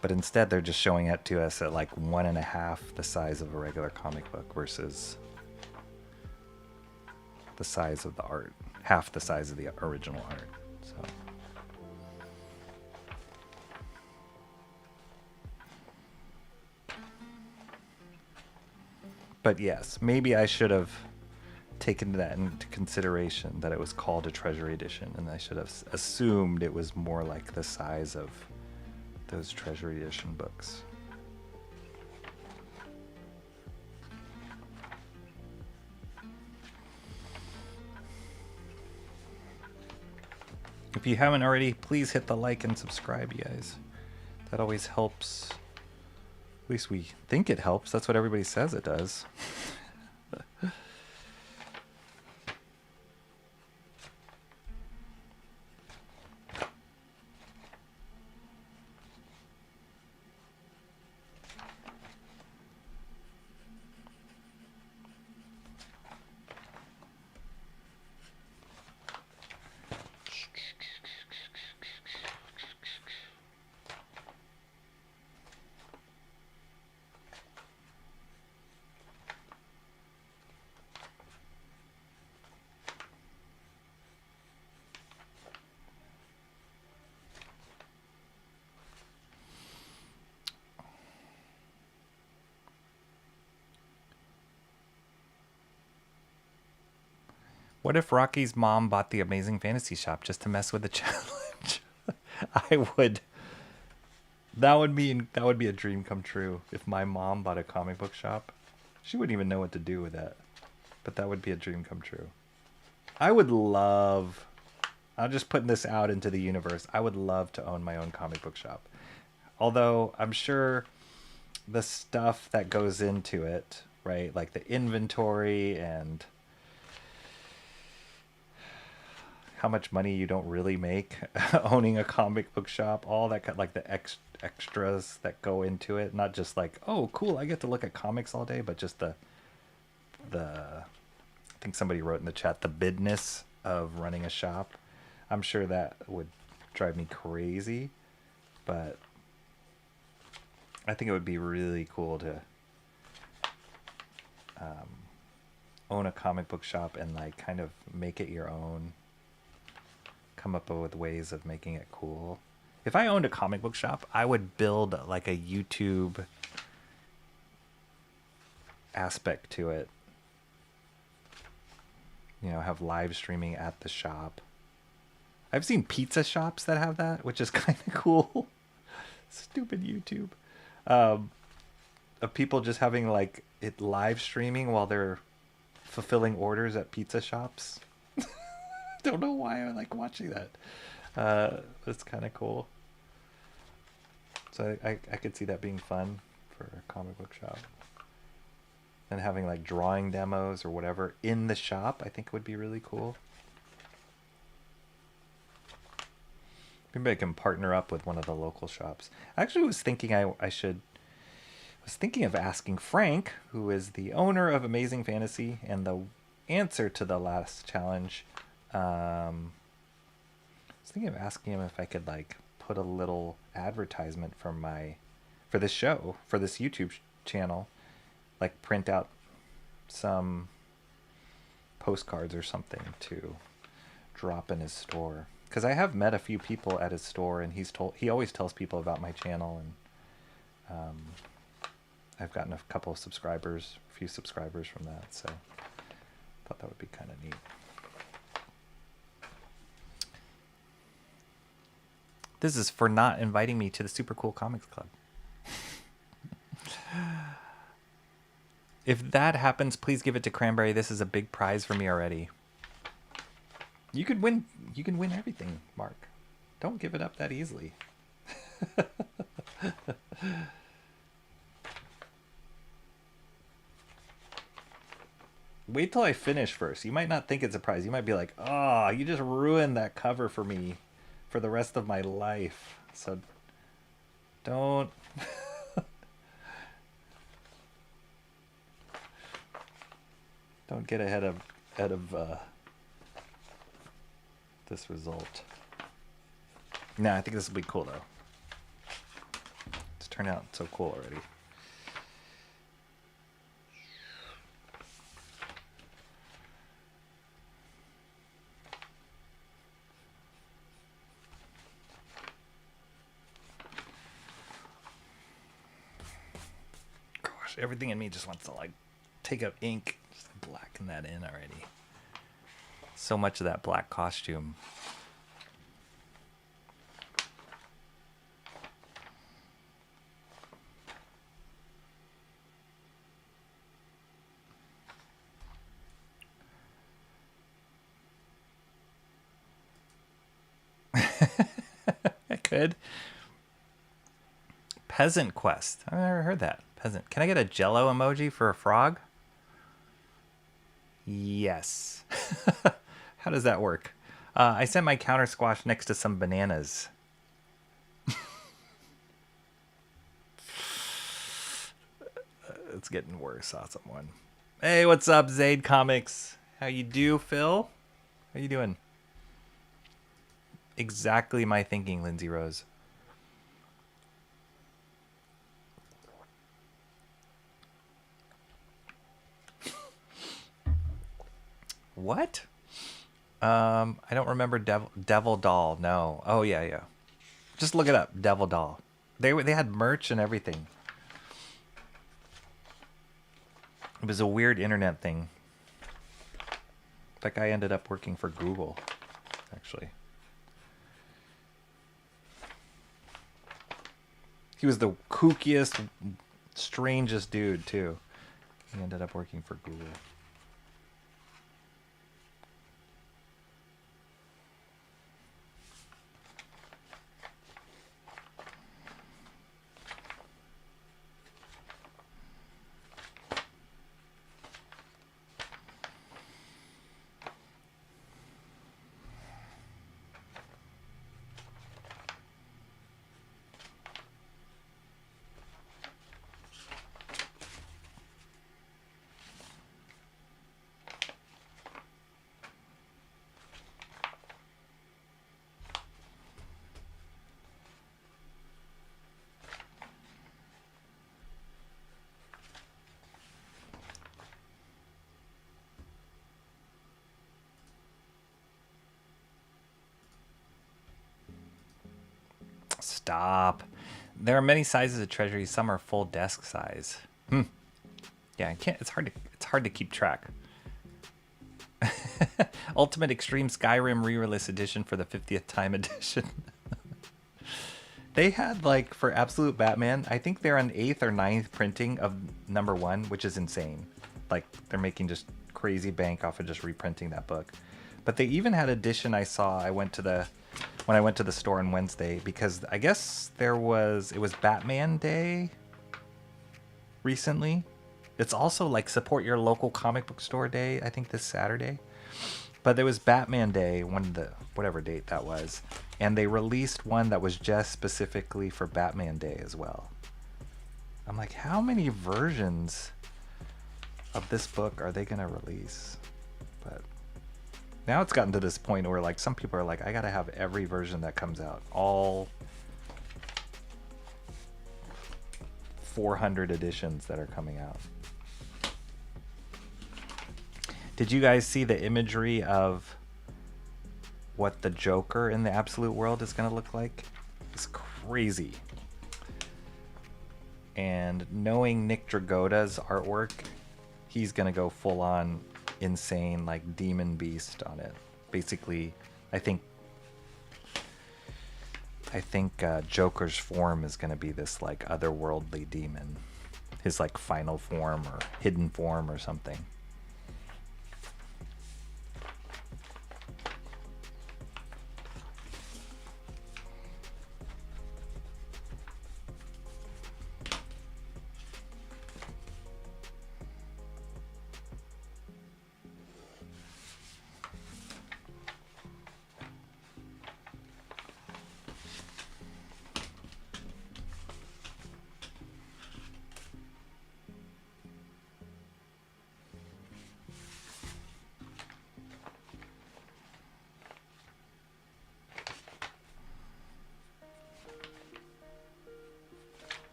But instead, they're just showing it to us at like 1.5 the size of a regular comic book versus the size of the art, half the size of the original art. So. But yes, maybe I should have taken that into consideration, that it was called a Treasury Edition, and I should have assumed it was more like the size of those Treasury Edition books. If you haven't already, please hit the like and subscribe, you guys. That always helps. At least we think it helps. That's what everybody says it does. What if Rocky's mom bought the Amazing Fantasy Shop just to mess with the challenge? I would. That would be a dream come true. If my mom bought a comic book shop, she wouldn't even know what to do with that. But that would be a dream come true. I would love. I'm just putting this out into the universe. I would love to own my own comic book shop. Although I'm sure the stuff that goes into it, right? Like the inventory and how much money you don't really make owning a comic book shop, all that, like the extras that go into it. Not just like, oh, cool, I get to look at comics all day, but just the I think somebody wrote in the chat, the bidness of running a shop. I'm sure that would drive me crazy, but I think it would be really cool to own a comic book shop and like kind of make it your own. Come up with ways of making it cool. If I owned a comic book shop, I would build like a YouTube aspect to it. You know, have live streaming at the shop. I've seen pizza shops that have that, which is kind of cool. Stupid YouTube. Of people just having like it live streaming while they're fulfilling orders at pizza shops. Don't know why I like watching that. That's kind of cool. So I could see that being fun for a comic book shop. And having like drawing demos or whatever in the shop, I think would be really cool. Maybe I can partner up with one of the local shops. I actually was thinking was thinking of asking Frank, who is the owner of Amazing Fantasy and the answer to the last challenge. I was thinking of asking him if I could like put a little advertisement for this show, for this YouTube channel, like print out some postcards or something to drop in his store. Because I have met a few people at his store, and he always tells people about my channel, and I've gotten a couple of subscribers, a few subscribers from that, so I thought that would be kind of neat. This is for not inviting me to the Super Cool Comics Club. If that happens, please give it to Cranberry. This is a big prize for me already. You can win everything, Mark. Don't give it up that easily. Wait till I finish first. You might not think it's a prize. You might be like, "Oh, you just ruined that cover for me for the rest of my life." So don't don't get ahead of this result. Nah, I think this will be cool though. It's turned out so cool already. Gosh, everything in me just wants to like take up ink, just blacken that in already. So much of that black costume. I could. Peasant Quest. I've never heard that. Peasant. Can I get a Jello emoji for a frog? Yes. How does that work? I sent my counter squash next to some bananas. It's getting worse. Awesome one. Hey, what's up, Zaid Comics? How you do, Phil? How you doing? Exactly my thinking, Lindsay Rose. What? I don't remember Devil Doll. No. Oh yeah. Just look it up. Devil Doll. They had merch and everything. It was a weird internet thing. That guy ended up working for Google, actually. He was the kookiest, strangest dude too. He ended up working for Google. Stop. There are many sizes of treasuries. Some are full desk size. Yeah, I can't. It's hard to keep track. Ultimate Extreme Skyrim Re-Release Edition for the 50th time edition. They had, like, for Absolute Batman, I think they're on 8th or 9th printing of #1, which is insane. Like, they're making just crazy bank off of just reprinting that book. But they even had edition I saw. When I went to the store on Wednesday, because I guess it was Batman Day recently. It's also like support your local comic book store day, I think this Saturday. But there was Batman Day, whatever date that was, and they released one that was just specifically for Batman Day as well. I'm like, how many versions of this book are they gonna release? But now it's gotten to this point where, like, some people are like, I gotta have every version that comes out, all 400 editions that are coming out. Did you guys see the imagery of what the Joker in the Absolute world is going to look like? It's crazy. And knowing Nick Dragotta's artwork, he's going to go full on insane, like demon beast on it. Basically, I think Joker's form is going to be this, like, otherworldly demon. His, like, final form or hidden form or something.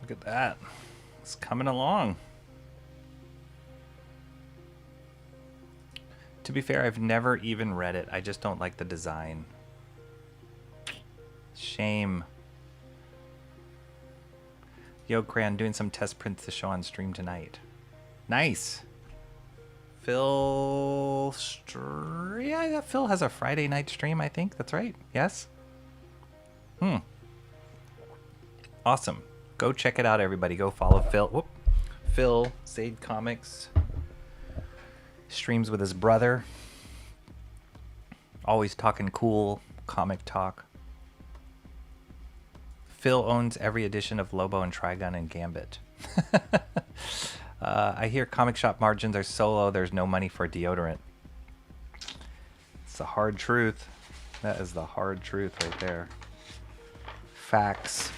Look at that. It's coming along. To be fair, I've never even read it. I just don't like the design. Shame. Yo, Cran, doing some test prints to show on stream tonight. Nice. Phil... Yeah, Phil has a Friday night stream, I think. That's right. Yes? Awesome. Go check it out, everybody. Go follow Phil. Whoop. Phil, Zade Comics. Streams with his brother. Always talking cool comic talk. Phil owns every edition of Lobo and Trigun and Gambit. I hear comic shop margins are so low there's no money for deodorant. It's the hard truth. That is the hard truth right there. Facts.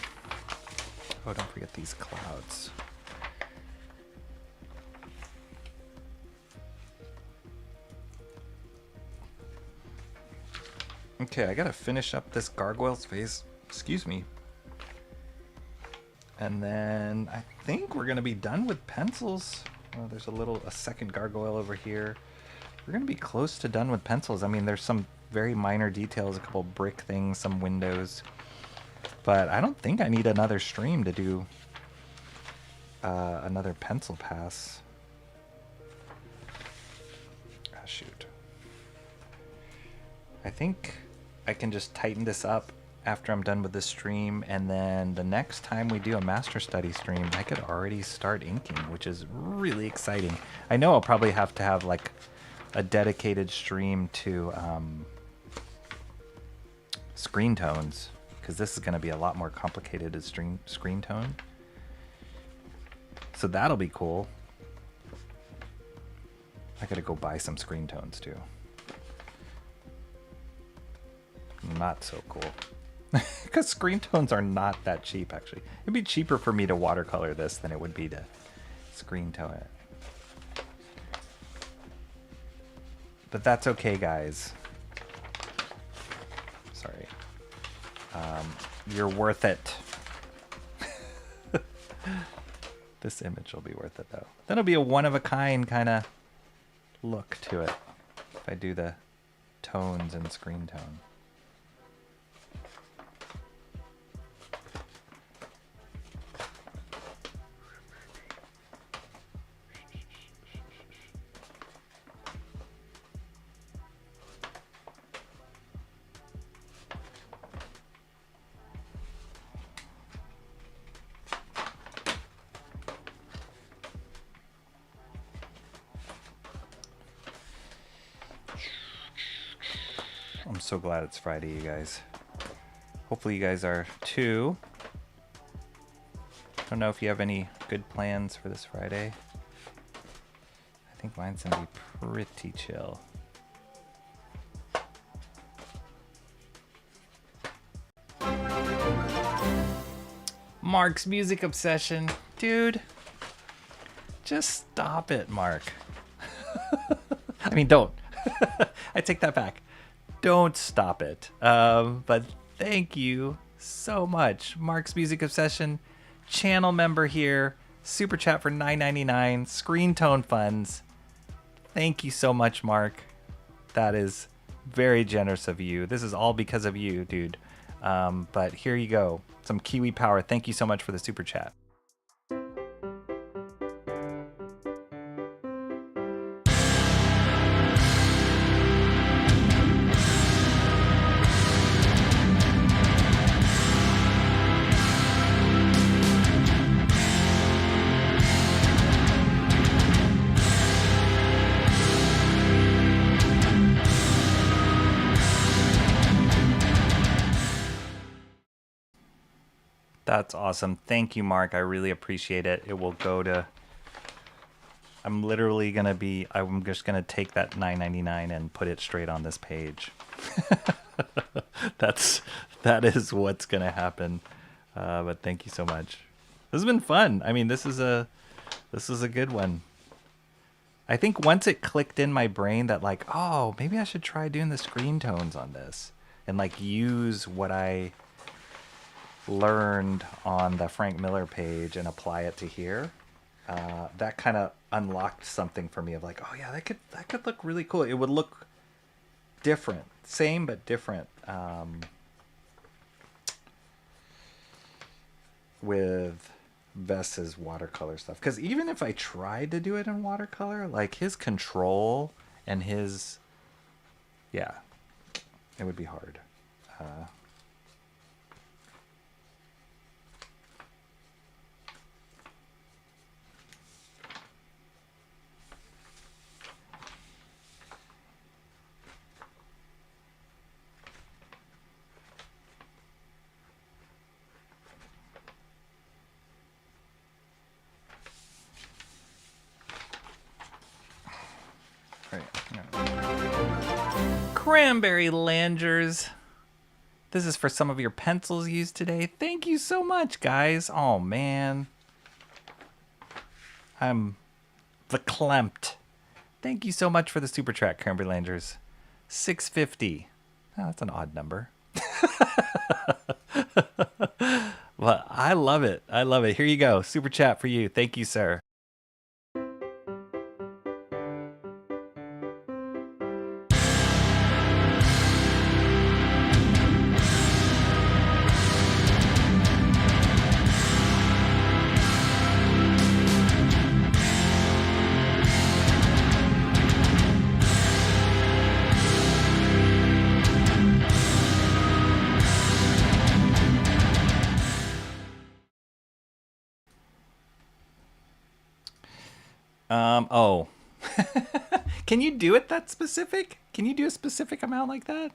Oh, don't forget these clouds. Okay, I gotta finish up this gargoyle's face. Excuse me. And then I think we're gonna be done with pencils. Oh, there's a second gargoyle over here. We're gonna be close to done with pencils. I mean, there's some very minor details, a couple brick things, some windows. But I don't think I need another stream to do another pencil pass. Ah, shoot. I think I can just tighten this up after I'm done with this stream, and then the next time we do a Master Study stream, I could already start inking, which is really exciting. I know I'll probably have to have, like, a dedicated stream to screen tones, because this is going to be a lot more complicated to screen tone. So that'll be cool. I gotta go buy some screen tones too. Not so cool. Because screen tones are not that cheap, actually. It'd be cheaper for me to watercolor this than it would be to screen tone it. But that's okay, guys. sorry. You're worth it. This image will be worth it, though. That'll be a one-of-a-kind kind of look to it if I do the tones and screen tone. I'm so glad it's Friday, you guys. Hopefully you guys are too. I don't know if you have any good plans for this Friday. I think mine's gonna be pretty chill. Mark's music obsession. Dude, just stop it, Mark. I mean, don't. I take that back. Don't stop it. But thank you so much. Mark's Music Obsession, channel member here, super chat for $9.99, screen tone funds. Thank you so much, Mark. That is very generous of you. This is all because of you, dude. But here you go. Some Kiwi power. Thank you so much for the super chat. That's awesome. Thank you, Mark. I really appreciate it. It will go to... I'm literally going to be... I'm just going to take that $9.99 and put it straight on this page. That is what's going to happen. But thank you so much. This has been fun. I mean, this is a good one. I think once it clicked in my brain that like, oh, maybe I should try doing the screen tones on this and like use what I learned on the Frank Miller page and apply it to here. That kind of unlocked something for me of like, oh yeah, that could look really cool. It would look different, same but different, with VESS's watercolor stuff. Because even if I tried to do it in watercolor, like his control and his, yeah, it would be hard. Cranberry Langers. This is for some of your pencils used today. Thank you so much, guys. Oh, man. I'm verklempt. Thank you so much for the super chat, Cranberry Langers. 650. Oh, that's an odd number. Well, I love it. I love it. Here you go. Super chat for you. Thank you, sir. Oh. Can you do it that specific? Can you do a specific amount like that?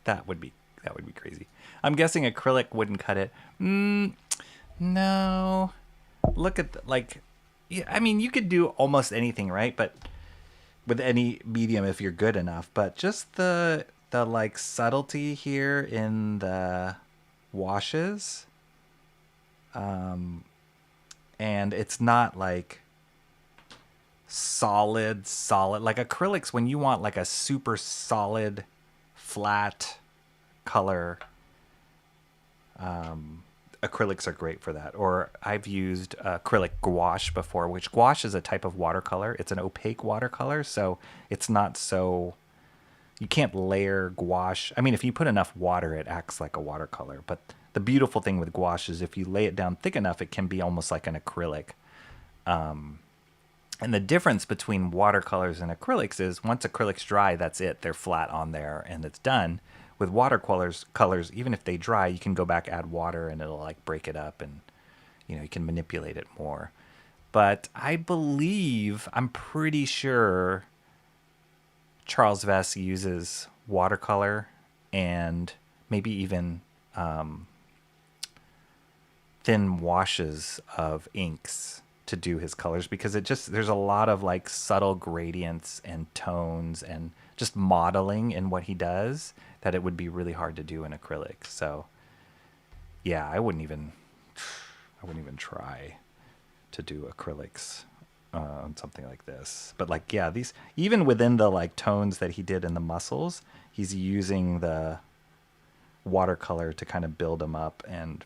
That would be crazy. I'm guessing acrylic wouldn't cut it. No. Look at yeah, I mean, you could do almost anything, right? But with any medium if you're good enough, but just the like subtlety here in the washes, and it's not like solid like acrylics. When you want like a super solid flat color. Acrylics are great for that. Or I've used acrylic gouache before, which gouache is a type of watercolor. It's an opaque watercolor, so it's not so... You can't layer gouache. I mean, if you put enough water, it acts like a watercolor. But the beautiful thing with gouache is if you lay it down thick enough, it can be almost like an acrylic. And the difference between watercolors and acrylics is once acrylics dry, that's it. They're flat on there and it's done. With watercolors, even if they dry, you can go back, add water, and it'll like break it up, and you can manipulate it more. But I'm pretty sure Charles VESS uses watercolor and maybe even thin washes of inks to do his colors, because there's a lot of like subtle gradients and tones and just modeling in what he does that it would be really hard to do in acrylic. So yeah, I wouldn't even try to do acrylics on something like this. But like, yeah, these, even within the like tones that he did in the muscles, he's using the watercolor to kind of build them up and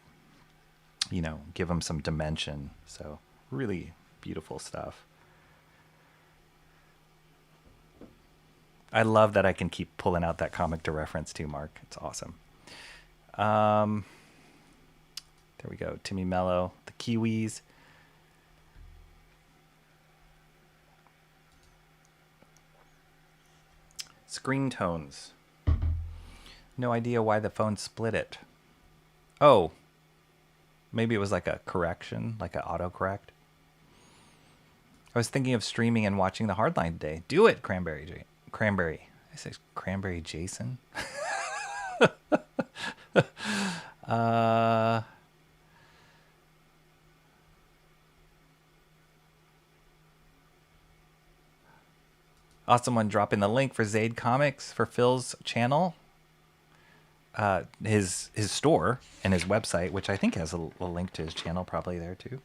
give them some dimension. So really beautiful stuff. I love that I can keep pulling out that comic to reference too, Mark. It's awesome. There we go. Timmy Mello, the Kiwis. Screen tones. No idea why the phone split it. Oh, maybe it was like a correction, like an autocorrect. I was thinking of streaming and watching the Hardline today. Do it, Cranberry. I say Cranberry Jason. Awesome one dropping the link for Zaid Comics for Phil's channel. His store and his website, which I think has a link to his channel probably there too.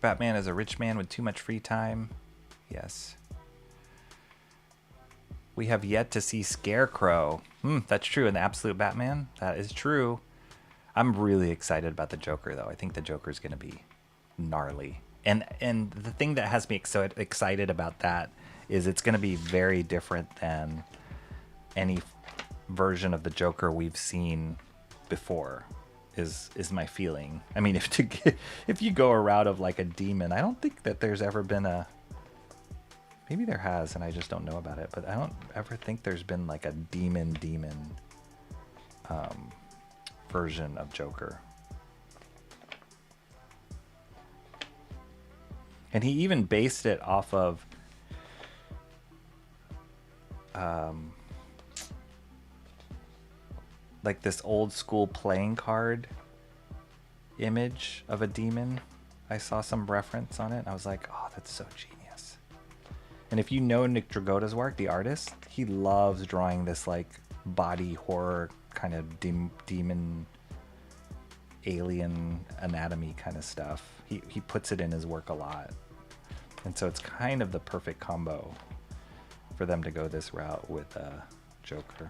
Batman is a rich man with too much free time. Yes. We have yet to see Scarecrow. That's true. In the Absolute Batman, that is true. I'm really excited about the Joker, though. I think the Joker is going to be gnarly. And the thing that has me so excited about that is it's going to be very different than any version of the Joker we've seen before. Is my feeling. I mean, if you go a route of like a demon, I don't think that there's ever been a... Maybe there has, and I just don't know about it. But I don't ever think there's been like a demon version of Joker. And he even based it off of like this old school playing card image of a demon. I saw some reference on it, and I was like, oh, that's so genius. And if you know Nick Dragotta's work, the artist, he loves drawing this like body horror kind of demon alien anatomy kind of stuff. He puts it in his work a lot. And so it's kind of the perfect combo for them to go this route with Joker.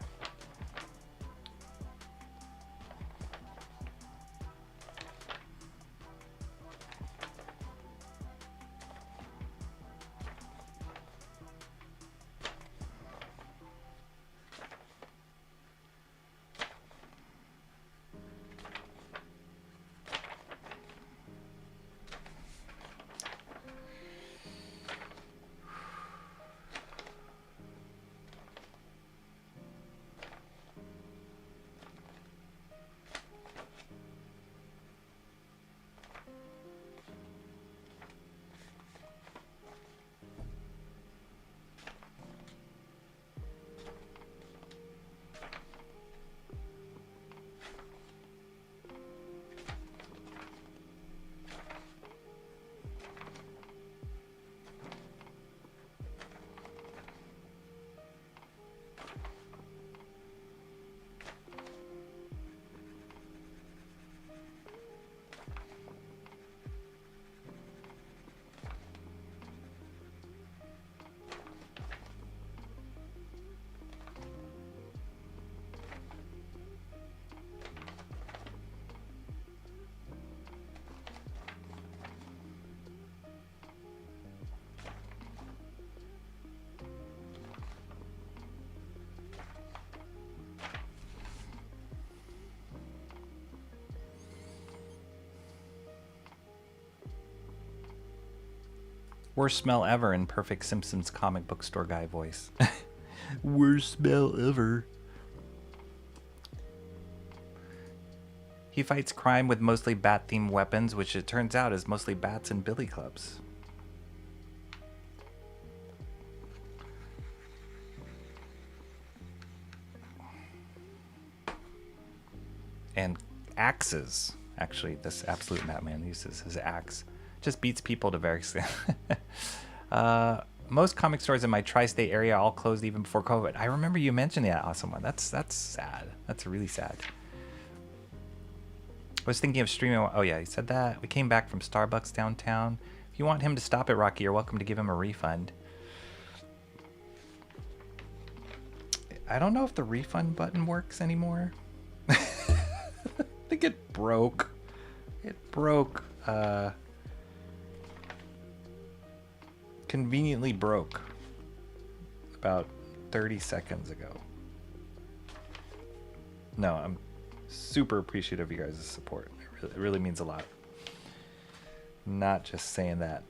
Worst smell ever in perfect Simpsons comic book store guy voice. Worst smell ever. He fights crime with mostly bat-themed weapons, which it turns out is mostly bats and billy clubs. And axes. Actually, this absolute Batman uses his axe. Just beats people to very extent. Most comic stores in my tri-state area all closed even before COVID. I remember you mentioning that awesome one. That's sad. That's really sad. I was thinking of streaming. Oh yeah, he said that. We came back from Starbucks downtown. If you want him to stop it, Rocky, you're welcome to give him a refund. I don't know if the refund button works anymore. I think it broke. It broke. Conveniently broke about 30 seconds ago. No, I'm super appreciative of you guys' support. It really means a lot. Not just saying that.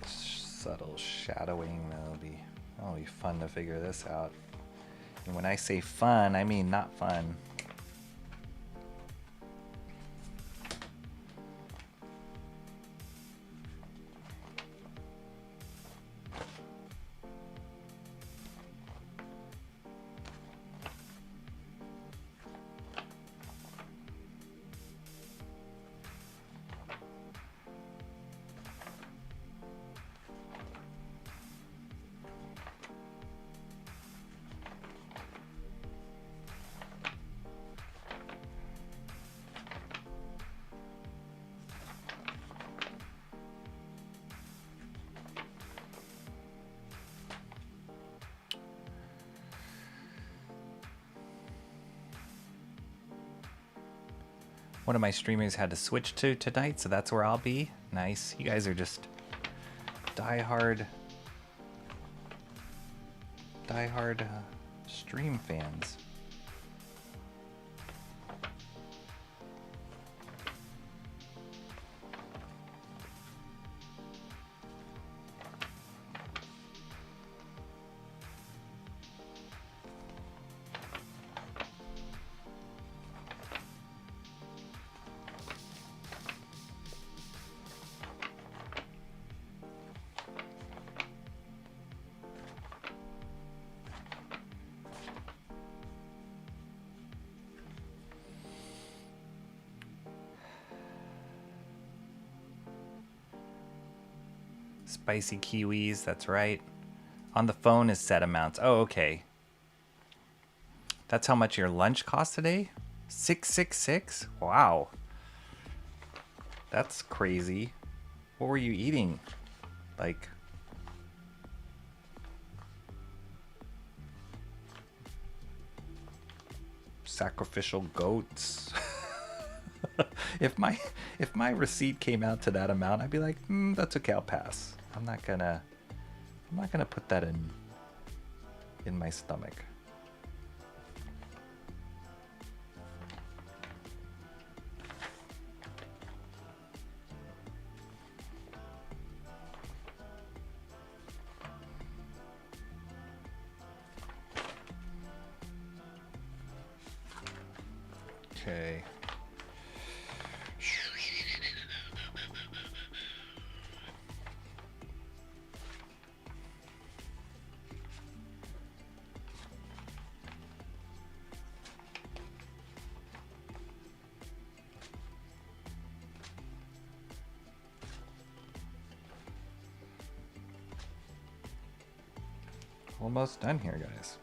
Subtle shadowing, that'll be fun to figure this out. And when I say fun, I mean not fun. One of my streamers had to switch to tonight, so that's where I'll be. Nice. You guys are just die-hard stream fans. Spicy kiwis, that's right. On the phone is set amounts. Oh, okay. That's how much your lunch cost today? 666? Wow. That's crazy. What were you eating? Like sacrificial goats. If my receipt came out to that amount, I'd be like, that's okay, I'll pass. I'm not gonna put that in my stomach. Okay. Almost done here, guys.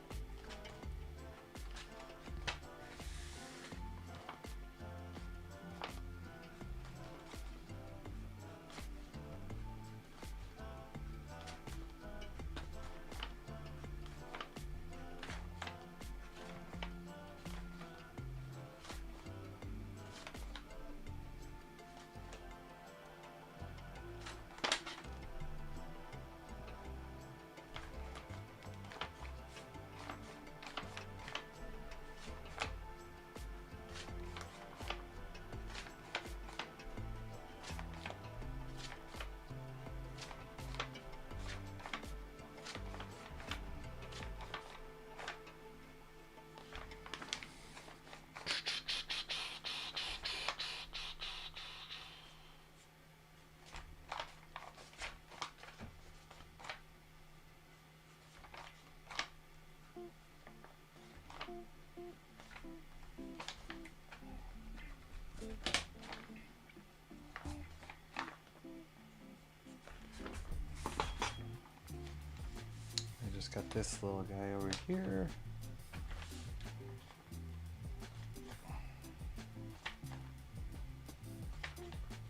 I just got this little guy over here.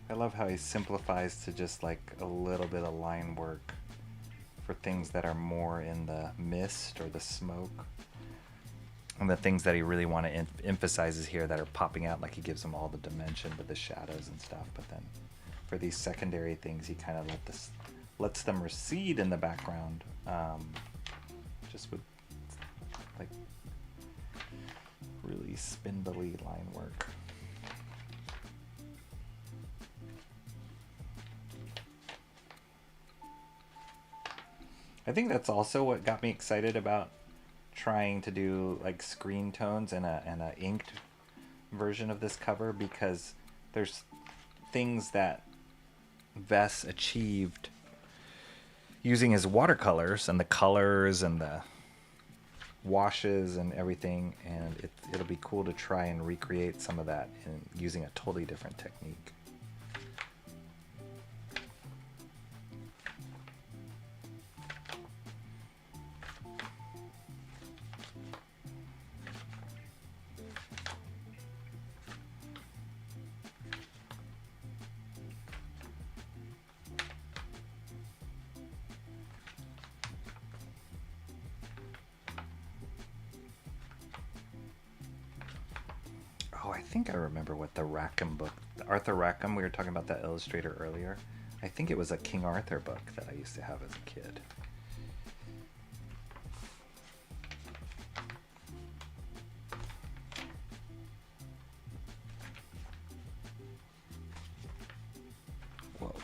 I love how he simplifies to just like a little bit of line work for things that are more in the mist or the smoke. And the things that he really want to emphasizes here that are popping out, like he gives them all the dimension with the shadows and stuff. But then for these secondary things, he kind of lets them recede in the background, just with like really spindly line work. I think that's also what got me excited about trying to do like screen tones and a inked version of this cover, because there's things that VESS achieved using his watercolors and the colors and the washes and everything, and it'll be cool to try and recreate some of that in using a totally different technique. Oh, I think I remember what the Rackham book, Arthur Rackham, we were talking about that illustrator earlier. I think it was a King Arthur book that I used to have as a kid. Whoa.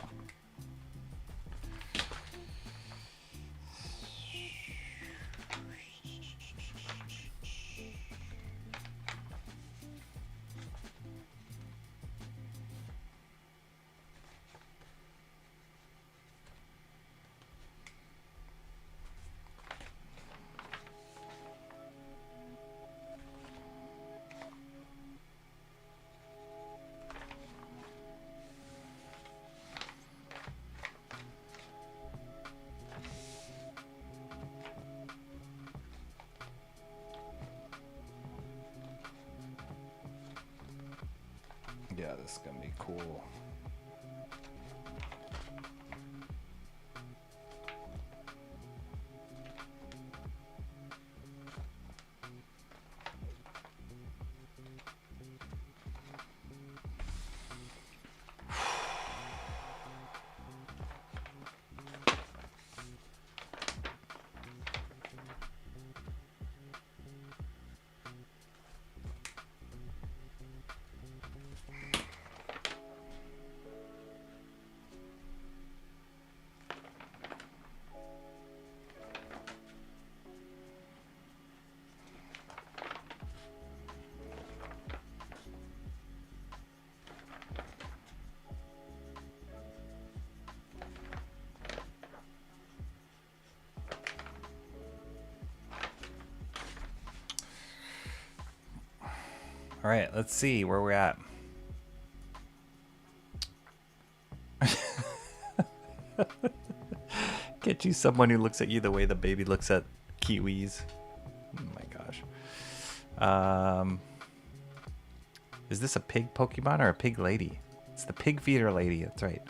Yeah, this is gonna be cool. All right, let's see where we're at. Get you someone who looks at you the way the baby looks at kiwis. Oh my gosh. Is this a pig Pokemon or a pig lady? It's the pig feeder lady, that's right.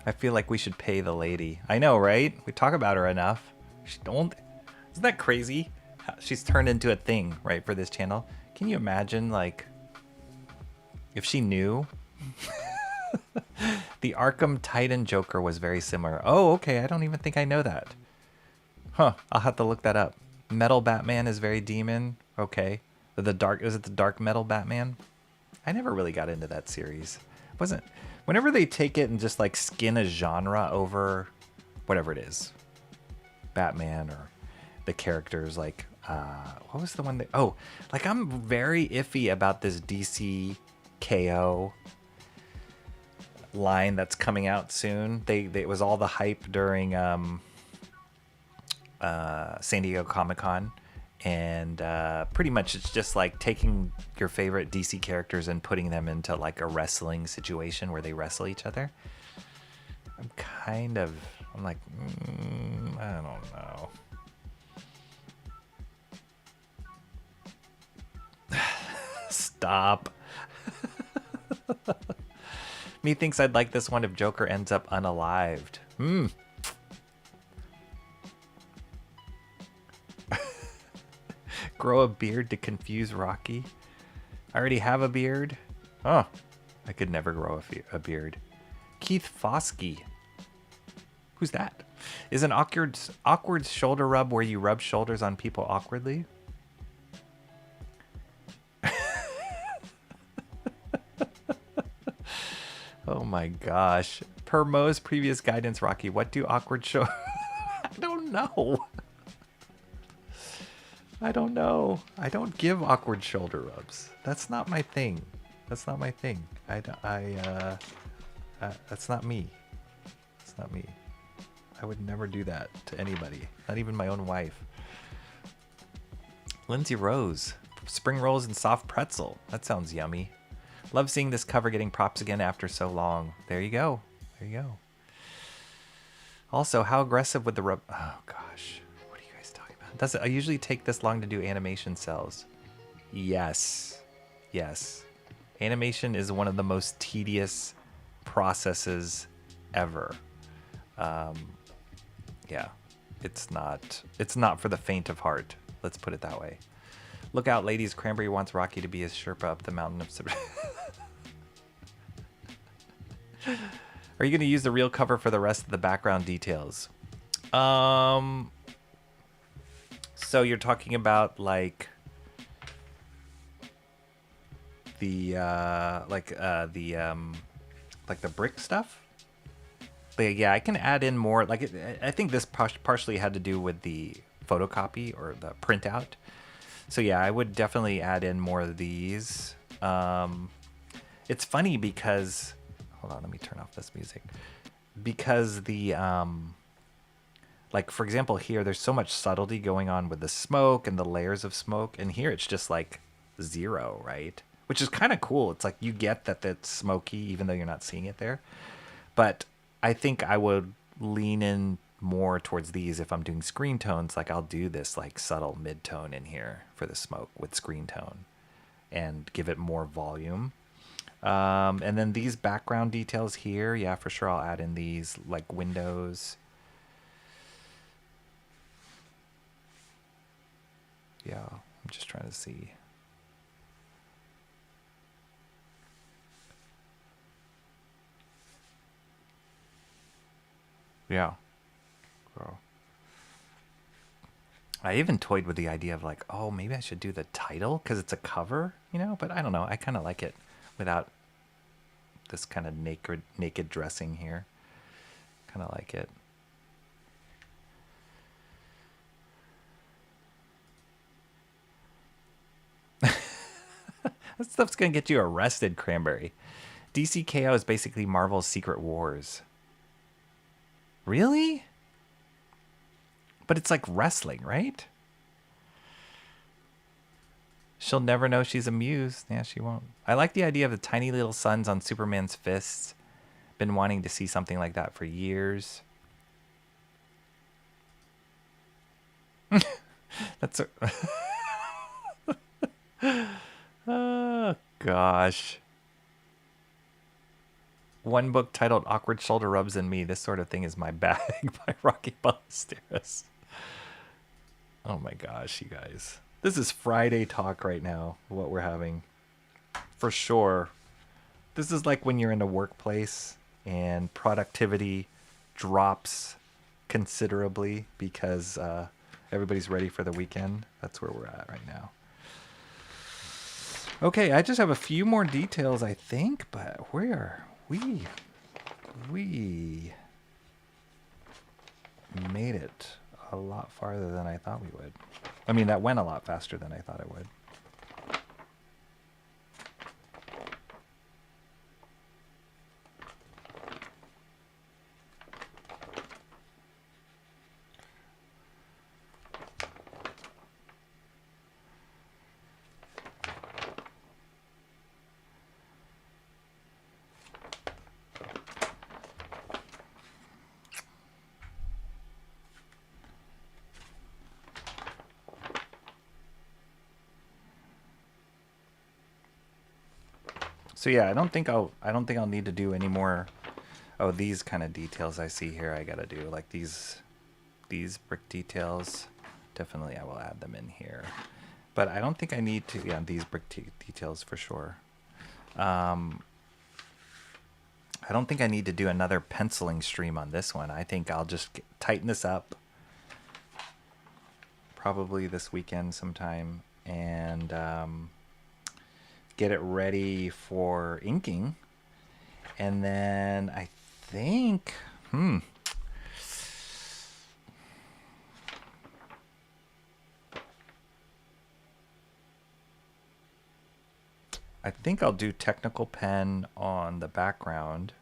I feel like we should pay the lady. I know, right? We talk about her enough. She don't. Isn't that crazy? She's turned into a thing, right, for this channel. Can you imagine, like, if she knew? The Arkham Titan Joker was very similar. Oh, okay. I don't even think I know that. Huh. I'll have to look that up. Metal Batman is very demon. Okay. Is it the Dark Metal Batman? I never really got into that series. Wasn't. Whenever they take it and just like skin a genre over whatever it is, Batman or the characters, like what was the one that, oh, like I'm very iffy about this DC KO line that's coming out soon. It was all the hype during San Diego Comic-Con, and pretty much it's just like taking your favorite DC characters and putting them into like a wrestling situation where they wrestle each other. I'm like, I don't know. Stop. Me thinks I'd like this one if Joker ends up unalived. Grow a beard to confuse Rocky. I already have a beard. Oh, I could never grow a beard. Keith Foskey. Who's that? Is an awkward shoulder rub where you rub shoulders on people awkwardly? Oh my gosh. Per Mo's previous guidance, Rocky, what do awkward show? I don't know. I don't know. I don't give awkward shoulder rubs. That's not my thing. That's not my thing. That's not me. That's not me. I would never do that to anybody. Not even my own wife. Lindsay Rose. Spring rolls and soft pretzel. That sounds yummy. Love seeing this cover getting props again after so long. There you go. There you go. Also, how aggressive would the rub... Oh, gosh. What are you guys talking about? Does it usually take this long to do animation cells? Yes. Yes. Animation is one of the most tedious processes ever. Yeah. It's not for the faint of heart. Let's put it that way. Look out, ladies. Cranberry wants Rocky to be his Sherpa up the mountain of... Are you going to use the real cover for the rest of the background details? So you're talking about like the brick stuff? But yeah, I can add in more. Like I think this partially had to do with the photocopy or the printout. So yeah, I would definitely add in more of these. It's funny because, hold on, let me turn off this music. Because the, like for example here, there's so much subtlety going on with the smoke and the layers of smoke. And here it's just like 0, right? Which is kind of cool. It's like you get that it's smoky even though you're not seeing it there. But I think I would lean in more towards these if I'm doing screen tones. Like I'll do this like subtle mid-tone in here for the smoke with screen tone and give it more volume. And then these background details here, yeah, for sure I'll add in these like windows. Yeah, I'm just trying to see. Yeah. Girl. I even toyed with the idea of like, oh, maybe I should do the title because it's a cover, you know? But I don't know. I kind of like it without this kind of naked dressing here. Kind of like it. That stuff's going to get you arrested, Cranberry. DCKO is basically Marvel's Secret Wars. Really? But it's like wrestling, right? She'll never know she's amused. Yeah, she won't. I like the idea of the tiny little suns on Superman's fists. Been wanting to see something like that for years. That's a... Oh, gosh. One book titled Awkward Shoulder Rubs and Me. This sort of thing is my bag by Rocky Ballesteros. Oh my gosh, you guys. This is Friday talk right now, what we're having. For sure. This is like when you're in a workplace and productivity drops considerably because everybody's ready for the weekend. That's where we're at right now. Okay, I just have a few more details, I think, but where we made it a lot farther than I thought we would. I mean, that went a lot faster than I thought it would. So yeah, I don't think I'll need to do any more. Oh, these kind of details I see here, I gotta do like these brick details. Definitely, I will add them in here. But I don't think I need to. Yeah, these brick details for sure. I don't think I need to do another penciling stream on this one. I think I'll just tighten this up probably this weekend sometime and get it ready for inking. And then I think, I think I'll do technical pen on the background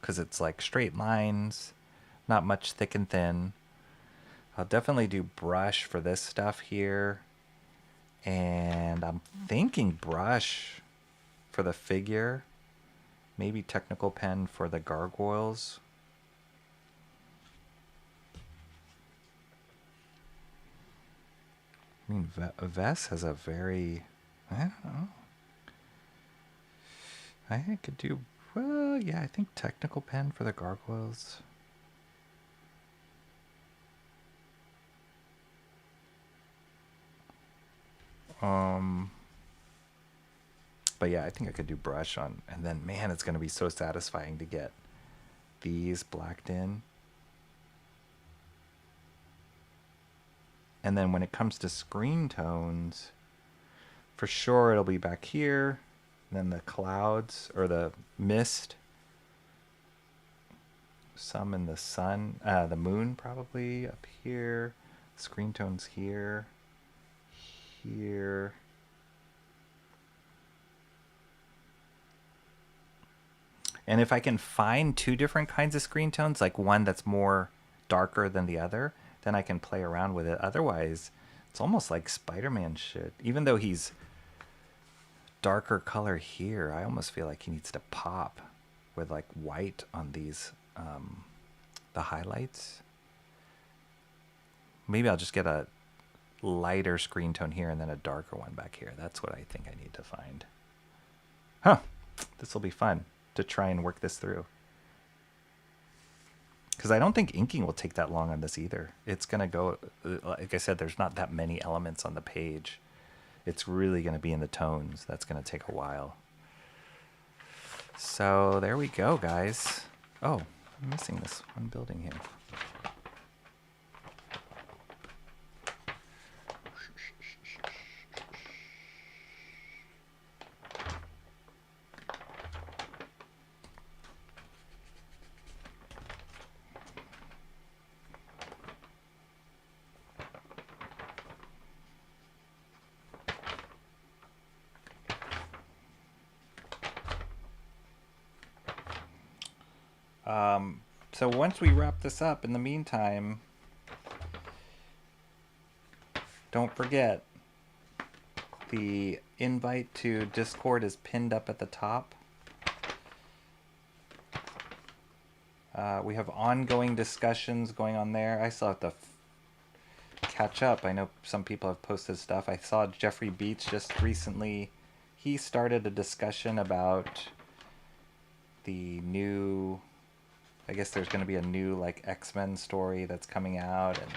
because it's like straight lines, not much thick and thin. I'll definitely do brush for this stuff here. And I'm thinking brush for the figure. Maybe technical pen for the gargoyles. I mean, VESS has a very... I don't know. I could do... Well, yeah, I think technical pen for the gargoyles. But yeah, I think I could do brush on, and then man, it's going to be so satisfying to get these blacked in. And then when it comes to screen tones, for sure it'll be back here. And then the clouds or the mist. Some in the sun, the moon probably up here. Screen tones here, here. And if I can find two different kinds of screen tones, like one that's more darker than the other, then I can play around with it. Otherwise, it's almost like Spider-Man should. Even though he's darker color here, I almost feel like he needs to pop with like white on these, the highlights. Maybe I'll just get a lighter screen tone here and then a darker one back here. That's what I think I need to find. Huh. This will be fun to try and work this through. Because I don't think inking will take that long on this either. It's going to go, like I said, there's not that many elements on the page. It's really going to be in the tones. That's going to take a while. So there we go, guys. Oh, I'm missing this one building here. So once we wrap this up, in the meantime, don't forget the invite to Discord is pinned up at the top. We have ongoing discussions going on there. I still have to catch up. I know some people have posted stuff. I saw Jeffrey Beach just recently. He started a discussion about the new... I guess there's going to be a new like X-Men story that's coming out and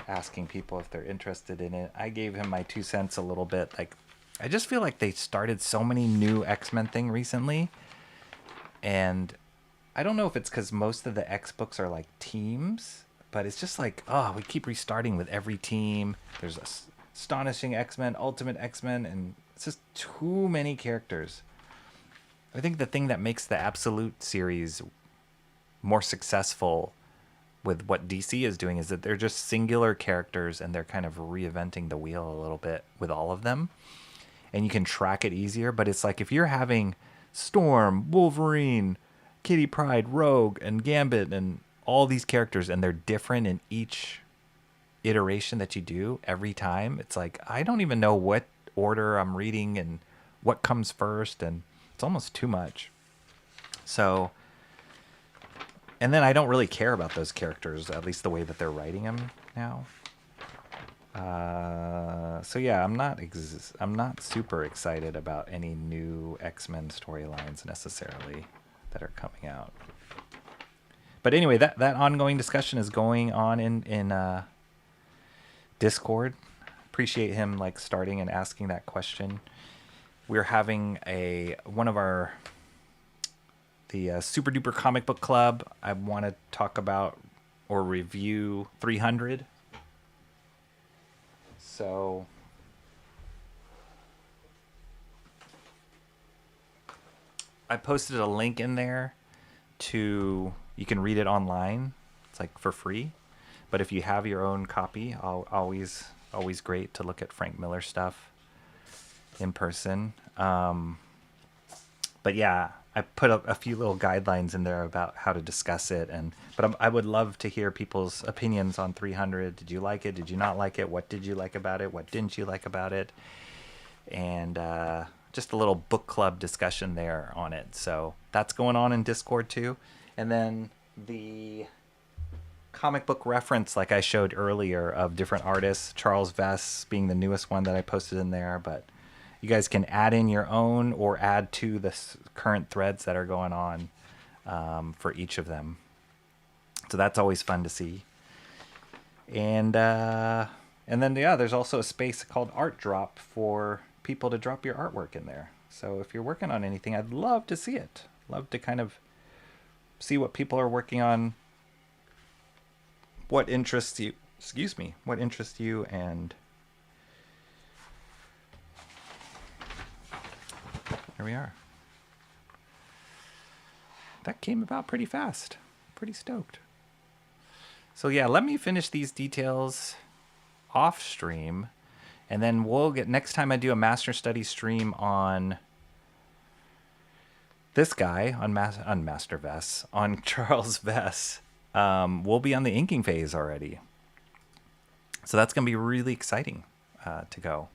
asking people if they're interested in it. I gave him my 2 cents a little bit. Like, I just feel like they started so many new X-Men thing recently. And I don't know if it's because most of the X books are like teams, but it's just like, oh, we keep restarting with every team. There's Astonishing X-Men, Ultimate X-Men, and it's just too many characters. I think the thing that makes the Absolute series more successful with what DC is doing is that they're just singular characters and they're kind of reinventing the wheel a little bit with all of them. And you can track it easier, but it's like if you're having Storm, Wolverine, Kitty Pryde, Rogue, and Gambit, and all these characters, and they're different in each iteration that you do every time, it's like, I don't even know what order I'm reading and what comes first, and it's almost too much. So, and then I don't really care about those characters, at least the way that they're writing them now. So yeah, I'm not super excited about any new X-Men storylines necessarily that are coming out. But anyway, that ongoing discussion is going on in Discord. Appreciate him like starting and asking that question. We're having one of our Super Duper Comic Book Club. I want to talk about or review 300. So I posted a link in there you can read it online. It's like for free. But if you have your own copy, always great to look at Frank Miller stuff in person. But yeah, I put up a few little guidelines in there about how to discuss it, but I would love to hear people's opinions on 300. Did you like it? Did you not like it? What did you like about it? What didn't you like about it? And just a little book club discussion there on it. So that's going on in Discord too. And then the comic book reference, like I showed earlier, of different artists, Charles VESS being the newest one that I posted in there, but you guys can add in your own or add to the current threads that are going on for each of them. So that's always fun to see. And then yeah, there's also a space called Art Drop for people to drop your artwork in there. So if you're working on anything, I'd love to see it. Love to kind of see what people are working on, what interests you. Excuse me, what interests you, and here we are. That came about pretty fast. Pretty stoked. So yeah, let me finish these details off stream, and then we'll get, next time I do a Master Study stream on this guy, on Master VESS, on Charles VESS, we'll be on the inking phase already. So that's going to be really exciting to go.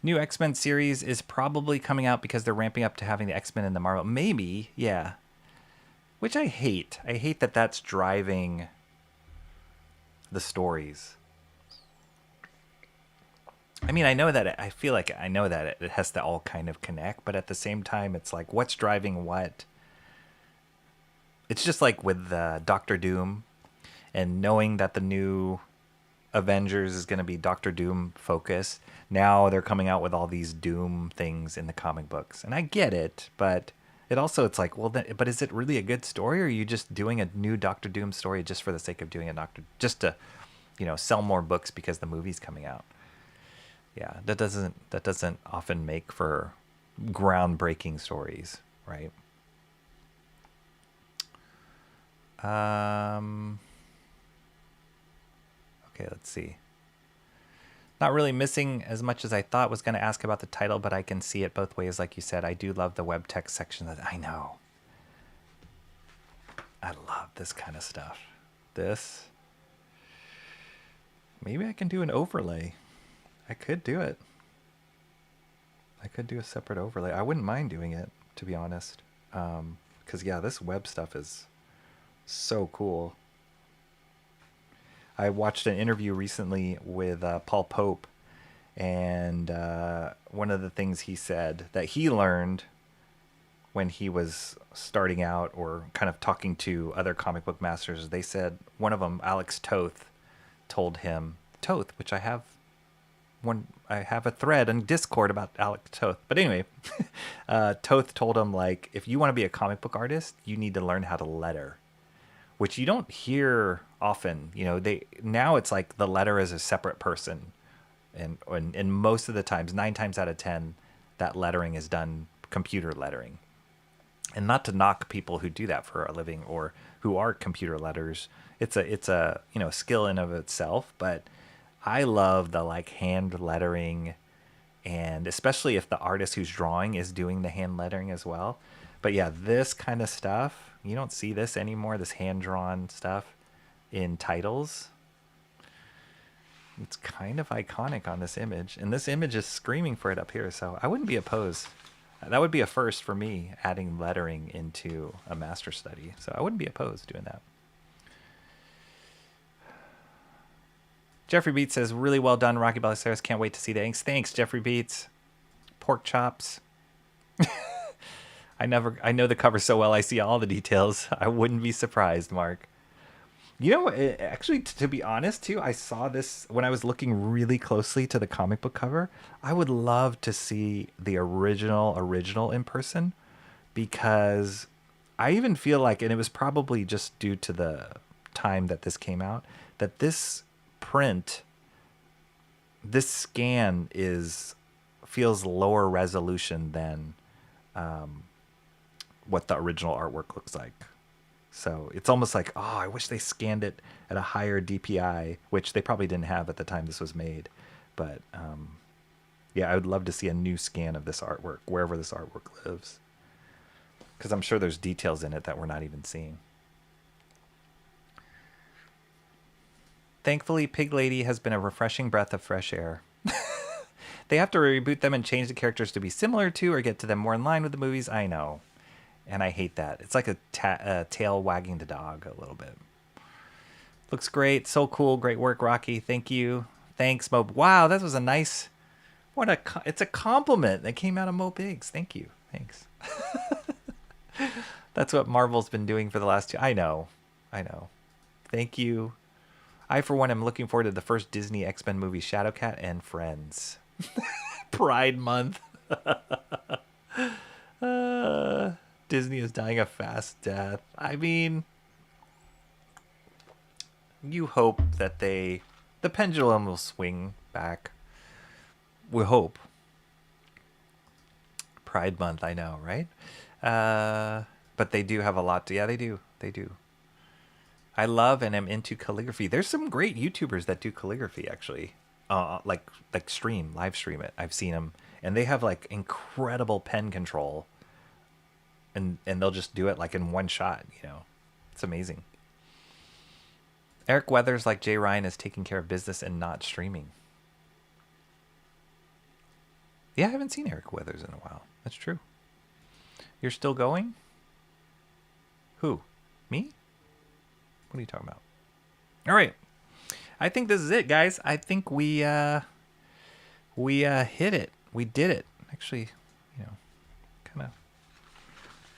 New X-Men series is probably coming out because they're ramping up to having the X-Men in the Marvel. Maybe, yeah. Which I hate. I hate that that's driving the stories. I mean, I feel like I know that it has to all kind of connect, but at the same time, it's like, what's driving what? It's just like with Doctor Doom, and knowing that the new Avengers is going to be Doctor Doom focused. Now they're coming out with all these Doom things in the comic books, and I get it, but it's like, well, but is it really a good story, or are you just doing a new Doctor Doom story just for the sake of doing just to, sell more books because the movie's coming out? Yeah, that doesn't often make for groundbreaking stories, right? Okay, let's see. Not really missing as much as I thought. Was going to ask about the title, but I can see it both ways. Like you said, I do love the web text section. I know. I love this kind of stuff. Maybe I can do an overlay. I could do it. I could do a separate overlay. I wouldn't mind doing it, to be honest. Because, yeah, this web stuff is so cool. I watched an interview recently with Paul Pope, and one of the things he said that he learned when he was starting out or kind of talking to other comic book masters, they said one of them, Alex Toth, told him, which I have a thread on Discord about Alex Toth. But anyway, Toth told him, like, if you want to be a comic book artist, you need to learn how to letter, which you don't hear often. Now it's like the letter is a separate person. And most of the times, 9 times out of 10, that lettering is done computer lettering. And not to knock people who do that for a living or who are computer letters. It's a skill in of itself, but I love the like hand lettering, and especially if the artist who's drawing is doing the hand lettering as well. But yeah, this kind of stuff, you don't see this anymore, this hand-drawn stuff in titles. It's kind of iconic on this image, and this image is screaming for it up here, so I wouldn't be opposed. That would be a first for me, adding lettering into a master study, so I wouldn't be opposed doing that. Jeffrey Beats says, really well done, Rocky Ballesteros. Can't wait to see the inks. Thanks, Jeffrey Beats. Pork chops. I know the cover so well. I see all the details. I wouldn't be surprised, Mark. You know, actually, to be honest, too, I saw this when I was looking really closely to the comic book cover. I would love to see the original in person, because I even feel like, and it was probably just due to the time that this came out, that this scan feels lower resolution than what the original artwork looks like. So it's almost like, oh, I wish they scanned it at a higher DPI, which they probably didn't have at the time this was made. But yeah, I would love to see a new scan of this artwork, wherever this artwork lives, because I'm sure there's details in it that we're not even seeing. Thankfully, Pig Lady has been a refreshing breath of fresh air. They have to reboot them and change the characters to be similar to or get to them more in line with the movies. I know. And I hate that. It's like a tail wagging the dog a little bit. Looks great. So cool. Great work, Rocky. Thank you. Thanks, Mo. Wow, that was a nice... It's a compliment that came out of Mo Biggs. Thank you. Thanks. That's what Marvel's been doing for the last 2... I know. Thank you. I, for one, am looking forward to the first Disney X-Men movie, Shadowcat and Friends. Pride Month. Disney is dying a fast death. I mean, you hope that the pendulum will swing back. We hope. Pride Month, I know, right? But they do have a lot to... Yeah, they do. I love and am into calligraphy. There's some great YouTubers that do calligraphy, actually. Like live stream it. I've seen them. And they have, like, incredible pen control. And they'll just do it, like, in one shot, you know. It's amazing. Eric Weathers, like Jay Ryan, is taking care of business and not streaming. Yeah, I haven't seen Eric Weathers in a while. That's true. You're still going? Who? Me? What are you talking about? All right. I think this is it, guys. I think we hit it. We did it. Actually, you know, kind of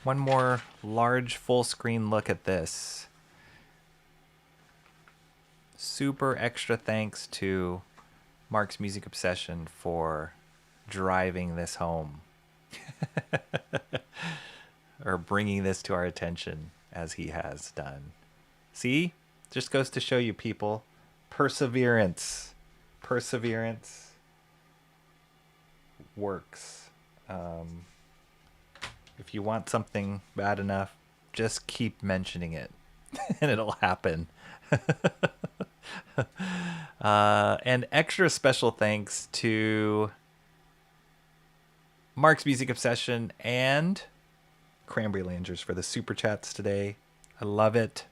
one more large full screen look at this. Super extra thanks to Mark's Music Obsession for driving this home. Or bringing this to our attention as he has done. See? Just goes to show you, people. Perseverance works. If you want something bad enough, just keep mentioning it and it'll happen. And extra special thanks to Mark's Music Obsession and Cranberry Langers for the super chats today. I love it.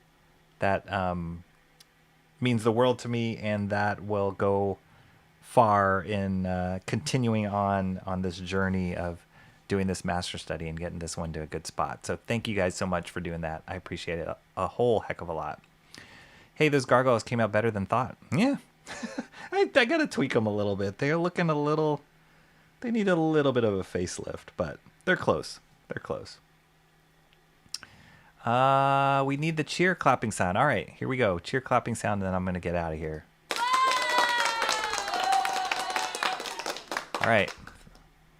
That means the world to me, and that will go far in continuing on this journey of doing this master study and getting this one to a good spot. So thank you guys so much for doing that. I appreciate it a whole heck of a lot. Hey, those gargoyles came out better than thought. Yeah. I got to tweak them a little bit. They're looking a little... They need a little bit of a facelift, but they're close. We need the cheer clapping sound. All right, here we go. Cheer clapping sound, and then I'm going to get out of here. All right.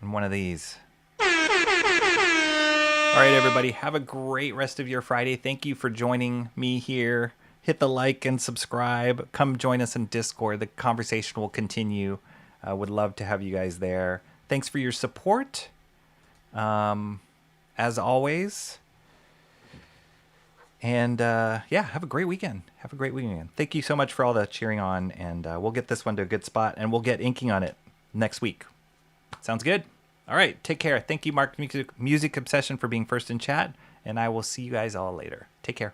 And one of these. All right, everybody. Have a great rest of your Friday. Thank you for joining me here. Hit the like and subscribe. Come join us in Discord. The conversation will continue. Would love to have you guys there. Thanks for your support. As always. And yeah, have a great weekend. Thank you so much for all the cheering on. And we'll get this one to a good spot. And we'll get inking on it next week. Sounds good? All right. Take care. Thank you, Mark Music Obsession, for being first in chat. And I will see you guys all later. Take care.